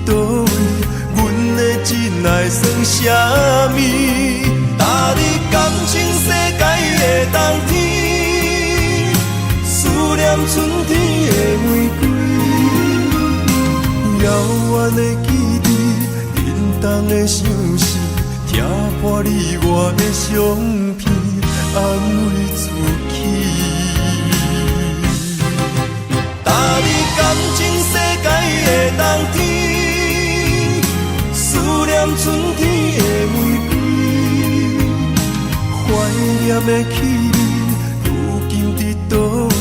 倒位，阮的真爱算啥物？搭你感情世界的冬天，思念春天的玫瑰，遥远的记忆，冷冻的相思，听破你我的相片，安慰自己。搭你感情世界的冬天。思念春天的玫瑰，怀念的起你，如今伫倒位？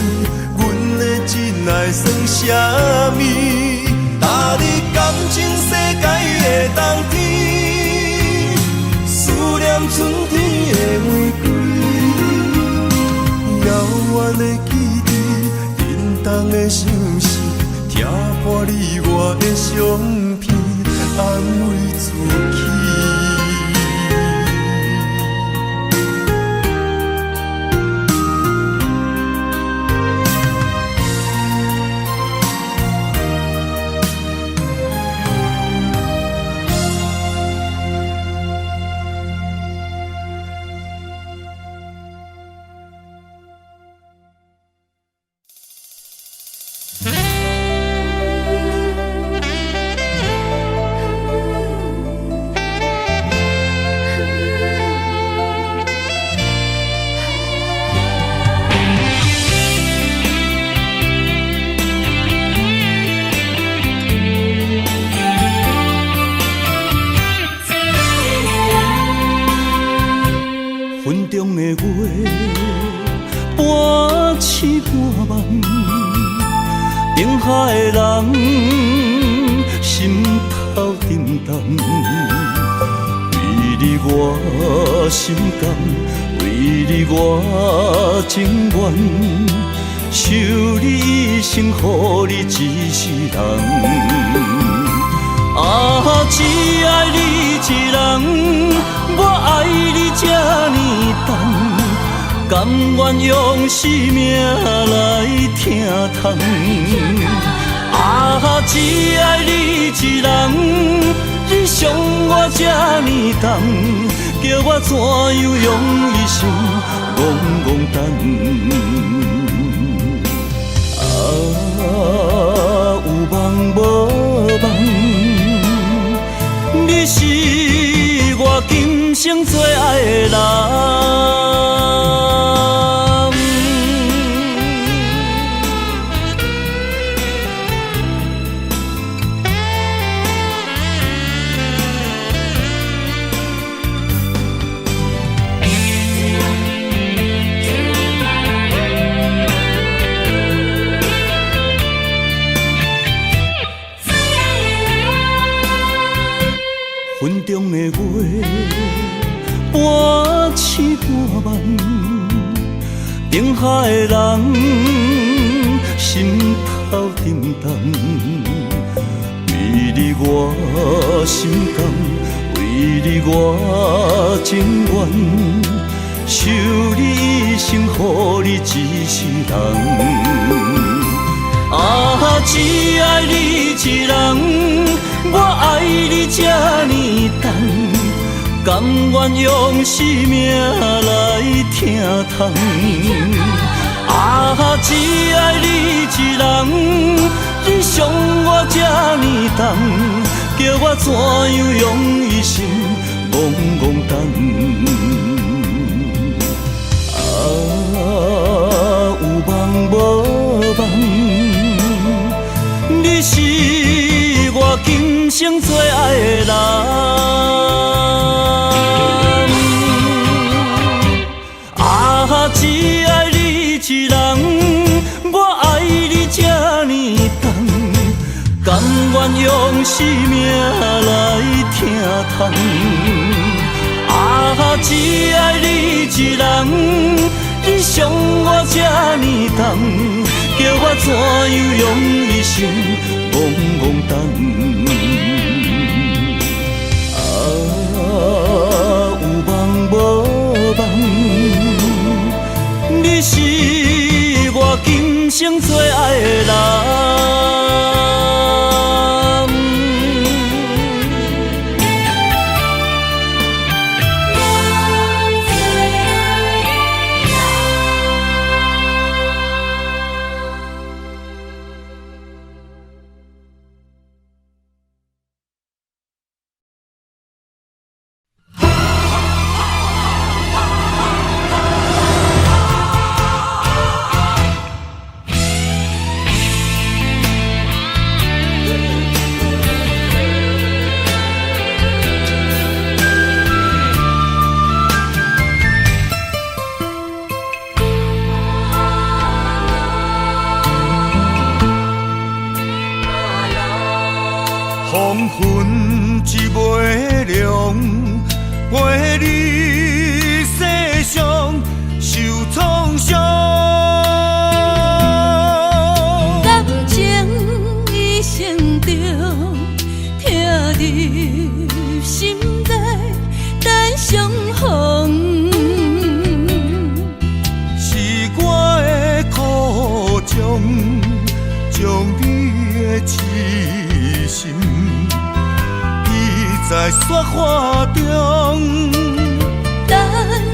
阮的真爱算啥物？搭你感情世界的冬天，思念春天的玫瑰，遥远的记忆，冷冻的相思，听破你我的相片。安慰自己。云中的月，半醒半梦，冰海的人，心头沉重。为你我心甘，为你我情愿，守你一生，予你一世人。啊，只爱你一人，我爱你这呢重，甘愿用生命来疼痛。啊，只爱你一人，你伤我这呢重，叫我怎样用一生戆戆等？啊，有梦无梦。你是我今生最爱的人。云中的月，半醒半梦，定海的人，心头沉重。为你我心甘，为你我情愿，守你一生，予你一世人。啊，只爱你一人，我爱你这呢重，甘愿用生命来疼痛。啊，只爱你一人，你伤我这呢重，叫我怎样用一生戆戆等？啊，有梦无梦。你是我今生最爱的人，啊，只爱你一人，我爱你这呢重，甘愿用生命来疼痛。啊，只爱你一人，你伤我这呢重，叫我怎样用一生戆戆等？啊，有梦无梦，你是我今生最爱的人。黄昏一枚亮，陪你世上受创伤。感情已成着，疼入心内，等相逢。是我的苦衷，将你的痴心倚在雪花中。等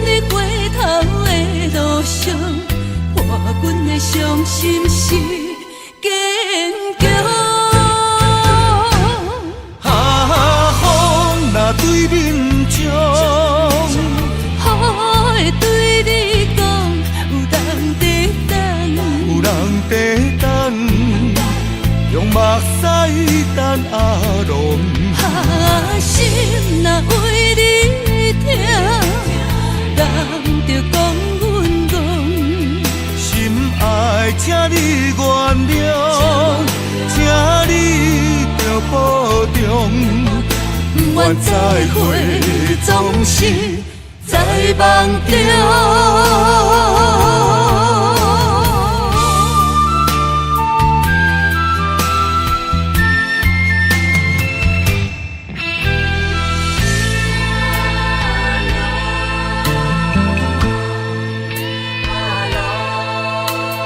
你回头的路上，伴阮的伤心是坚强。风若对面冲，雨会对你讲，有人在等，有人在等，用目屎等阿龙。心若为你痛，人着讲阮戆。心爱请你原谅，请你着保重。不愿再会，总是在梦中。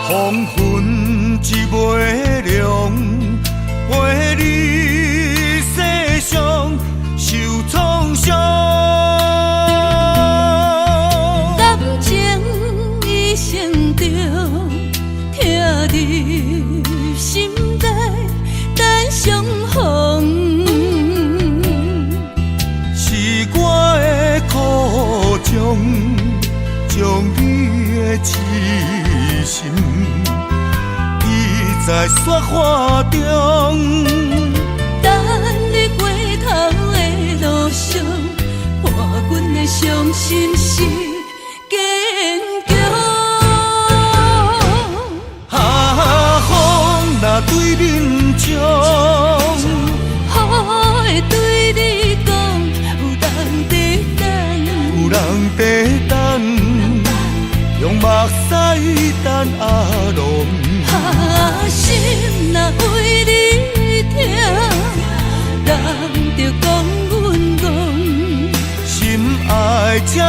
黄昏一枚亮，陪你世上受创伤。感情已成着，疼入心内，等相逢。是我的苦衷，将你的痴心倚在雪花中。等你回头的路上，伴阮的伤心是坚强。风若对面冲，雨会对你讲，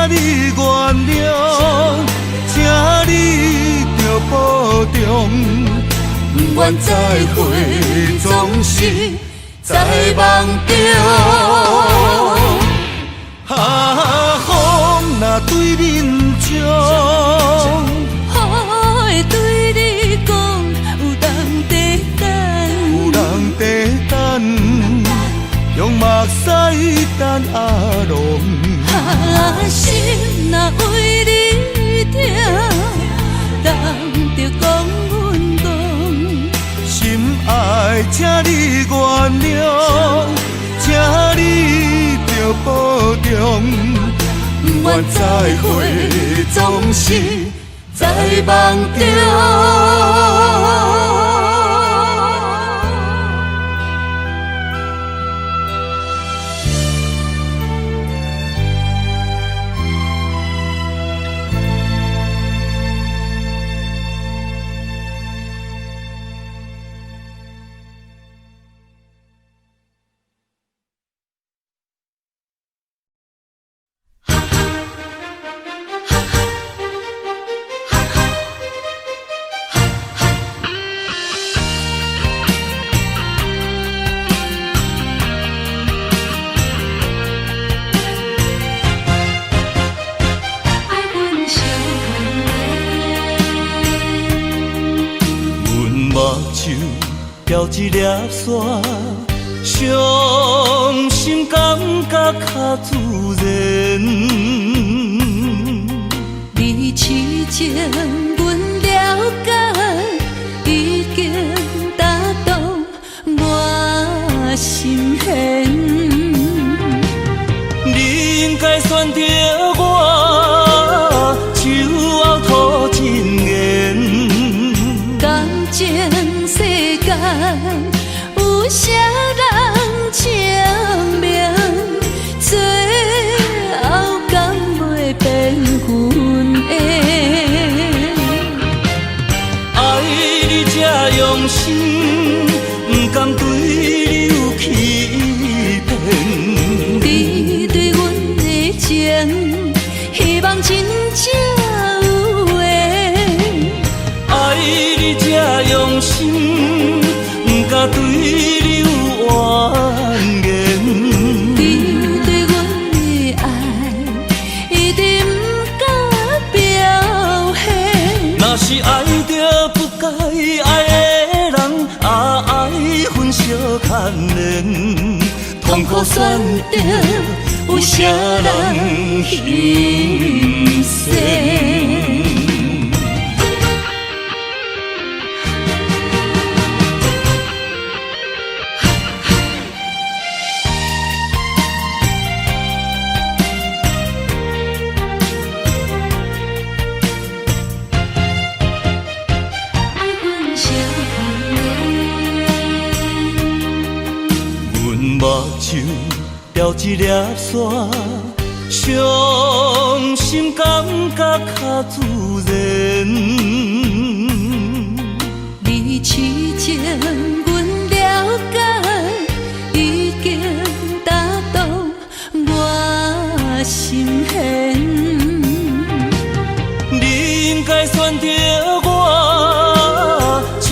你原谅，请你着保重。不愿再会，总是在梦中。啊，风若对面照，雨会对你讲，有人在等，有人在等，用目屎等阿龙。啊，心若为你痛，等着讲阮讲。心爱，请你原谅，请你着保重。不愿再会，总是在梦中。标一粒沙，伤心感觉较自然。你痴情，阮了解，已经打动我心弦。你应该选择我，手后吐真言。感情世间有啥人证明？最后敢袂变阮的？爱你这用心，不甘对你有欺骗。你对阮的情，希望真正有缘。爱你这用心，不敢对你有怨言。你对阮的爱，一直不敢表现。若是爱着不该爱的人，爱分小牵连，痛苦选择有啥人欣赏？目睭标一粒沙，伤心感觉较自然。你痴情，阮了解，已经打动我心弦。你应该选择我，手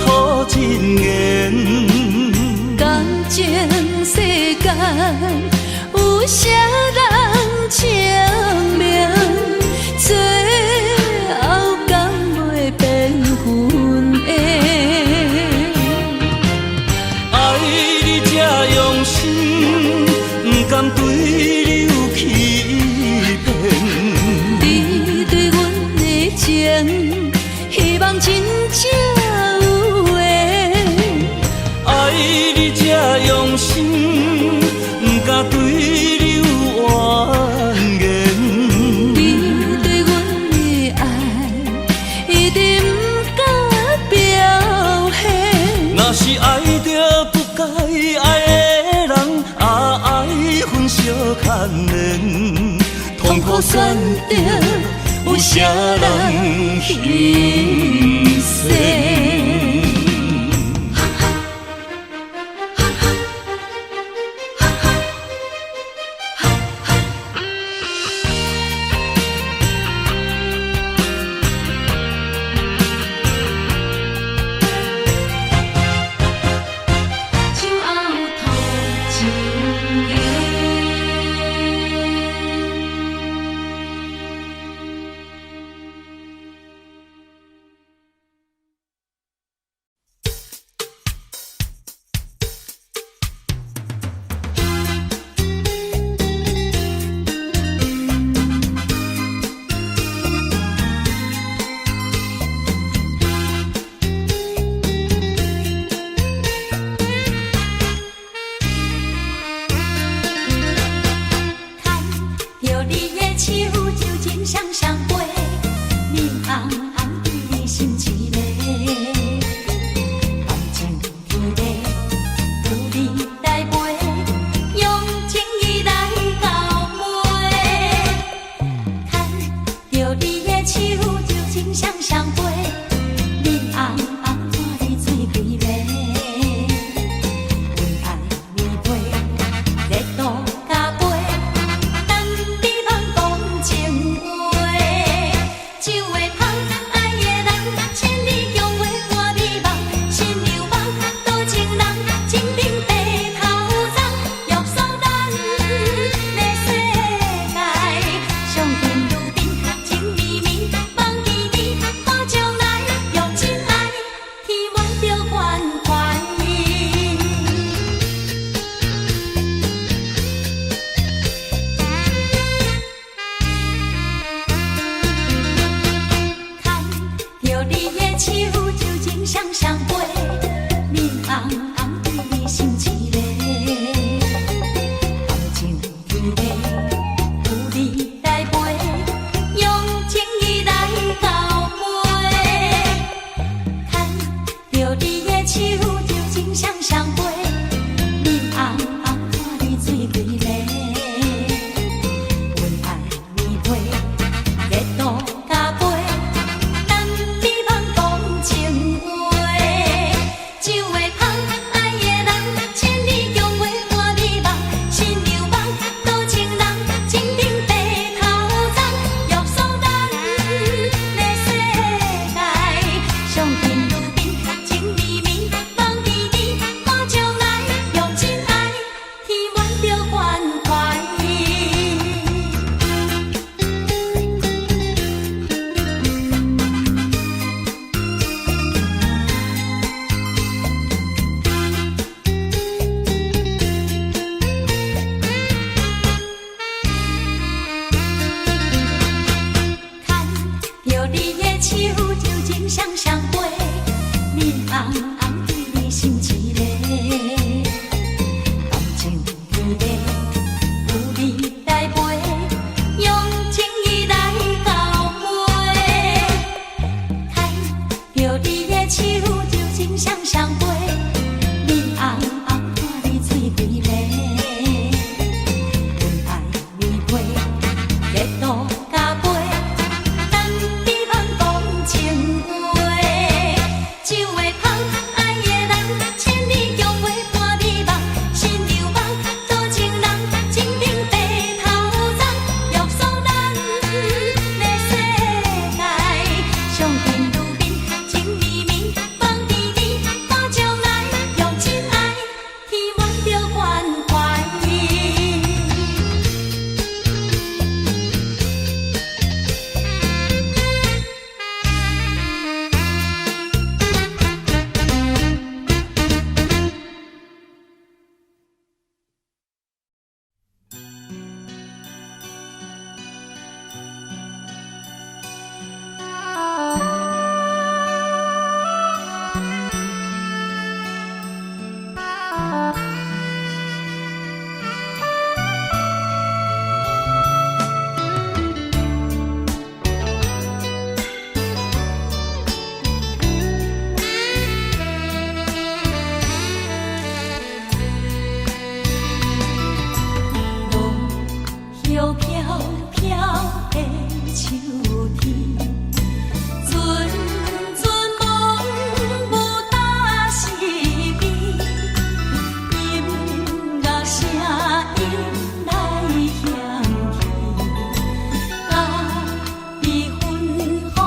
后吐真言。情世间有啥人证明？最后敢袂变阮的？爱你这用心，不甘对你有欺骗。你对阮的情，希望真正有缘。爱你这用心，不敢对你有怨言。你对阮的爱，一直不敢表现。若是爱着不该爱的人，爱分小牵连，痛苦选择有啥人欣赏？你栽培，用情意来交陪。牵着你的手，就情双双飞，面红红看你水开迷。温爱弥配，热度加倍，等你茫讲情话。酒会香，爱的人，千里共话伴你梦，心流梦，多情人，情定白头鬃，玉树丹，的世界，上天如冰，情绵绵，梦甜甜，看将来，用真爱，天满着关怀。牵着你的手，就情双双飞，面红红对你心一个，感情甜蜜，有你栽培，用情意来交陪。牵着你的手，就情双双飞，面红红看你水开迷。温爱弥配，热度加倍，等你茫讲情话。酒会香，爱的人，千里共话伴你梦，心流梦，多情人，情定白头鬃，玉树丹，的世界，上天如冰，情绵绵，梦甜甜，看将来，用真爱，填满着关怀。牵着你的手，就情双双飞，面红红对你心一个，感情甜蜜，有你栽培，用情意来交陪。牵着你的手，就情双双飞，面红红看你水开迷。温爱弥配，热度加倍，等你茫讲情话。酒会香，爱的人，千里共话伴你梦，心流梦，多情人，情定白头鬃，玉树丹，的世界，上天如冰，情绵绵，梦甜甜，看将来，用真爱，填满着关怀。路飘飘的秋天，阵阵梦雾打湿边，音乐声音来响起，甲你芬芳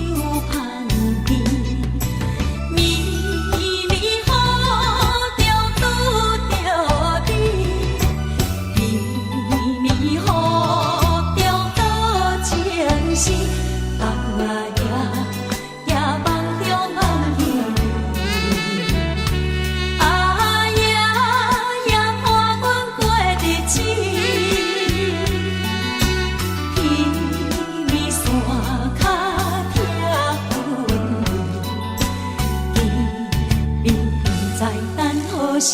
又香甜，绵绵雨中拄着你。绵绵雨中多情事，夜梦中梦见你，夜伴阮过日子，天山脚听云雨，天边在等何时？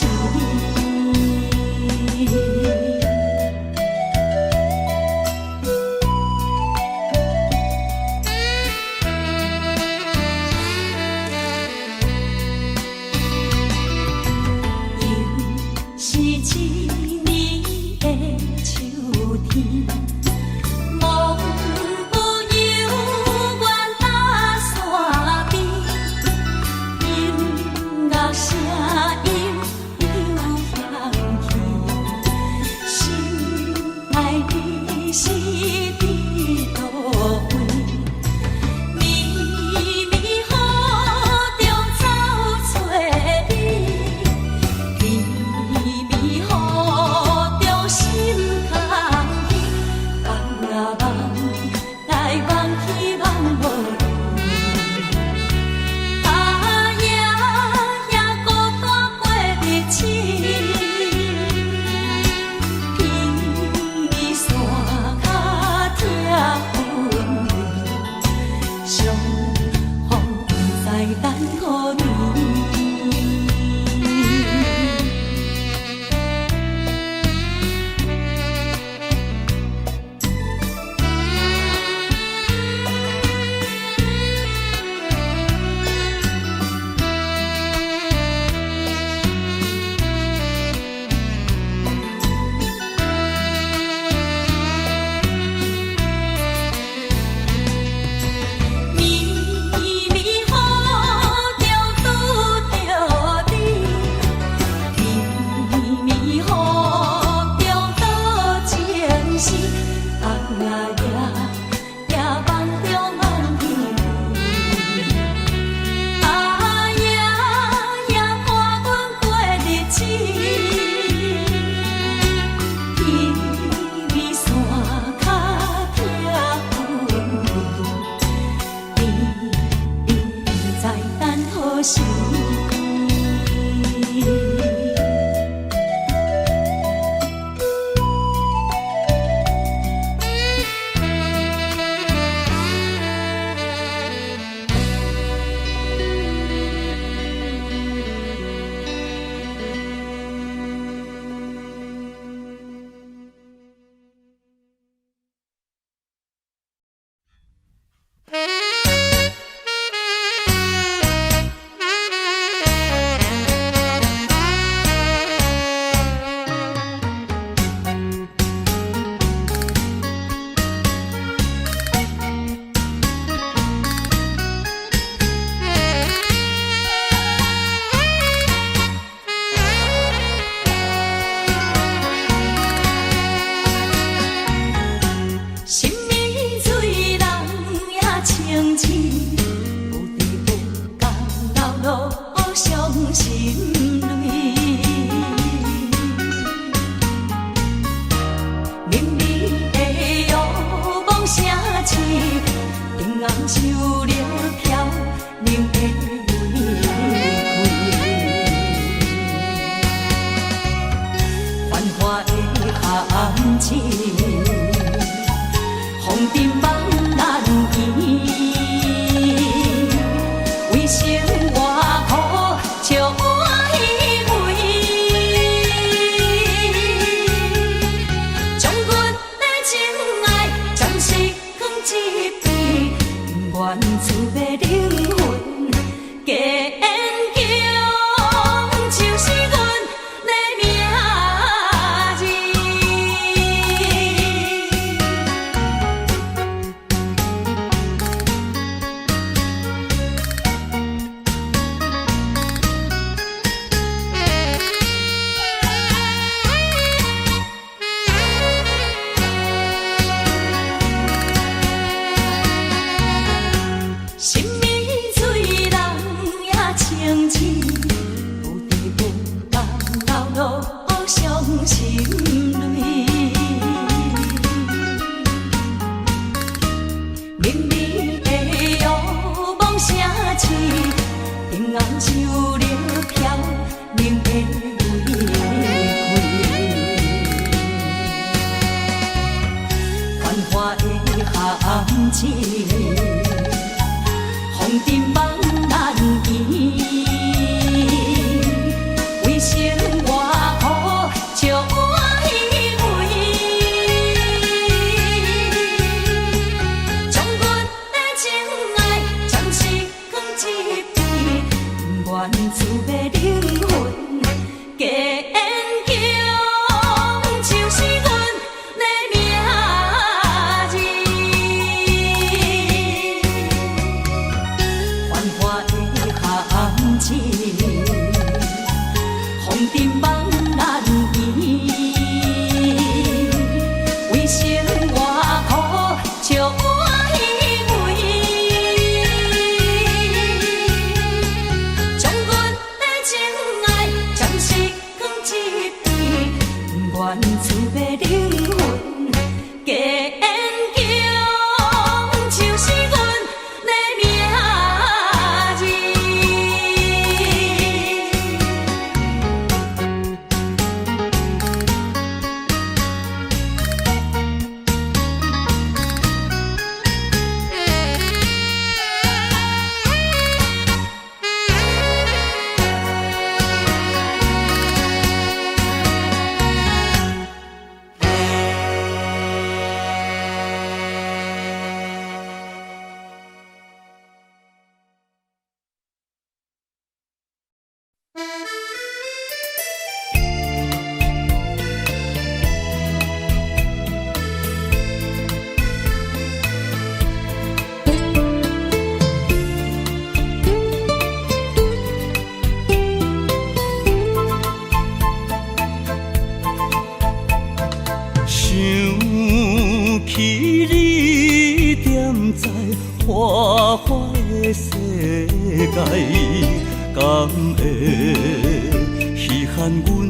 敢会稀罕阮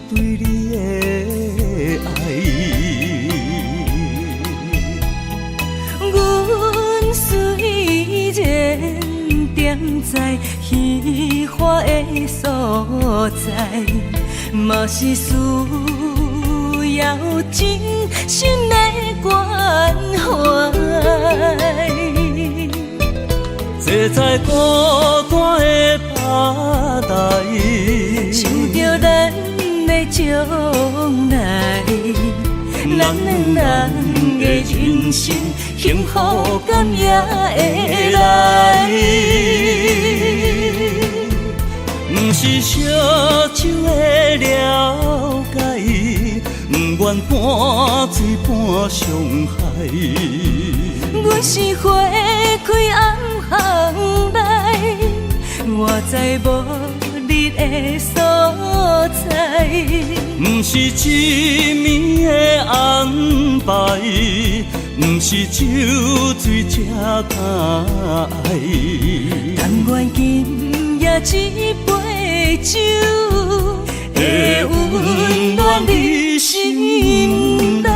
对你的爱。阮虽然踮在虚华的所在，嘛是需要真心的关怀。坐在孤单的吧台，想着咱的将来，咱两人的人生幸福感也会来。不是烧酒的了解，不愿半醉半伤害。阮是花开暗巷内，我知无你的所在。不是一暝的安排，不是酒醉才敢爱。但愿今夜一杯酒，会温暖你心内。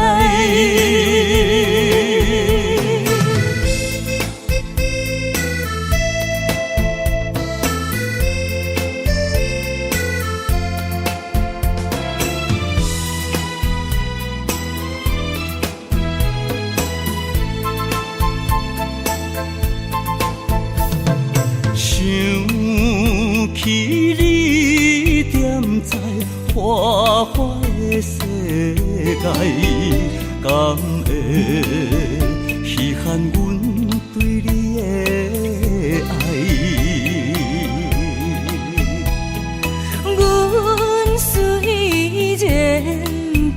起你踮在花花的世界，敢会稀罕阮对你的爱？阮虽然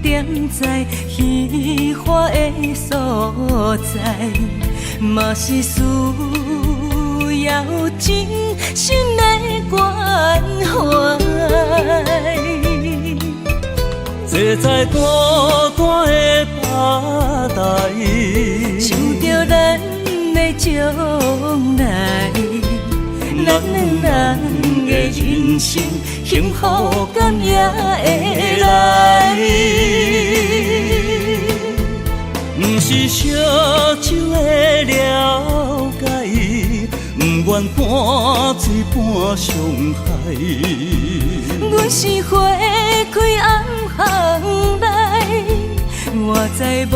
踮在虚华的所在，嘛是需要真心的关怀。坐在孤单的吧台，想着咱的将来，咱两人的人生幸福感也会来。不是烧酒的了解，不愿半醉半伤害。阮是花开暗巷内，我知无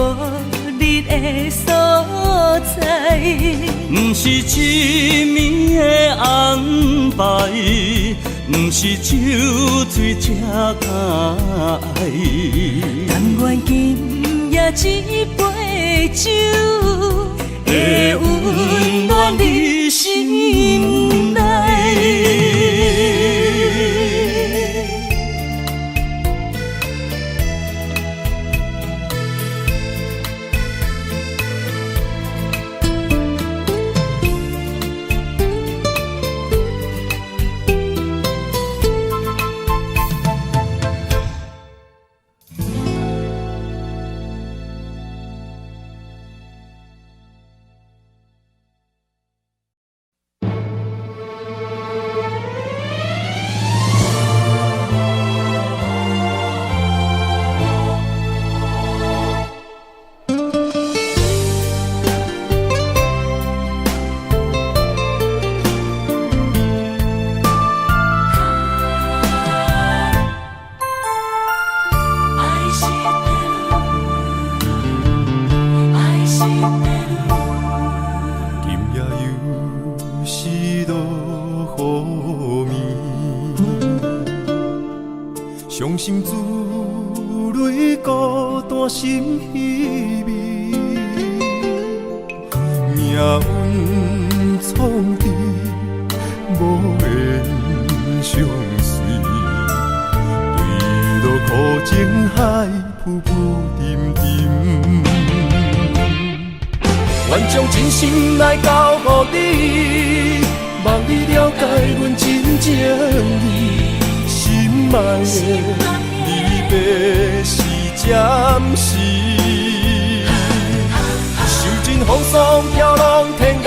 你的所在。不是一暝的安排，不是酒醉才敢爱。但愿今夜一杯酒，会温暖你心内。伤心珠泪孤单心稀微，命运创治无缘相随，对落苦情海浮浮沉沉，愿将真心来交予你，望你了解阮真情意。心爱的离别是暂时，受尽风霜飘浪天涯，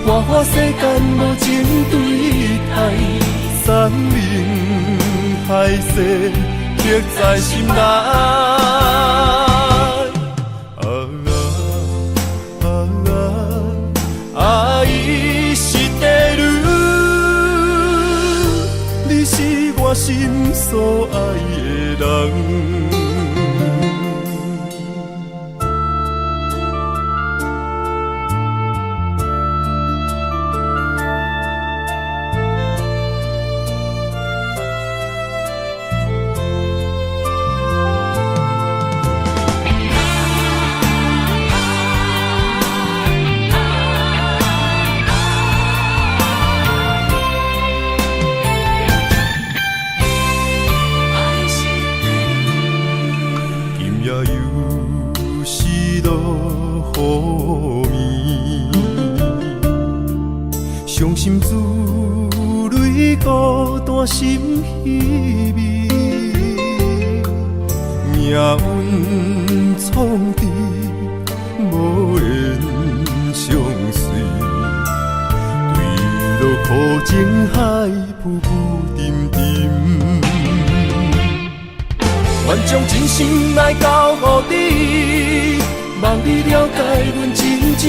花花世间无情对待，山明海誓刻在心内。伊是地女，你是我心所爱的人。伤心自泪，孤单心稀微，命运创治，无缘相随。对落苦情海，浮浮沉沉，愿将真心来交予你，望你了解阮真情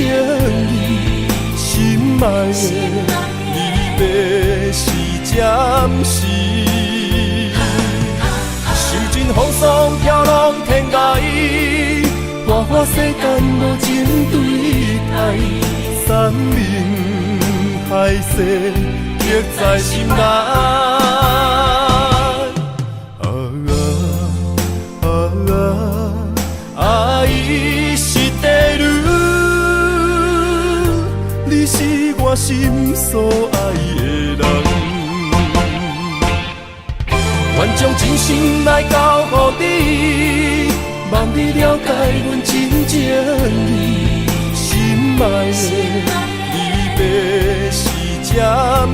意。心爱的离别是暂时，受尽风霜飘浪天涯，花花世间无情对待，山盟海誓刻在心内。伊是地女，你是我心所爱的人，愿将真心来交予你，望你了解阮真情意。心爱的离别是暂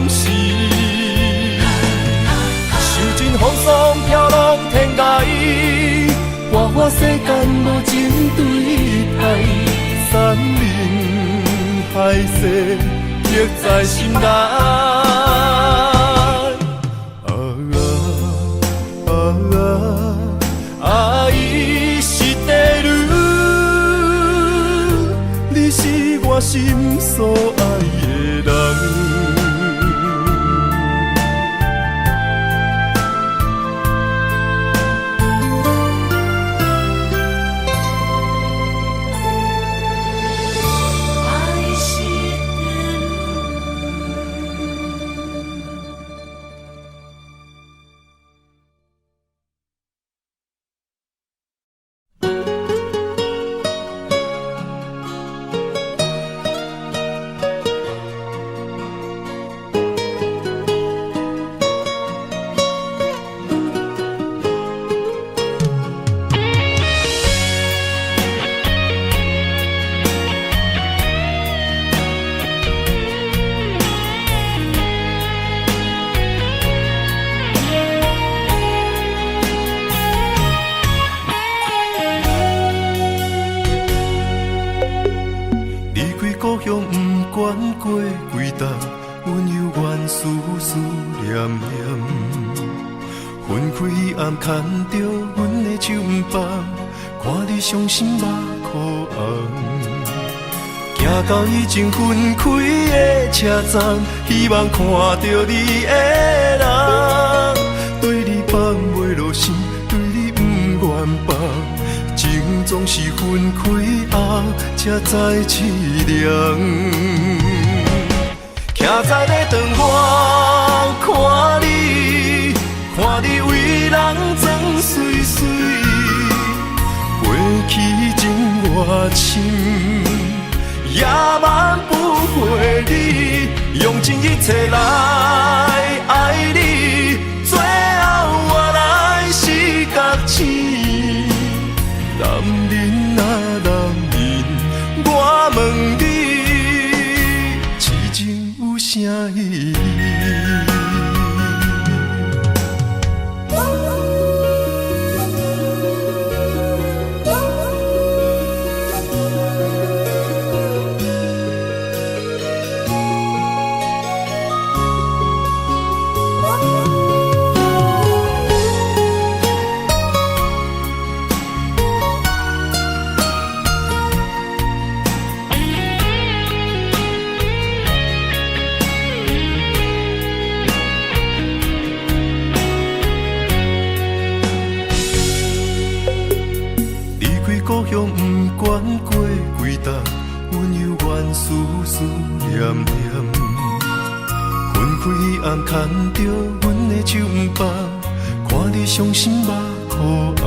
时，受尽风霜飘浪天涯，花花世间无情对待，山盟海誓刻在心内。伊是地女，你是我心所爱的人。牵着阮的手不放，看你伤心目眶红。行到已经分开的车站，希望看到你的人，对你放袂落心，对你不愿放。情总是分开后才知凄凉。徛在咧窗外看你，看你为人装水水，过去情偌深，也挽不回你，用尽一切来爱你，最后我来是觉醒。男人啊男人，我问你，痴情有啥意义？故乡不管过几冬，阮犹原思思念念。分开暗牵着阮的手不放，看你伤心目眶红。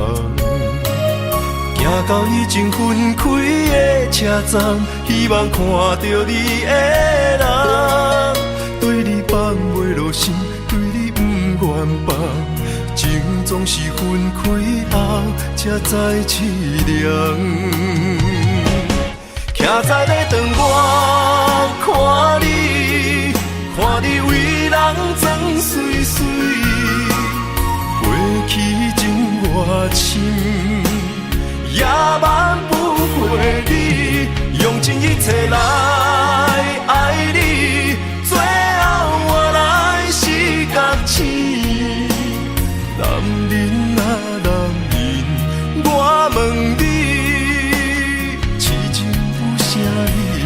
行到已经分开的车站，希望看到你的人，对你放袂落心，对你不愿放。情总是分开后才知凄凉，徛在咧窗外看你，看你为人装水水，过去情偌深，也挽不回你，用尽一切来爱你，最后我来是角色。男人啊男人，我问你，痴情有啥意义？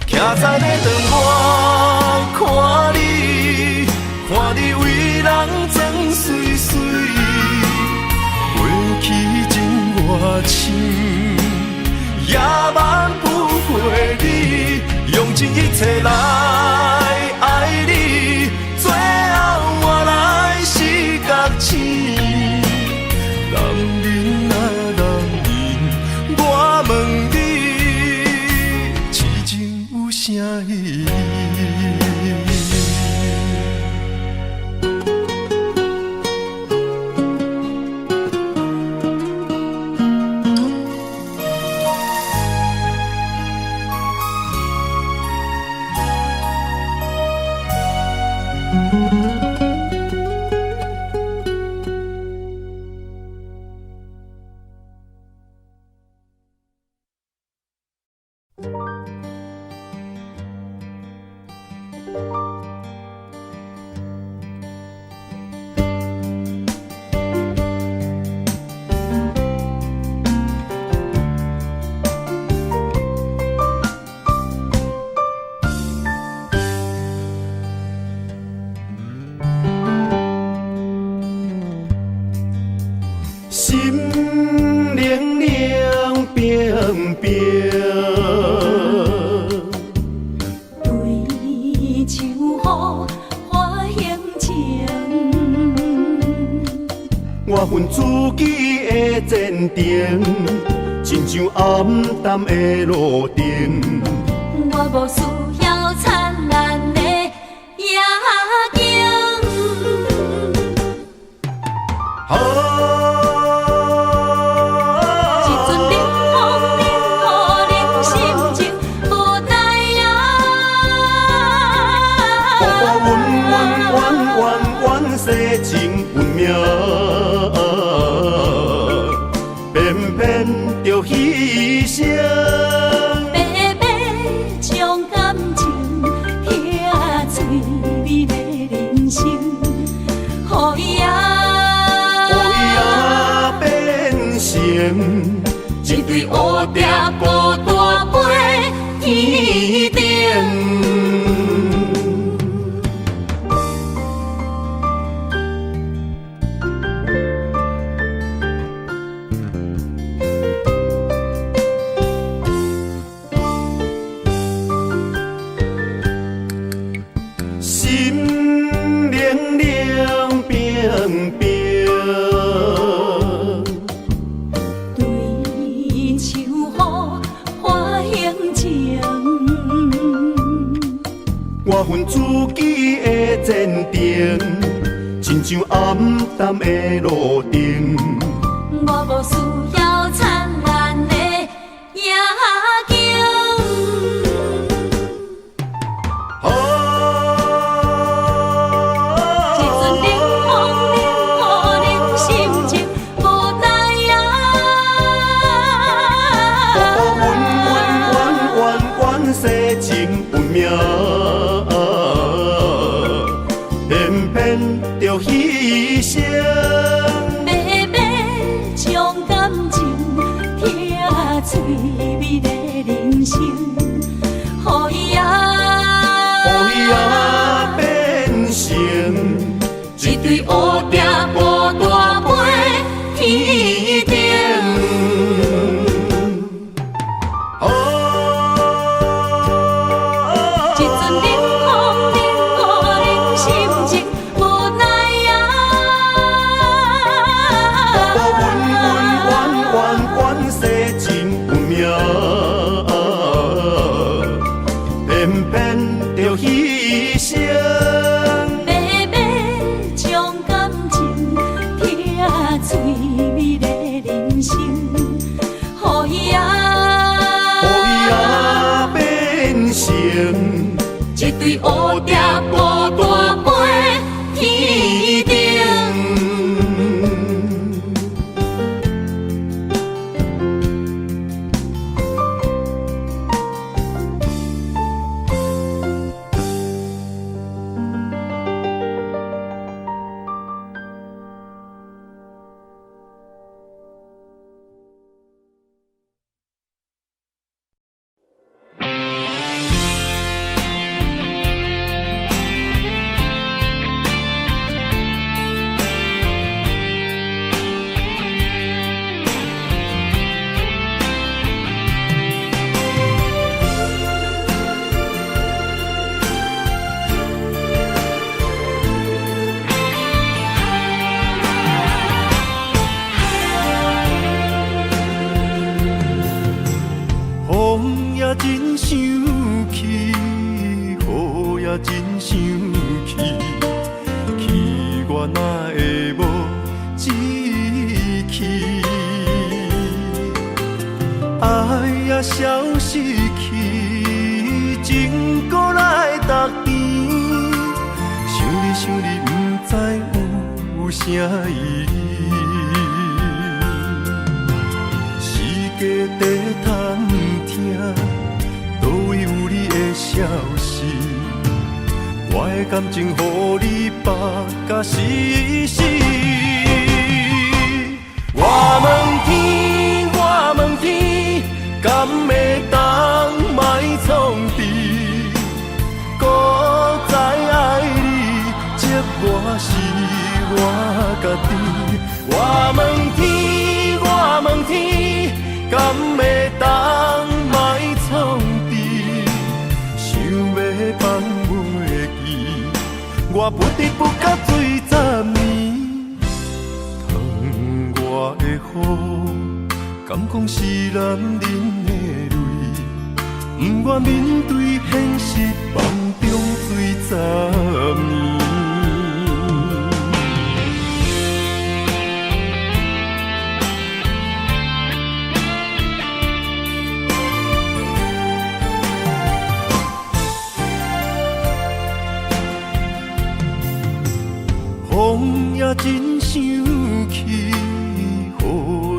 徛在咧窗外看你，看你为人装水水，过去情偌深，也挽不回你，用尽一切来爱你。最后我来是角色，男人啊男人，我问你，痴情有啥意义？我份自己的坚定，亲像暗淡的路灯。我无需要灿烂的夜景。一阵冷风冷予恁心情无代言。阮世情运命。偏偏着牺牲，白白将感情喝醉你的人生，予伊变成一对乌蝶孤单飞天顶。我份自己的坚定，亲像暗淡的路灯。我无需要灿烂的夜景。一阵冷风冷予恁心情无代言。阮世情运命。偏偏着牺牲，白白将感情喝醉美的人生，予伊变成一对乌蝶孤单飞天会无志气？爱也消失去，情搁来逐甜。想你，不知有啥意义。世界在探听，倒位有你的消息？我的感情，予你绑甲死死。我问天，我问天，敢会当莫创治？搁再爱你，这我是我家己。我问天，我问天，敢会当莫创治？想要放袂记，我不得不甲水10年。窗外的雨，敢讲是男人的泪？不愿面对现实，梦中水10年。风也真生气，雨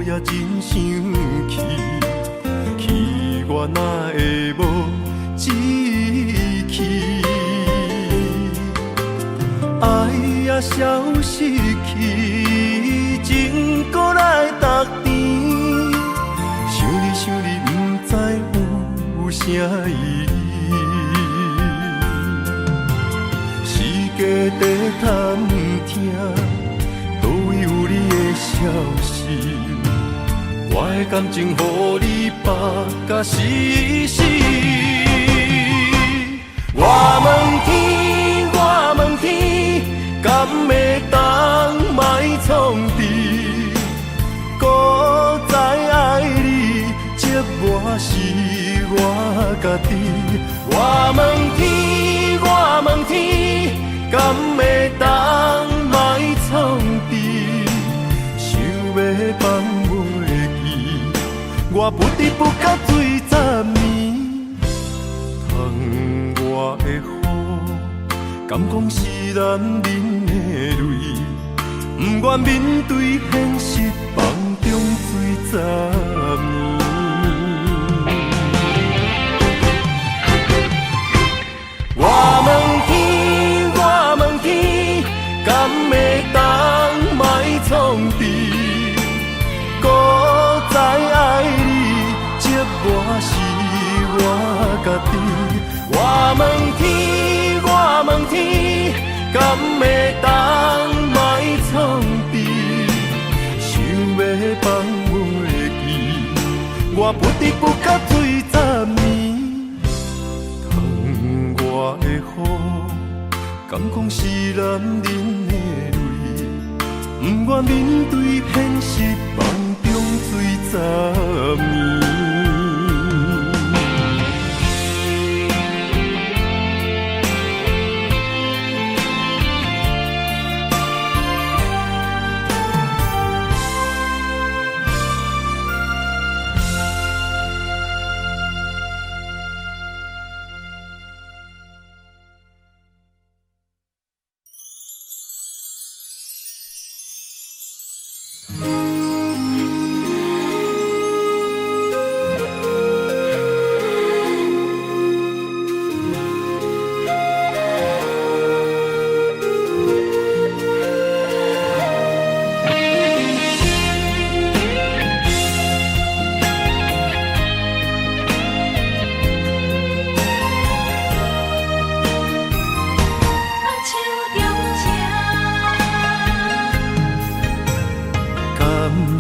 也真生气，气我哪会无志气？爱也消失去，情搁来逐甜。想你，不知有啥意义？世界在探听，倒位有你的消息？我的感情，予你绑甲死死。我问天，我问天，敢会当莫创治？搁再爱你，这我是我家己。我问天，我问天，敢会当莫创治？想要放袂记，我不得不甲水10年。窗外的雨，敢讲是男人的泪？不愿面对现实，梦中水10年。我问天，我问天，敢会当莫创治？搁再爱你，这我是我家己。我问天，我问天，敢会当莫创治？想要放袂记，我不得不甲水10年。窗外的雨，敢讲是男人的泪？不愿面对现实，梦中水10年。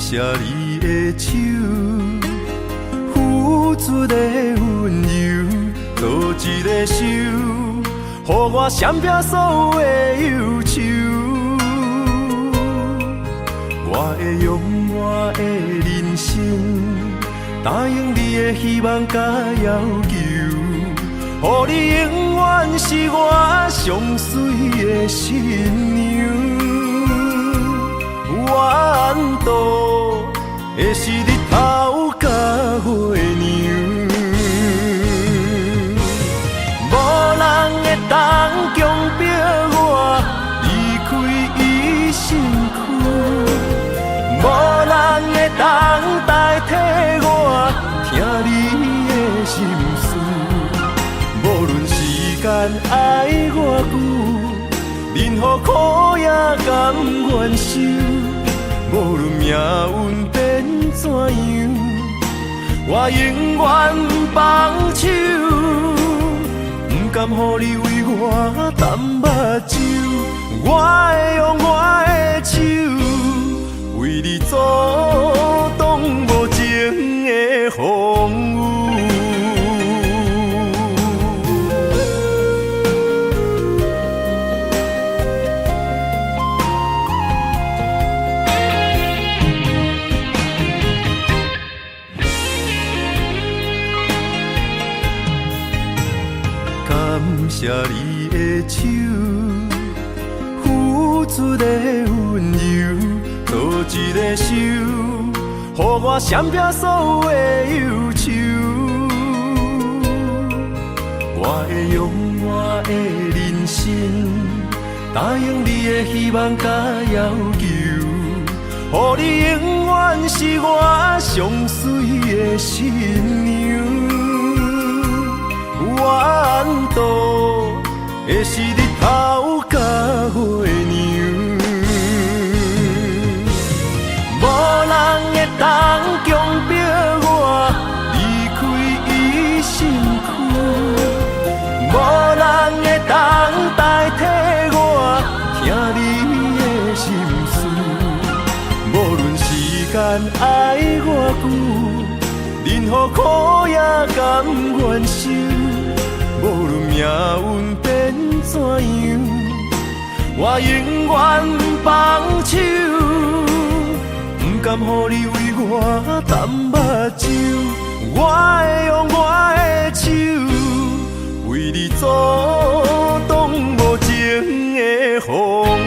谢你的手，付出的温柔，做一个手，予我闪避所有的忧愁。我会用我的人生，答应你的希望甲要求，予你永远是我上水的新娘。的是日头甲月亮，无人会当强迫我离开伊身躯，无人会当代替我听你的心事。无论时间爱偌久，任何苦也甘愿受。无论命运变怎样，我永远放手，不甘予你为我淡目睭。我会用我的手，为你阻挡无情的风雨。感谢你的手，付出的温柔，做一个手，予我闪避所有的忧愁。我会用我的人生，答应你的希望甲要求，予你永远是我上水的新娘。缘途的是日头甲月亮，无人会当强迫我离开伊身躯，无人会当代替我听你的心事。无论时间爱偌久，任何苦也甘愿受。无论命运变怎样，我永远放手，不甘予你为我淡目睭。我会用我的手，为你阻挡无情的风雨。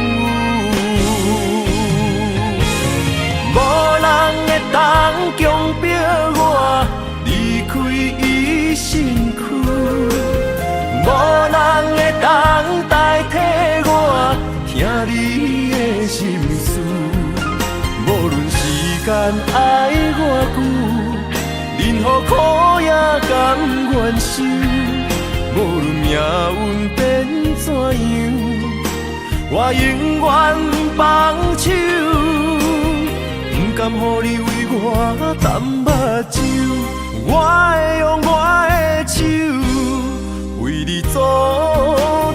无人会当强迫我离开伊身躯，无人会当代替我听你的心事。无论时间爱偌久，任何苦也甘愿受。无论命运变怎样，我永远放手，不甘予你为我淡目睭。我会用我的手，为你阻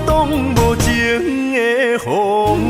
挡无情的风雨。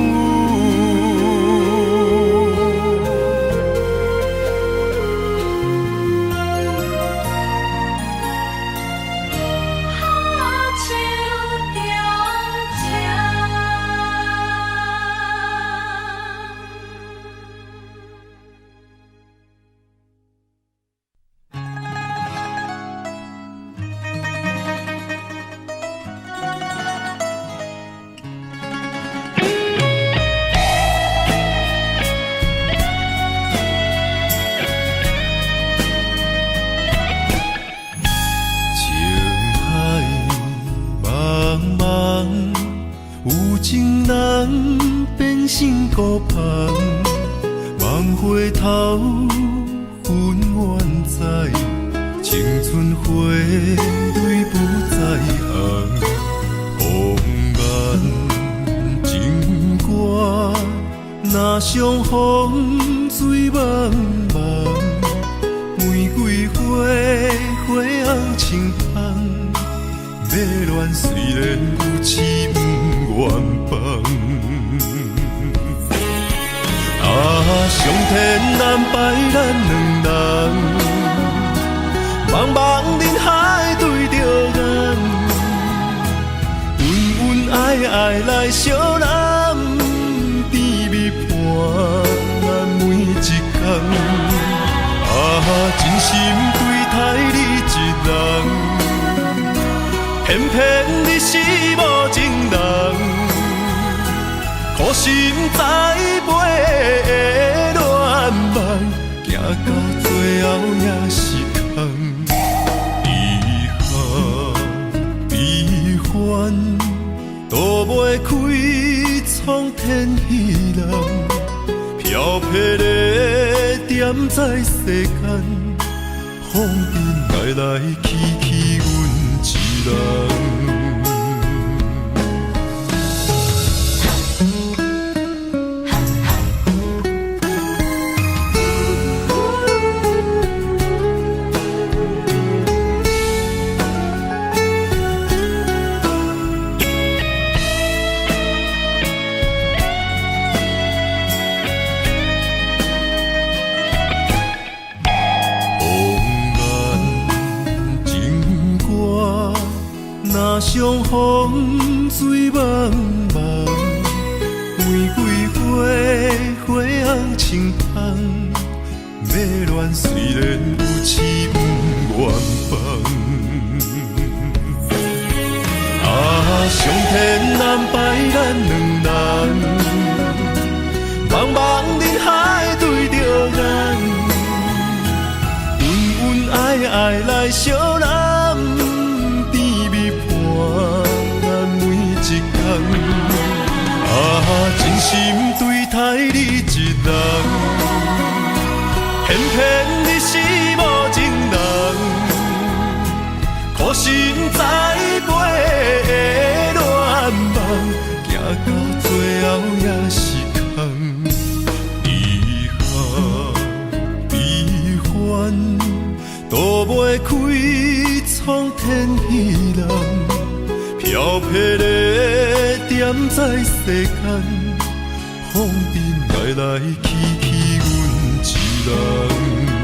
心孤芳，望回头分远在，青春花蕊不再红。红颜情歌，若相逢水茫茫。玫瑰花，花红青芳，要恋虽然有痴不愿放。上天安排咱两人，茫茫人海对着眼，恩恩爱爱来相揽，甜蜜伴咱每一天。真心对待你一人，偏偏你是无情人。苦心栽培的恋梦，行到也是空。遗憾悲欢，都袂开创天希望。飘泊的点在世间，风尘来来去去，阮一人。若相逢水茫茫，玫瑰花花红青芳，要恋虽然有痴不愿放。上天安排咱两人，茫茫人海对着咱，恩恩爱爱来相揽。真心对待你一人，偏偏你是无情人，苦心栽培的恋梦，行到最后也是空。遗憾悲欢，都袂开创天希望。飘泊的点在世间，风尘来来去去，阮一人。